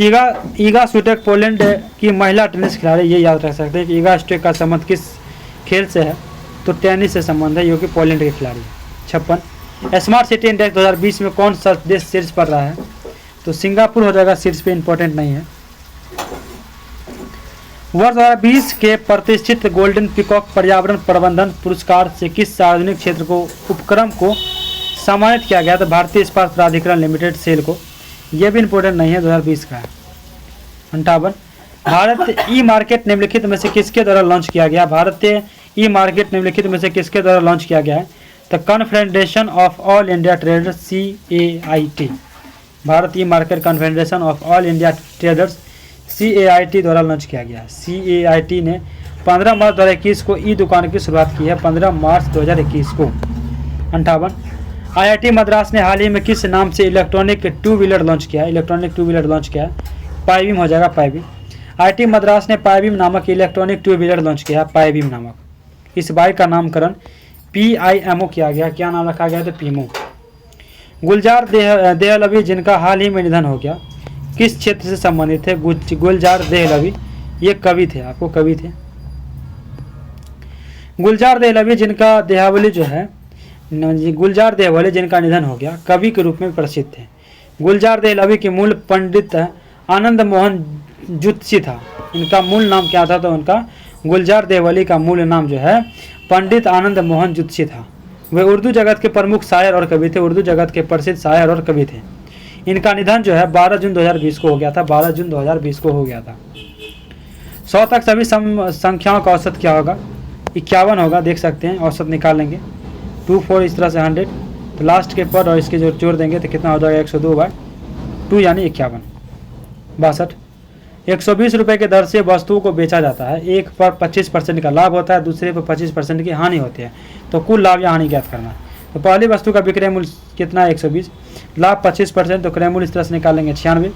A: ईगा स्विटेक पोलैंड की महिला टेनिस खिलाड़ी। ये याद रख सकते हैं कि ईगा स्विटेक का संबंध किस खेल से है? तो टेनिस से संबंध है, जो कि पोलैंड के खिलाड़ी है। 56 स्मार्ट सिटी इंडेक्स 2020 में कौन सा देश शीर्ष पर रहा है? तो सिंगापुर हो जाएगा शीर्ष पे। इंपॉर्टेंट नहीं है। वर्ष 2020 के प्रतिष्ठित गोल्डन पीकॉक पर्यावरण प्रबंधन पुरस्कार से किस सार्वजनिक क्षेत्र को उपक्रम को सम्मानित किया गया? तो भारतीय इस्पात प्राधिकरण लिमिटेड सेल को। यह भी इंपॉर्टेंट नहीं है, 2020 का है। 58 भारत ई मार्केट निम्नलिखित में से किसके द्वारा लॉन्च किया गया? भारतीय ई मार्केट निम्नलिखित में से किसके द्वारा लॉन्च किया गया है? The confederation of all India traders CAIT। Bharat E market confederation of all India traders CAIT द्वारा लॉन्च किया गया है। CAIT ने 15 मार्च 2021 को ई दुकान की शुरुआत की है। 15 मार्च 2021 को। 58 IIT मद्रास ने हाल ही में किस नाम से इलेक्ट्रॉनिक टू व्हीलर लॉन्च किया है? इलेक्ट्रॉनिक टू व्हीलर लॉन्च किया है। पाईबीम हो जाएगा, पाईबीम। IIT मद्रास ने पाईबीम नामक इलेक्ट्रॉनिक टू व्हीलर लॉन्च किया है। पाईबीम नामक इस बाइक का नामकरण PIMO किया गया। क्या नाम रखा गया? तो पीमो। गुलजार देहलवी जिनका हाल ही में निधन हो गया, किस क्षेत्र से संबंधित थे? गुलजार देहलवी ये कवि थे। आपको कवि थे। गुलजार देहलवी जिनका देहावली जो है गुलजार देहलवी जिनका निधन हो गया, कवि के रूप में प्रसिद्ध थे। गुलजार देहलवी के मूल पंडित आनंद मोहन जुत्सी था। इनका मूल नाम क्या था? तो उनका गुलजार देहलवी का मूल नाम जो है पंडित आनंद मोहन जुत्सी था। वे उर्दू जगत के प्रमुख शायर और कवि थे। उर्दू जगत के प्रसिद्ध शायर और कवि थे। इनका निधन जो है 12 जून 2020 को हो गया था। 12 जून 2020 को हो गया था। 100 तक सभी संख्याओं का औसत क्या होगा? 51 होगा। देख सकते हैं, औसत निकाल लेंगे। 2 4 इस तरह से 100, तो लास्ट के पर और इसके जो जोड़ देंगे तो कितना हो जाएगा? 102/2 यानी 51। 62 120 रुपये के दर से वस्तुओं को बेचा जाता है। एक पर 25% का लाभ होता है, दूसरे पर 25% की हानि होती है। तो कुल लाभ या हानि ज्ञात करना है। तो पहली वस्तु का विक्रय मूल्य कितना है? 120। लाभ 25%, तो क्रय मूल्य इस तरह से निकालेंगे 96।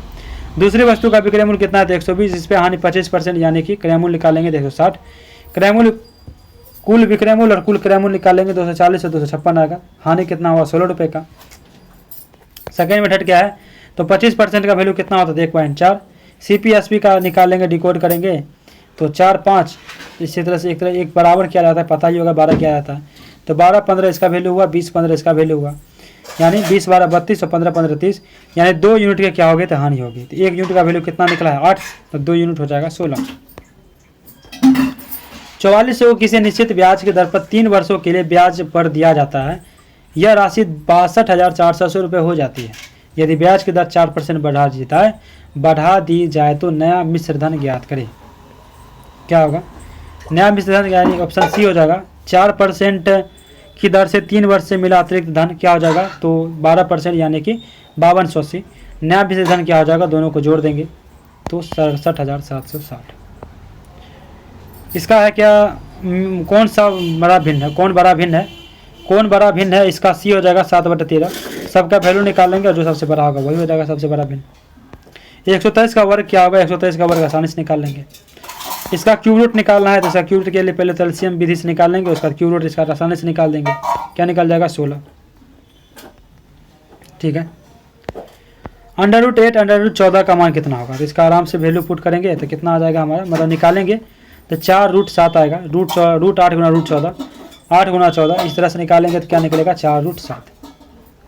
A: दूसरी वस्तु का विक्रय मूल्य कितना है? तो 120। इस पर हानि 25% यानी कि क्रय मूल्य निकालेंगे 260। क्रय मूल्य कुल विक्रय मूल्य और कुल क्रय मूल्य निकालेंगे 240 और 256 आएगा। हानि कितना हुआ? 16 रुपये का। सेकेंड मेथड क्या है? तो 25% का वैल्यू कितना होता है? 1.4। CPSP का निकालेंगे, डिकोड करेंगे तो 4 5 इसी तरह से एक बराबर किया जाता है, पता ही होगा 12 किया जाता है। तो 12 15 इसका वैल्यू हुआ, 20 15 इसका वैल्यू हुआ, यानी 20 12 32 और 15 15 30, यानी 2 यूनिट के क्या हो गए? तो हानि होगी। तो 1 यूनिट का वैल्यू कितना निकला है? 8, तो 2 यूनिट हो जाएगा 16। 44 को किसी निश्चित ब्याज की दर पर 3 वर्षों के लिए ब्याज पर दिया जाता है। यह राशि 62,480 रुपये हो जाती है। यदि ब्याज की दर 4% बढ़ा दी जाए तो नया मिश्र धन ज्ञात करें। क्या होगा? नया मिश्र धन यानी ऑप्शन सी हो जाएगा। 4% की दर से 3 वर्ष से मिला अतिरिक्त धन क्या हो जाएगा? तो 12% यानी कि 5280। नया मिश्र धन क्या हो जाएगा? दोनों को जोड़ देंगे तो 67,760। इसका है क्या? कौन सा बड़ा भिन्न है? कौन बड़ा भिन्न है? कौन बड़ा भिन्न है? इसका सी हो जाएगा 7/13। सबका वैल्यू निकालेंगे और जो सबसे बड़ा होगा वही हो जाएगा सबसे बड़ा भिन्न। 123 का वर्ग क्या होगा, 123 का वर्ग आसानी से निकाल लेंगे। इसका क्यूब रूट निकालना है तो इसका क्यूब रूट के लिए पहले तो एलसीएम विधि से निकाल लेंगे, उसका क्यूब रूट इसका आसानी से निकाल देंगे। क्या निकल जाएगा, 16। ठीक है। √8 √14 का मान कितना होगा, तो इसका आराम से वैल्यू पुट करेंगे तो कितना आ जाएगा हमारा, मतलब निकालेंगे तो 4√7 आएगा। रूट 8 गुना √14, 8 गुना 14, इस तरह से निकालेंगे तो क्या निकलेगा, 4√7।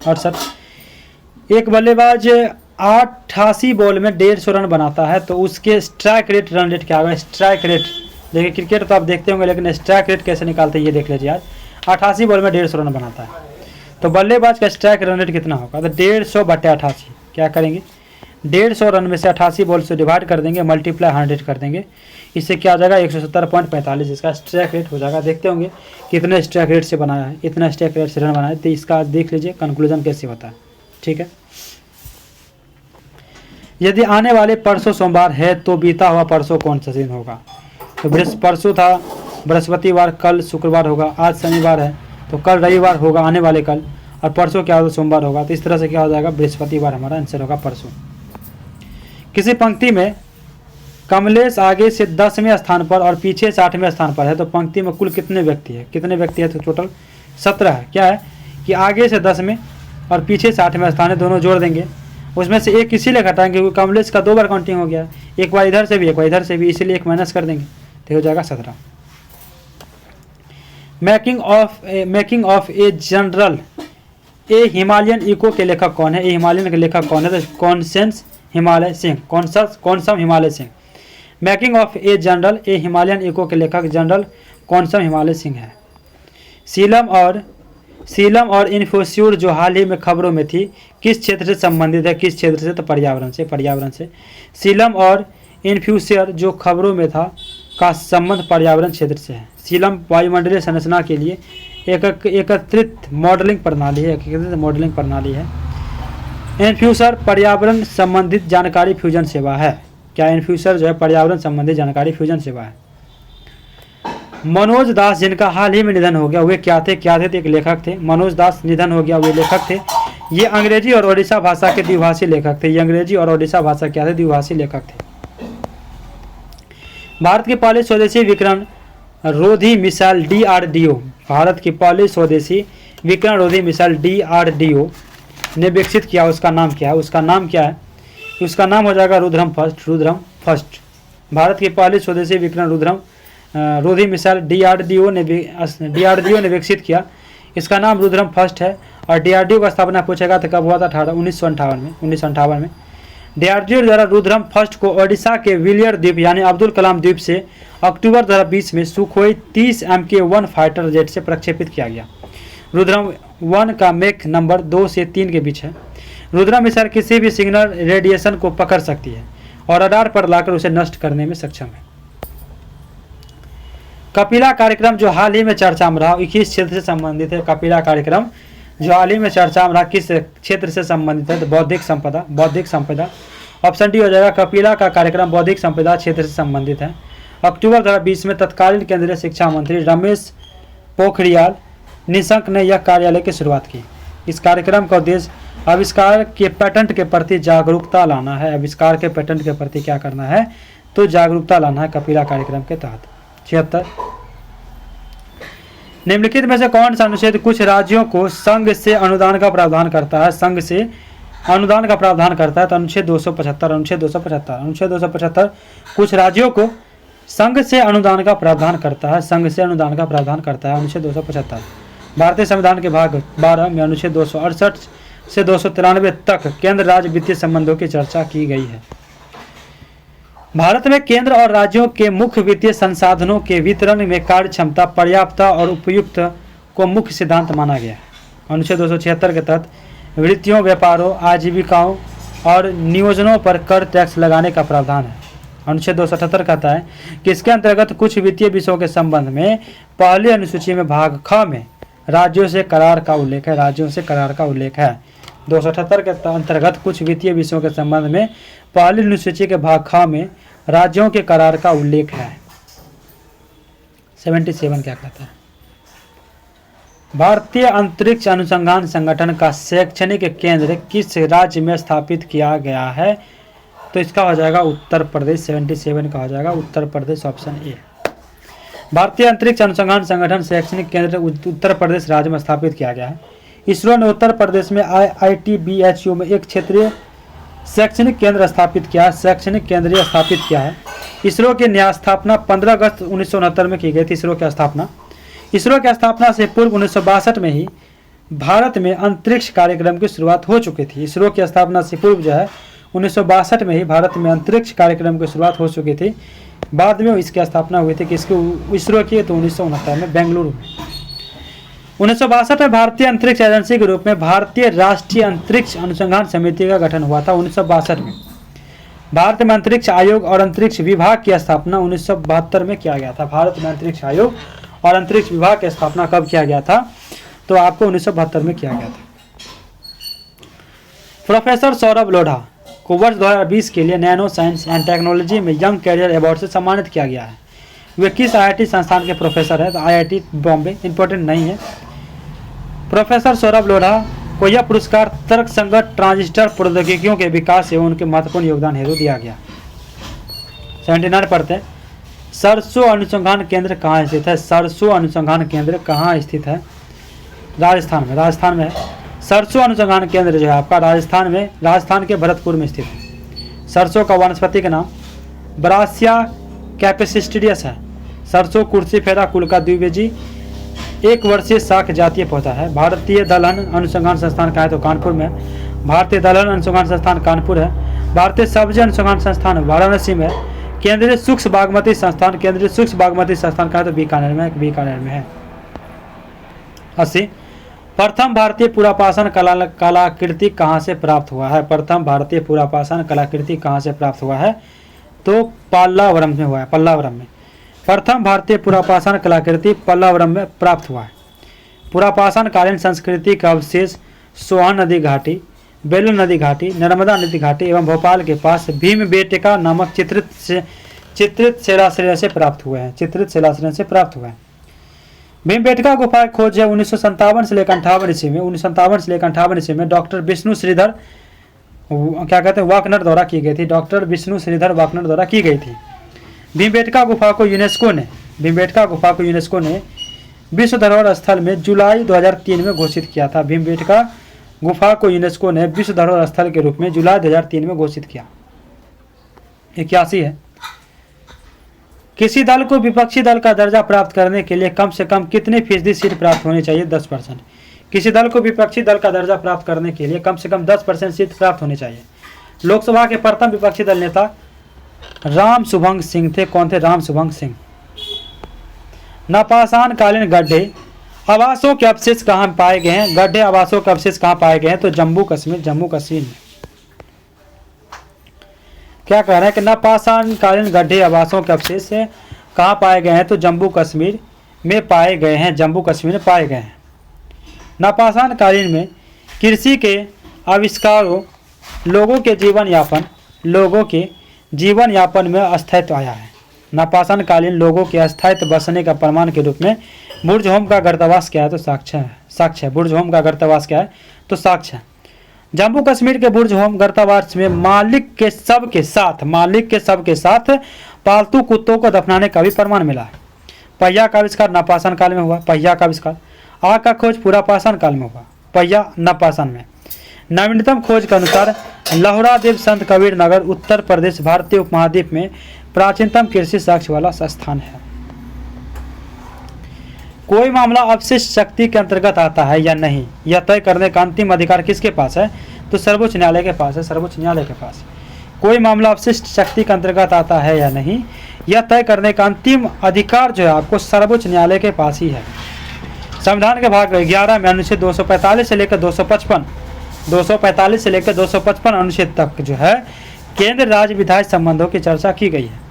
A: 68। एक बल्लेबाज 88 बॉल में 150 रन बनाता है तो उसके स्ट्राइक रेट, रन रेट क्या होगा। स्ट्राइक रेट देखिए, क्रिकेट तो आप देखते होंगे लेकिन स्ट्राइक रेट कैसे निकालते हैं ये देख लीजिए। आज 88 बॉल में 150 रन बनाता है तो बल्लेबाज का स्ट्राइक रन रेट कितना होगा, तो 150/88। क्या करेंगे, 150 रन में से 88 बॉल से डिवाइड कर देंगे, मल्टीप्लाई 100 कर देंगे, इससे क्या आ जाएगा 170.45 इसका स्ट्राइक रेट हो जाएगा। देखते होंगे कितने स्ट्राइक रेट से बनाया है, इतना स्ट्राइक रेट से रन बनाया है, तो इसका देख लीजिए कंक्लूजन कैसे होता है। ठीक है। यदि आने वाले परसों सोमवार है तो बीता हुआ परसों कौन सा दिन होगा, तो परसों था बृहस्पतिवार, कल शुक्रवार होगा, आज शनिवार है तो कल रविवार होगा आने वाले कल, और परसों क्या होगा, सोमवार होगा। तो इस तरह से क्या हो जाएगा, बृहस्पतिवार हमारा आंसर होगा परसों। किसी पंक्ति में कमलेश आगे से 10वें स्थान पर और पीछे 60वें स्थान पर है तो पंक्ति में कुल कितने व्यक्ति है, कितने व्यक्ति है, तो टोटल 17 है। क्या है कि आगे से 10वें और पीछे 60वें स्थान है, दोनों जोड़ देंगे, उसमें से एक इसीलिए घटाएंगे क्योंकि कमलेश का 2 बार काउंटिंग हो गया, एक बार इधर से भी एक बार इधर से भी, इसीलिए एक माइनस कर देंगे तो हो जाएगा 17। Making of a general a Himalayan echo के लेखक कौन है, ए हिमालयन के लेखक कौन है, तो कॉन्सेंस Himalay Singh, Konsam Himalay Singh. Making of a general a Himalayan echo के लेखक जनरल कौनसम हिमालय सिंह है। सीलम और इन्फोस्यूर जो हाल ही में खबरों में थी किस क्षेत्र से संबंधित है, किस क्षेत्र से, तो पर्यावरण से। सीलम और इन्फ्यूसियर जो खबरों में था का संबंध पर्यावरण क्षेत्र से है। सीलम वायुमंडलीय संरचना के लिए एकत्रित मॉडलिंग प्रणाली है। इन्फ्यूसर पर्यावरण संबंधित जानकारी फ्यूजन सेवा है। क्या इन्फ्यूसर जो है पर्यावरण संबंधित जानकारी फ्यूजन सेवा है। मनोज दास जिनका हाल ही में निधन हो गया वे क्या थे, तो एक लेखक थे। मनोज दास निधन हो गया, वे लेखक थे। ये अंग्रेजी और ओडिशा भाषा के द्विभाषी लेखक थे। द्विभाषी लेखक थे। भारत के पहले स्वदेशी विकिरण रोधी मिसाइल DRDO, भारत की पहली स्वदेशी विकिरण रोधी मिसाइल DRDO ने विकसित किया, उसका नाम क्या है, उसका नाम हो जाएगा रुद्रम फर्स्ट। भारत की पहली स्वदेशी विकिरण रोधी मिसाइल DRDO ने विकसित किया, इसका नाम रुद्रम फर्स्ट है। और DRDO का स्थापना पूछेगा तो कब हुआ था, 1958 में। DRDO द्वारा रुद्रम फर्स्ट को ओडिशा के विलियर द्वीप यानी अब्दुल कलाम द्वीप से अक्टूबर 2020 में सुखोई 30 MK1 फाइटर जेट से प्रक्षेपित किया गया। रुद्रम 1 का मेक नंबर 2 से 3 के बीच है। रुद्रम मिसाइल किसी भी सिग्नल रेडिएशन को पकड़ सकती है और रडार पर लाकर उसे नष्ट करने में सक्षम है। कपिला कार्यक्रम जो हाल ही में चर्चा में रहा किस क्षेत्र से संबंधित है। कपिला कार्यक्रम जो हाल ही में चर्चा में रहा किस क्षेत्र से संबंधित है, तो बौद्धिक संपदा। ऑप्शन डी हो जाएगा। कपिला का कार्यक्रम बौद्धिक संपदा क्षेत्र से संबंधित है। अक्टूबर 2020 में तत्कालीन केंद्रीय शिक्षा मंत्री रमेश पोखरियाल निशंक ने यह कार्यालय की शुरुआत की। इस कार्यक्रम का उद्देश्य आविष्कार के पेटेंट के प्रति जागरूकता लाना है। आविष्कार के पेटेंट के प्रति क्या करना है, तो जागरूकता लाना है कपिला कार्यक्रम के तहत। 76 निम्नलिखित में से कौन सा अनुच्छेद कुछ राज्यों को संघ से अनुदान का प्रावधान करता है, तो अनुच्छेद 275 कुछ राज्यों को संघ से अनुदान का प्रावधान करता है, अनुच्छेद 275। भारतीय संविधान के भाग 12 में अनुच्छेद 268 से 293 तक केंद्र राज्य वित्तीय संबंधों की चर्चा की गई है। भारत में केंद्र और राज्यों के मुख्य वित्तीय संसाधनों के वितरण में कार्य क्षमता, पर्याप्तता और उपयुक्त को मुख्य सिद्धांत माना गया है। अनुच्छेद 276 के तहत वृत्तियों, व्यापारों, आजीविकाओं और नियोजनों पर कर टैक्स लगाने का प्रावधान है। अनुच्छेद 278 कहता है कि इसके अंतर्गत कुछ वित्तीय विषयों के संबंध में पहली अनुसूची में भाग ख में राज्यों से करार का उल्लेख है। 278 के अंतर्गत कुछ वित्तीय विषयों के संबंध में पहली अनुसूची के भाग ख में राज्यों के करार का उल्लेख है। 77 क्या कहता है, भारतीय अंतरिक्ष अनुसंधान संगठन का शैक्षणिक केंद्र किस राज्य में स्थापित किया गया है। तो इसका हो जाएगा उत्तर प्रदेश, 77 का हो जाएगा उत्तर प्रदेश, ऑप्शन ए। भारतीय अंतरिक्ष अनुसंधान संगठन शैक्षणिक केंद्र उत्तर प्रदेश राज्य में स्थापित किया गया है। इसरो ने उत्तर प्रदेश में IITBHU में एक क्षेत्रीय शैक्षणिक केंद्र स्थापित किया है। इसरो की स्थापना 15 अगस्त 1969 में की गई थी। इसरो की स्थापना से पूर्व 1962 में ही भारत में अंतरिक्ष कार्यक्रम की शुरुआत हो चुकी थी। इसरो की स्थापना से पूर्व जो है 1962 में ही भारत में अंतरिक्ष कार्यक्रम की शुरुआत हो चुकी थी। बाद में इसकी स्थापना हुई थी किसकी, इसरो की, तो 1969 में बेंगलुरु में। 1962 में भारतीय अंतरिक्ष एजेंसी के रूप में भारतीय राष्ट्रीय अंतरिक्ष अनुसंधान समिति का गठन हुआ था। 1962 में भारत में अंतरिक्ष आयोग और अंतरिक्ष विभाग की स्थापना 1972 में किया गया था। भारत में अंतरिक्ष आयोग और अंतरिक्ष विभाग की स्थापना कब किया गया था, तो आपको 1972 में किया गया था। प्रोफेसर सौरभ लोढ़ा को वर्ष 2020 के लिए नैनो साइंस एंड टेक्नोलॉजी में यंग कैरियर अवार्ड से सम्मानित किया गया है। वे किस IIT संस्थान के प्रोफेसर हैं, तो IIT बॉम्बे, इंपॉर्टेंट नहीं है। प्रोफेसर सौरभ लोढ़ा को यह पुरस्कार तर्कसंगत ट्रांजिस्टर प्रौद्योगिकियों के विकास एवं उनके महत्वपूर्ण योगदान हेतु दिया गया। 79 पढ़ते हैं। सरसों अनुसंधान केंद्र कहाँ स्थित है? सरसों अनुसंधान केंद्र कहाँ स्थित है? राजस्थान में है। सरसों अनुसंधान केंद्र जो है आपका राजस्थान के भरतपुर में स्थित है। सरसों का वानस्पतिक नाम ब्रासिया कैपेसिस्टिडियस है। सरसों कुर्सीफेरा कुल का द्विबीजी 1 वर्षीय शाक जातीय पौधा है। भारतीय दलहन अनुसंधान संस्थान कहाँ है, तो कानपुर में। भारतीय दलहन अनुसंधान संस्थान कानपुर है। भारतीय सब्जी अनुसंधान संस्थान वाराणसी में। केंद्रीय सूक्ष्म बागमती संस्थान कहाँ है, तो बीकानेर में है। 80 प्रथम भारतीय पुरापाषाण कलाकृति कहाँ से प्राप्त हुआ है? प्रथम भारतीय पुरापाषाण कलाकृति कहाँ से प्राप्त हुआ है, तो पल्लावरम में हुआ है। प्रथम भारतीय पुरापाषाण कलाकृति पल्लावरम में प्राप्त हुआ है। पुरापाषाण कालीन संस्कृति का अवशेष सोहन नदी घाटी, बेलूर नदी घाटी, नर्मदा नदी घाटी एवं भोपाल के पास भीमबेटका नामक चित्रित शिलाश्रय से प्राप्त हुए हैं। भीमबेटका गुफा की खोज है 1957 से लेकर 58 ईस्वी में डॉक्टर विष्णु श्रीधर वाकनर द्वारा की गई थी। द्वारा की गई थी। भीमबेटका गुफा को यूनेस्को ने विश्व धरोहर स्थल में जुलाई 2003 में घोषित किया था। भीमबेटका गुफा को यूनेस्को ने विश्व धरोहर स्थल के रूप में जुलाई 2003 में घोषित किया। 81 है। किसी दल को विपक्षी दल का दर्जा प्राप्त करने के लिए कम से कम कितनी फीसदी सीट प्राप्त होनी चाहिए? 10%। किसी दल को विपक्षी दल का दर्जा प्राप्त करने के लिए कम से कम 10% सीट प्राप्त होनी चाहिए। लोकसभा के प्रथम विपक्षी दल नेता राम शुभंग सिंह थे। कौन थे? राम शुभंग सिंह। नपाषाण कालीन गड्ढे आवासों के अवशेष कहाँ पाए गए हैं? गड्ढे आवासों के अवशेष कहाँ पाए गए हैं? तो जम्मू कश्मीर में। क्या कह रहे हैं कि नपाषाण कालीन गड्ढे आवासों के अवशेष कहाँ पाए गए हैं? तो जम्मू कश्मीर में पाए गए हैं। नपाषाण कालीन में कृषि के आविष्कारों लोगों के जीवन यापन में अस्थायित्व आया है। नपाषाण कालीन लोगों के अस्थायित्व बसने का प्रमाण के रूप में बुर्ज होम का गर्तावास क्या है? तो साक्ष्य है। बुर्ज होम का गर्तावास क्या है? तो साक्ष्य है। जम्मू कश्मीर के बुर्ज होम गर्तावास में मालिक के सबके साथ पालतू कुत्तों को दफनाने का भी प्रमाण मिला है। पहिया का आविष्कार नपाषाण काल में हुआ। आग का खोज पुरापाषाण काल में हुआ। पहिया नपाषाण में। नवीनतम खोज के अनुसार लहुरादेव संत कबीर नगर उत्तर प्रदेश भारतीय उपमहाद्वीप में प्राचीनतम कृषि साक्ष्य वाला स्थान है। कोई मामला अवशिष्ट शक्ति के अंतर्गत आता है या नहीं, यह तय करने का अंतिम अधिकार किसके पास है? तो सर्वोच्च न्यायालय के पास। कोई मामला अवशिष्ट शक्ति के अंतर्गत आता है या नहीं, यह तय करने का अंतिम अधिकार जो है आपको सर्वोच्च न्यायालय के पास ही है। संविधान के भाग 11 में अनुच्छेद 245 से लेकर 255 अनुच्छेद तक जो है केंद्र राज्य विधायी संबंधों की चर्चा की गई है।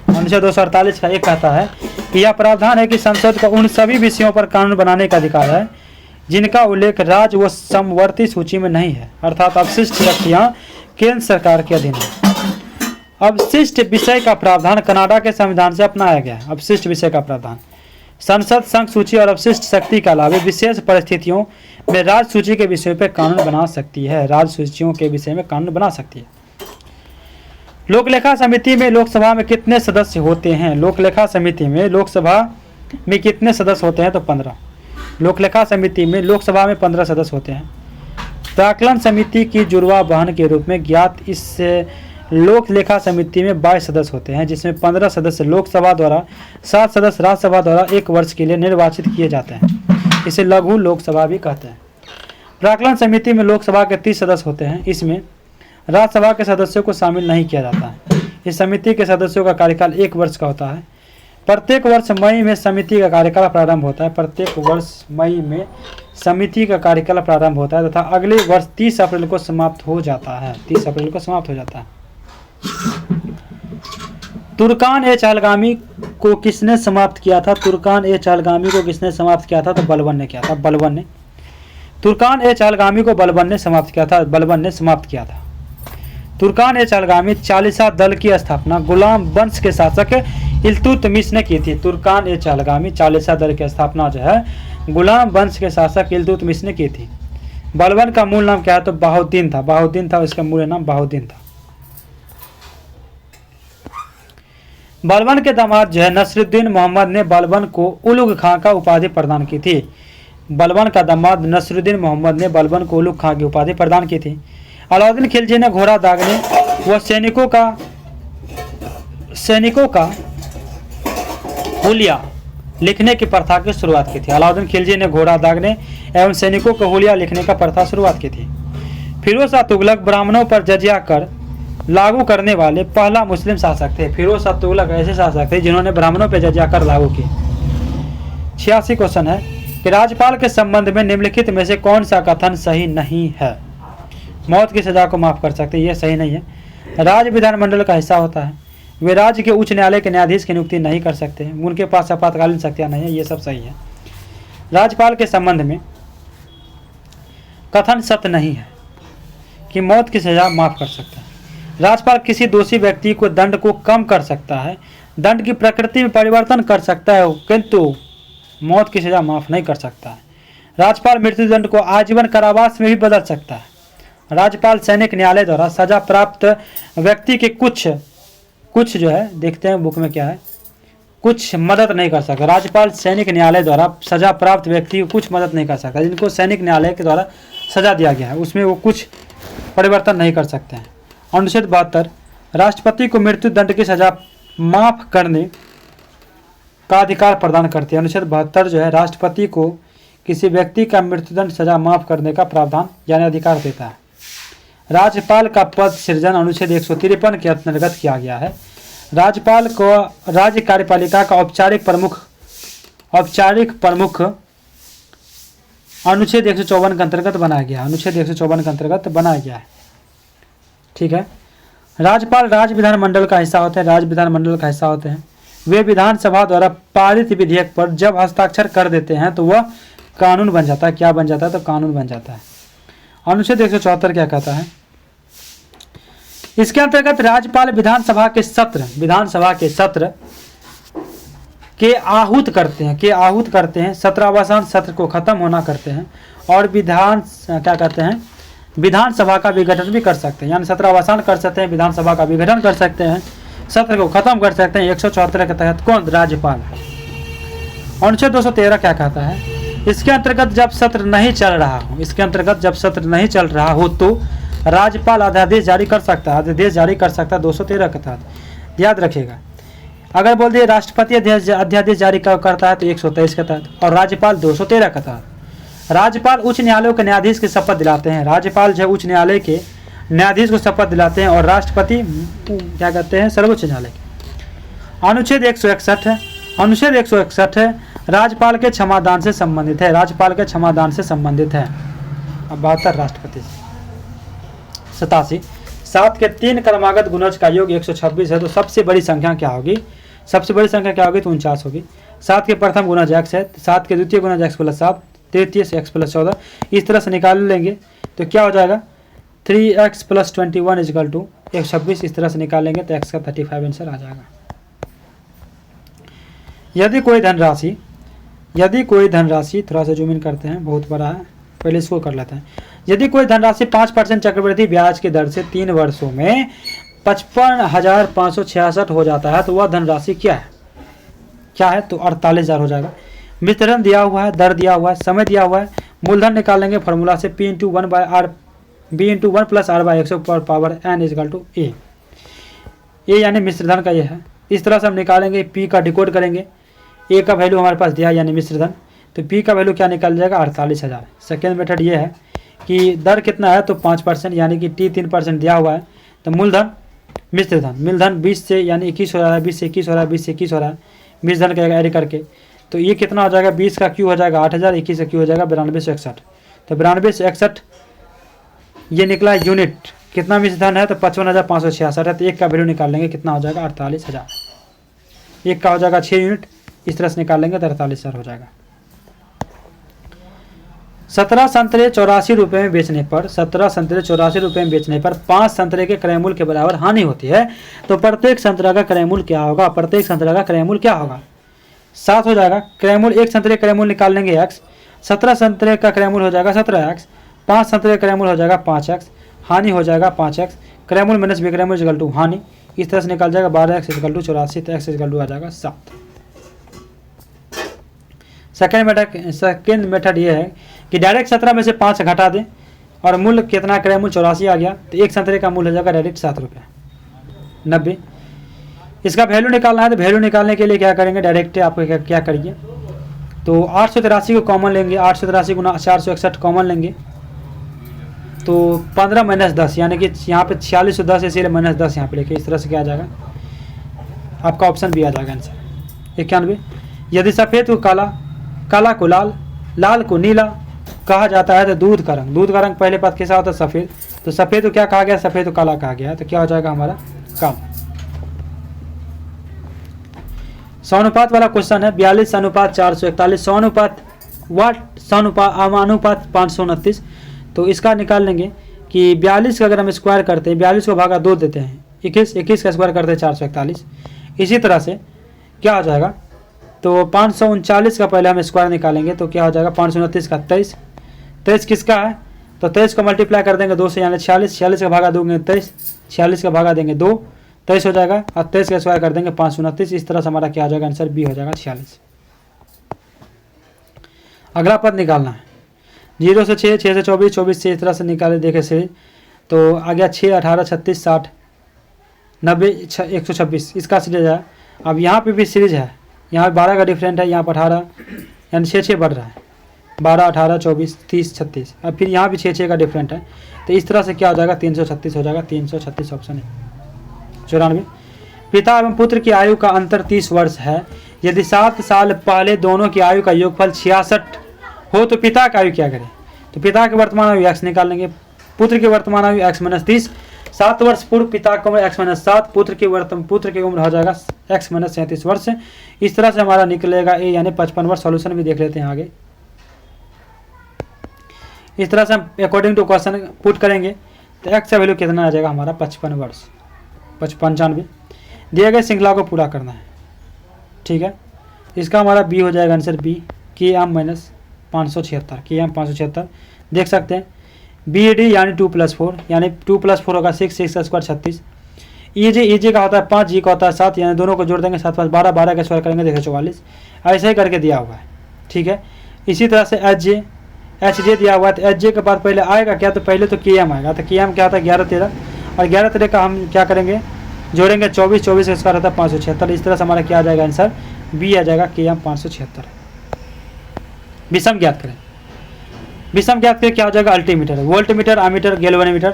A: अनुच्छेद 248 का एक कहता है कि यह प्रावधान है कि संसद का उन सभी विषयों पर कानून बनाने का अधिकार है जिनका उल्लेख राज्य व समवर्ती सूची में नहीं है, अर्थात अवशिष्ट शक्तियां केंद्र सरकार के अधीन है। अवशिष्ट विषय का प्रावधान कनाडा के संविधान से अपनाया गया है। अवशिष्ट विषय का प्रावधान संसद संघ सूची और अवशिष्ट शक्ति के अलावा विशेष परिस्थितियों में राज्य सूची के विषय पर कानून बना सकती है। लोकलेखा समिति में लोकसभा में कितने सदस्य होते हैं? लोकलेखा समिति में लोकसभा में कितने सदस्य होते हैं? तो 15। लोकलेखा समिति में लोकसभा में 15 सदस्य होते हैं। प्राक्कलन समिति की जुड़वा बहन के रूप में ज्ञात इस लोक लेखा समिति में 22 सदस्य होते हैं, जिसमें 15 सदस्य लोकसभा द्वारा, 7 सदस्य राज्यसभा द्वारा 1 वर्ष के लिए निर्वाचित किए जाते हैं। इसे लघु लोकसभा भी कहते हैं। प्राक्कलन समिति में लोकसभा के 30 सदस्य होते हैं। इसमें राज्यसभा के सदस्यों को शामिल नहीं किया जाता है। इस समिति के सदस्यों का कार्यकाल 1 वर्ष का होता है। प्रत्येक वर्ष मई में समिति का कार्यकाल प्रारंभ होता है। प्रत्येक वर्ष मई में समिति का कार्यकाल प्रारंभ होता है तथा अगले वर्ष 30 अप्रैल को समाप्त हो जाता है। 30 अप्रैल को समाप्त हो जाता है। तुर्कान ए चहलगामी को किसने समाप्त किया था? तुर्कान ए चहलगामी को किसने समाप्त किया था? तो बलबन ने किया था। बलबन ने तुर्कान ए चहलगामी को बलबन ने समाप्त किया था। बलबन ने समाप्त किया था। तुर्कान ए चहलगामी चालीसा दल की स्थापना गुलाम वंश के शासक इल्तुतमिश ने की थी। तुर्कान ए चहलगामी चालीसा दल की स्थापना जो है गुलाम वंश के शासक इल्तुतमिश ने की थी। बलबन का मूल नाम क्या है? तो बहाउद्दीन था। बहाउद्दीन था, उसका मूल नाम बहाउद्दीन था। बलबन के दामाद जो है नसरुद्दीन मोहम्मद ने बलबन को उलुग खां का उपाधि प्रदान की थी। बलबन का दामाद नसरुद्दीन मोहम्मद ने बलबन को उलुग खां की उपाधि प्रदान की थी। अलाउद्दीन खिलजी ने घोड़ा दागने व सैनिकों का हुलिया लिखने की प्रथा की शुरुआत की थी। अलाउद्दीन खिलजी ने घोड़ा दागने एवं सैनिकों को हुलिया लिखने का प्रथा शुरुआत की थी। फिरोज शाह तुगलक ब्राह्मणों पर जजिया कर लागू करने वाले पहला मुस्लिम शासक थे। फिरोज शाह तुगलक ऐसे शासक थे जिन्होंने ब्राह्मणों पर जजिया कर लागू की। 86 क्वेश्चन है कि राज्यपाल के संबंध में निम्नलिखित में से कौन सा कथन सही नहीं है? मौत की सजा को माफ कर सकते, यह सही नहीं है। राज्य विधानमंडल का हिस्सा होता है। वे राज्य के उच्च न्यायालय के न्यायाधीश की नियुक्ति नहीं कर सकते। उनके पास आपातकालीन शक्तियां नहीं है, ये सब सही है। राज्यपाल के संबंध में कथन सत्य नहीं है कि मौत की सजा माफ कर सकता है। राज्यपाल किसी दोषी व्यक्ति को दंड को कम कर सकता है, दंड की प्रकृति में परिवर्तन कर सकता है, किंतु मौत की सजा माफ नहीं कर सकता है। राज्यपाल मृत्युदंड को आजीवन कारावास में भी बदल सकता है। राज्यपाल सैनिक न्यायालय द्वारा सजा प्राप्त व्यक्ति के कुछ जो है, देखते हैं बुक में क्या है, कुछ मदद नहीं कर सकता। राज्यपाल सैनिक न्यायालय द्वारा सजा प्राप्त व्यक्ति को कुछ मदद नहीं कर सकता। जिनको सैनिक न्यायालय के द्वारा सजा दिया गया है उसमें वो कुछ परिवर्तन नहीं कर सकते हैं। अनुच्छेद 72 राष्ट्रपति को मृत्यु दंड की सजा माफ करने का अधिकार प्रदान करती है। अनुच्छेद 72 जो है राष्ट्रपति को किसी व्यक्ति का मृत्युदंड सजा माफ करने का प्रावधान यानी अधिकार देता है। राज्यपाल का पद सृजन अनुच्छेद 153 के अंतर्गत किया गया है। राज्यपाल को राज्य कार्यपालिका का औपचारिक प्रमुख अनुच्छेद 154 के अंतर्गत बनाया गया। अनुच्छेद 154 के अंतर्गत बनाया गया है। ठीक है। राज्यपाल राज्य विधानमंडल का हिस्सा होते हैं। राज्य विधानमंडल का हिस्सा होते हैं। वे विधानसभा द्वारा पारित विधेयक पर जब हस्ताक्षर कर देते हैं तो वह कानून बन जाता है। क्या बन जाता है? तो कानून बन जाता है। अनुच्छेद 174 क्या कहता है? इसके अंतर्गत राज्यपाल विधानसभा के सत्र के आहूत करते हैं। सत्रावसान सत्र को खत्म होना करते हैं और विधानसभा का विघटन भी कर सकते हैं। यानी सत्रावसान कर सकते हैं, विधानसभा का विघटन कर सकते हैं, सत्र को खत्म कर सकते हैं। 174 के तहत कौन? राज्यपाल। अनुच्छेद 213 क्या कहता है? इसके अंतर्गत जब सत्र नहीं चल रहा हो तो राज्यपाल अध्यादेश जारी कर सकता है। 213 के तहत याद रखिएगा। अगर बोल दिए राष्ट्रपति अध्यादेश जारी करता है तो 123 के तहत और राज्यपाल 213 के तहत। राज्यपाल उच्च न्यायालयों के न्यायाधीश की शपथ दिलाते हैं। राज्यपाल जो उच्च न्यायालय के न्यायाधीश को शपथ दिलाते हैं और राष्ट्रपति क्या कहते हैं? सर्वोच्च न्यायालय के। अनुच्छेद 161 है राज्यपाल के क्षमादान से संबंधित है। अब 72 राष्ट्रपति 87 7 के 3 क्रमागत गुणज का योग 126 है। तो सबसे बड़ी संख्या क्या होगी? तो 49 होगी। 7 के प्रथम गुणज x है। 7 के द्वितीय गुणज x + 7, तृतीय से x + 14। इस तरह से निकाल लेंगे तो क्या हो जाएगा? 3x + 21 = 126। इस तरह से निकालेंगे तो x का 35 आंसर आ जाएगा। यदि कोई धनराशि थोड़ा सा जूम इन करते हैं, बहुत बड़ा है, पहले इसको कर लेते हैं। यदि कोई धनराशि 5% चक्रवृद्धि ब्याज की दर से 3 वर्षों में 55,566 हो जाता है तो वह धनराशि क्या है? क्या है? तो 48,000 हो जाएगा। मिश्रण दिया हुआ है, दर दिया हुआ है, समय दिया हुआ है। मूलधन निकालेंगे फॉर्मूला से P × 1/R B × 1 + R/100 पर पावर n = A। ये यानी मिश्रधन का ये है। इस तरह से हम निकालेंगे। P का डिकोड करेंगे। A का वैल्यू हमारे पास दिया यानी मिश्रधन, तो P का वैल्यू क्या निकल जाएगा? 48,000। सेकेंड मेथड ये है कि दर कितना है? तो 5% यानी कि T 3% दिया हुआ है। तो मूलधन मिश्रधन 20 से यानी 21 हो रहा है, 20 से 21 हो रहा है, 20 से 21 हो रहा है, मिश्रधन का ऐड करके। तो ये कितना हो जाएगा? 20 का क्यू हो जाएगा 8,000, 21 का क्यू हो जाएगा 9261। तो 9261 ये निकला यूनिट। कितना मिश्रधन है? तो 55,566 है। तो एक का वैल्यू निकाल लेंगे, कितना हो जाएगा? 48,000। एक का हो जाएगा 6 यूनिट, इस तरह से निकाल लेंगे तो 48,000 हो जाएगा। 17 संतरे 84 रुपये में बेचने पर 17 संतरे 84 रुपये में बेचने पर 5 संतरे के क्रय मूल्य के बराबर हानि होती है तो प्रत्येक संतरा का क्रय मूल्य क्या होगा? प्रत्येक संतरा का क्रय मूल्य क्या होगा? 7 हो जाएगा। क्रय मूल्य, एक संतरे क्रय मूल्य निकाल लेंगे x। 17 संतरे का क्रय मूल्य हो जाएगा 17x। 5 संतरे क्रय मूल्य हो जाएगा 5x। हानि हो जाएगा 5x। क्रय मूल्य माइनस विक्रय मूल्य इक्वल टू हानि। इस तरह से निकल जाएगा 12x = 84, तो x = आ जाएगा 7। सेकेंड मेथड ये है कि डायरेक्ट 17 में से 5 घटा दें और मूल्य कितना? क्रय मूल्य 84 आ गया, तो एक संतरे का मूल्य हो जाएगा डायरेक्ट 7 रुपये 90। इसका वैल्यू निकालना है, तो वैल्यू निकालने के लिए क्या करेंगे? डायरेक्ट आप क्या करिए, तो 883 को कॉमन लेंगे। 883 × 461 कॉमन लेंगे, तो 15 - 10 यानी कि यहाँ पे 4610, इसीलिए -10 यहाँ पे लिखे। इस तरह से क्या आ जाएगा? आपका ऑप्शन भी आ जाएगा आंसर 91। यदि सफ़ेद को काला, काला को लाल, लाल को नीला कहा जाता है तो दूध का रंग पहले पद के साथ होता है सफ़ेद, तो सफ़ेद को क्या कहा गया? सफ़ेद को काला कहा गया, तो क्या हो जाएगा हमारा? काला। समानुपात वाला क्वेश्चन है। 42:441, समानुपात 529। तो इसका निकाल लेंगे कि 42 का अगर हम स्क्वायर करते हैं, 42 को भागा 2 देते हैं, 21 का स्क्वायर करते हैं 441। इसी तरह से क्या हो जाएगा? तो 539 का पहले हम स्क्वायर निकालेंगे, तो क्या हो जाएगा? 529 का 23। 23 किसका है? तो 23 को मल्टीप्लाई कर देंगे 2 से यानी 46। 46 का भागा देंगे 23, 46 का भागा देंगे 2, 23 हो जाएगा। और 23 का स्क्वायर कर देंगे 529। इस तरह से हमारा क्या हो जाएगा? आंसर बी हो जाएगा 46। अगला पद निकालना है। 0 से 6, 6 से 24, 24 से इस तरह से निकाले देखे सीरीज, तो आ गया 6, 18, 36, 60, 90, 126। इसका सीरीज है। अब यहाँ पे भी सीरीज है, यहाँ 12 का डिफरेंट है, यहाँ पर 18 यानी 6 बढ़ रहा है, 12, 18, 24, 30, 36। अब फिर यहाँ भी 6 का डिफरेंट है, तो इस तरह से क्या हो जाएगा? 336 हो जाएगा। 336 ऑप्शन है। 94। पिता एवं पुत्र की आयु का अंतर 30 वर्ष है। यदि 7 साल पहले दोनों की आयु का योगफल 66 हो तो पिता की आयु क्या करें? तो पिता की वर्तमान आयु x निकालेंगे, पुत्र की वर्तमान आयु x - 30। 7 वर्ष पूर्व पिता की उम्र x - 7, पुत्र की उम्र हो जाएगा x - 37 वर्ष। इस तरह से हमारा निकलेगा ए यानी 55 वर्ष। सॉल्यूशन भी देख लेते हैं आगे। इस तरह से हम अकॉर्डिंग टू क्वेश्चन पुट करेंगे, तो x का वैल्यू कितना आ जाएगा हमारा? 55 वर्ष। 95 दिए गए श्रृंखला को पूरा करना है। ठीक है, इसका हमारा बी हो जाएगा आंसर बी, Km - 576, Km 576 देख सकते हैं। BD यानी 2 + 4 यानी 2 + 4 होगा 6, 6 का स्क्वायर 36। EG का होता है 5, G का होता है 7, यानी दोनों को जोड़ देंगे 7, 5, 12, 12 का स्क्वायर करेंगे देखिए 44। ऐसे ही करके दिया हुआ है। ठीक है, इसी तरह से HJ दिया हुआ है, तो HJ के बाद पहले आएगा क्या? तो पहले तो Km आएगा, तो Km क्या होता है? 11, 13, और 11, 13 का हम क्या करेंगे? जोड़ेंगे 24, 24 का स्क्वायर होता है 576। इस तरह से हमारा क्या आ जाएगा? आंसर बी आ जाएगा Km 576। विषम ज्ञात करें। विषम ज्ञात करें क्या हो जाएगा? अल्टीमीटर, वोल्टमीटर, अमीटर, गैल्वेनोमीटर,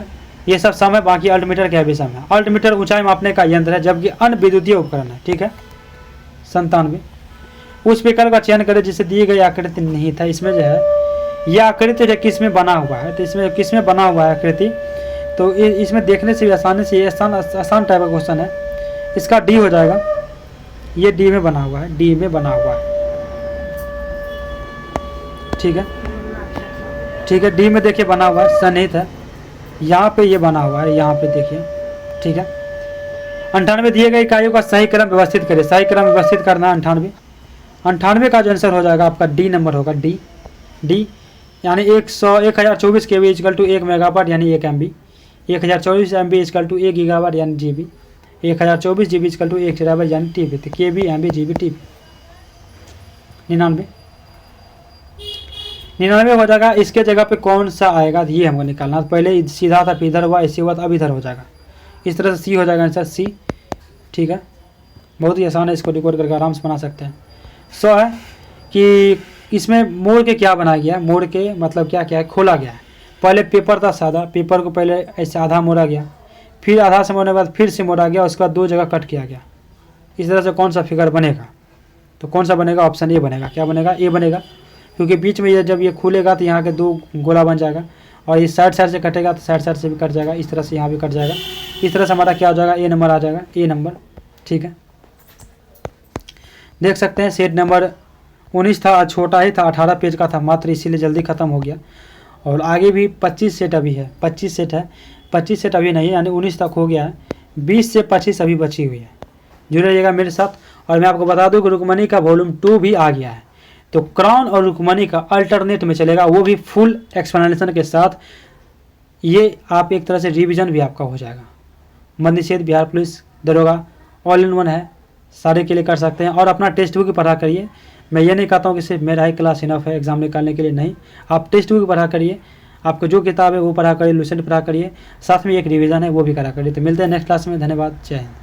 A: ये सब सम है। बाकी अल्टीमीटर क्या है? विषम है। अल्टीमीटर ऊंचाई मापने का यंत्र है, जबकि अन्य विद्युतीय उपकरण है। ठीक है, 97। उस विकल्प का चयन करें जिसे दी गई आकृति नहीं था। इसमें जो है यह आकृति जो किस में बना हुआ है, तो इसमें किस में बना हुआ है आकृति? तो इसमें देखने से भी आसानी से आसान टाइप का क्वेश्चन है। इसका डी हो जाएगा, ये डी में बना हुआ है, डी में बना हुआ है। ठीक है, ठीक है, डी में देखिए बना हुआ है, सन्निहित है। यहाँ पे ये बना हुआ है, यहाँ पे देखिए। ठीक है, 98 दिए गए इकाइयों का सही क्रम व्यवस्थित करें। सही क्रम व्यवस्थित करना है 98 का जो आंसर हो जाएगा आपका डी नंबर होगा, डी यानी 1024 kV = 1 मेगावाट यानी 1 MB। 1024 MB is equal to 1 gigabyte यानी GB, 1024 GB is equal to 1 terabyte यानी TB। तो KB MB GB TB 99 हो जाएगा। इसके जगह पे कौन सा आएगा ये हमको निकालना। पहले सीधा था, फिर इधर हुआ, ऐसे हुआ, तो अब इधर हो जाएगा। इस तरह से C हो जाएगा आंसर C। ठीक है, बहुत ही आसान है, इसको डिकोड करके आराम से बना सकते हैं। 100 है कि इसमें मोड़ के क्या बनाया गया, मोड़ के मतलब क्या क्या है, खोला गया है। पहले पेपर था सादा, पेपर को पहले ऐसे आधा मोड़ा गया, फिर आधा से मोड़ने के बाद फिर से मोड़ा गया, उसके बाद 2 जगह कट किया गया। इस तरह से कौन सा फिगर बनेगा, तो कौन सा बनेगा, ऑप्शन ए बनेगा। क्या बनेगा, ए बनेगा, क्योंकि बीच में ये जब ये खुलेगा तो यहाँ के 2 गोला बन जाएगा, और ये साइड से कटेगा तो साइड से भी कट जाएगा, इस तरह से यहाँ भी कट जाएगा। इस तरह से हमारा क्या हो जाएगा, ए नंबर आ जाएगा, ए नंबर। ठीक है, देख सकते हैं सेट नंबर 19 था, छोटा ही था, 18 पेज का था मात्र, इसीलिए जल्दी ख़त्म हो गया। और आगे भी 25 सेट अभी है, 25 सेट है, 25 सेट अभी नहीं, यानी 19 तक हो गया है, 20 से 25 अभी बची हुई है। जुड़े रहिएगा मेरे साथ। और मैं आपको बता दूं कि रुक्मणी का वॉल्यूम 2 भी आ गया है, तो क्राउन और रुक्मणी का अल्टरनेट में चलेगा, वो भी फुल एक्सप्लेनेशन के साथ। ये आप एक तरह से रिवीजन भी आपका हो जाएगा। मद्य निषेध, बिहार पुलिस, दरोगा, ऑल इन वन है, सारे के लिए कर सकते हैं। और अपना टेक्स्ट बुक पढ़ा करिए। मैं ये नहीं कहता हूँ कि सिर्फ मेरा ही क्लास इनफ है एग्जाम निकालने के लिए, नहीं, आप टेक्स्ट बुक पढ़ा करिए, आपको जो किताब है वो पढ़ा करिए, लुसेंट पढ़ा करिए, साथ में एक रिवीजन है वो भी करा करिए। तो मिलते हैं नेक्स्ट क्लास में, धन्यवाद, जय हिंद।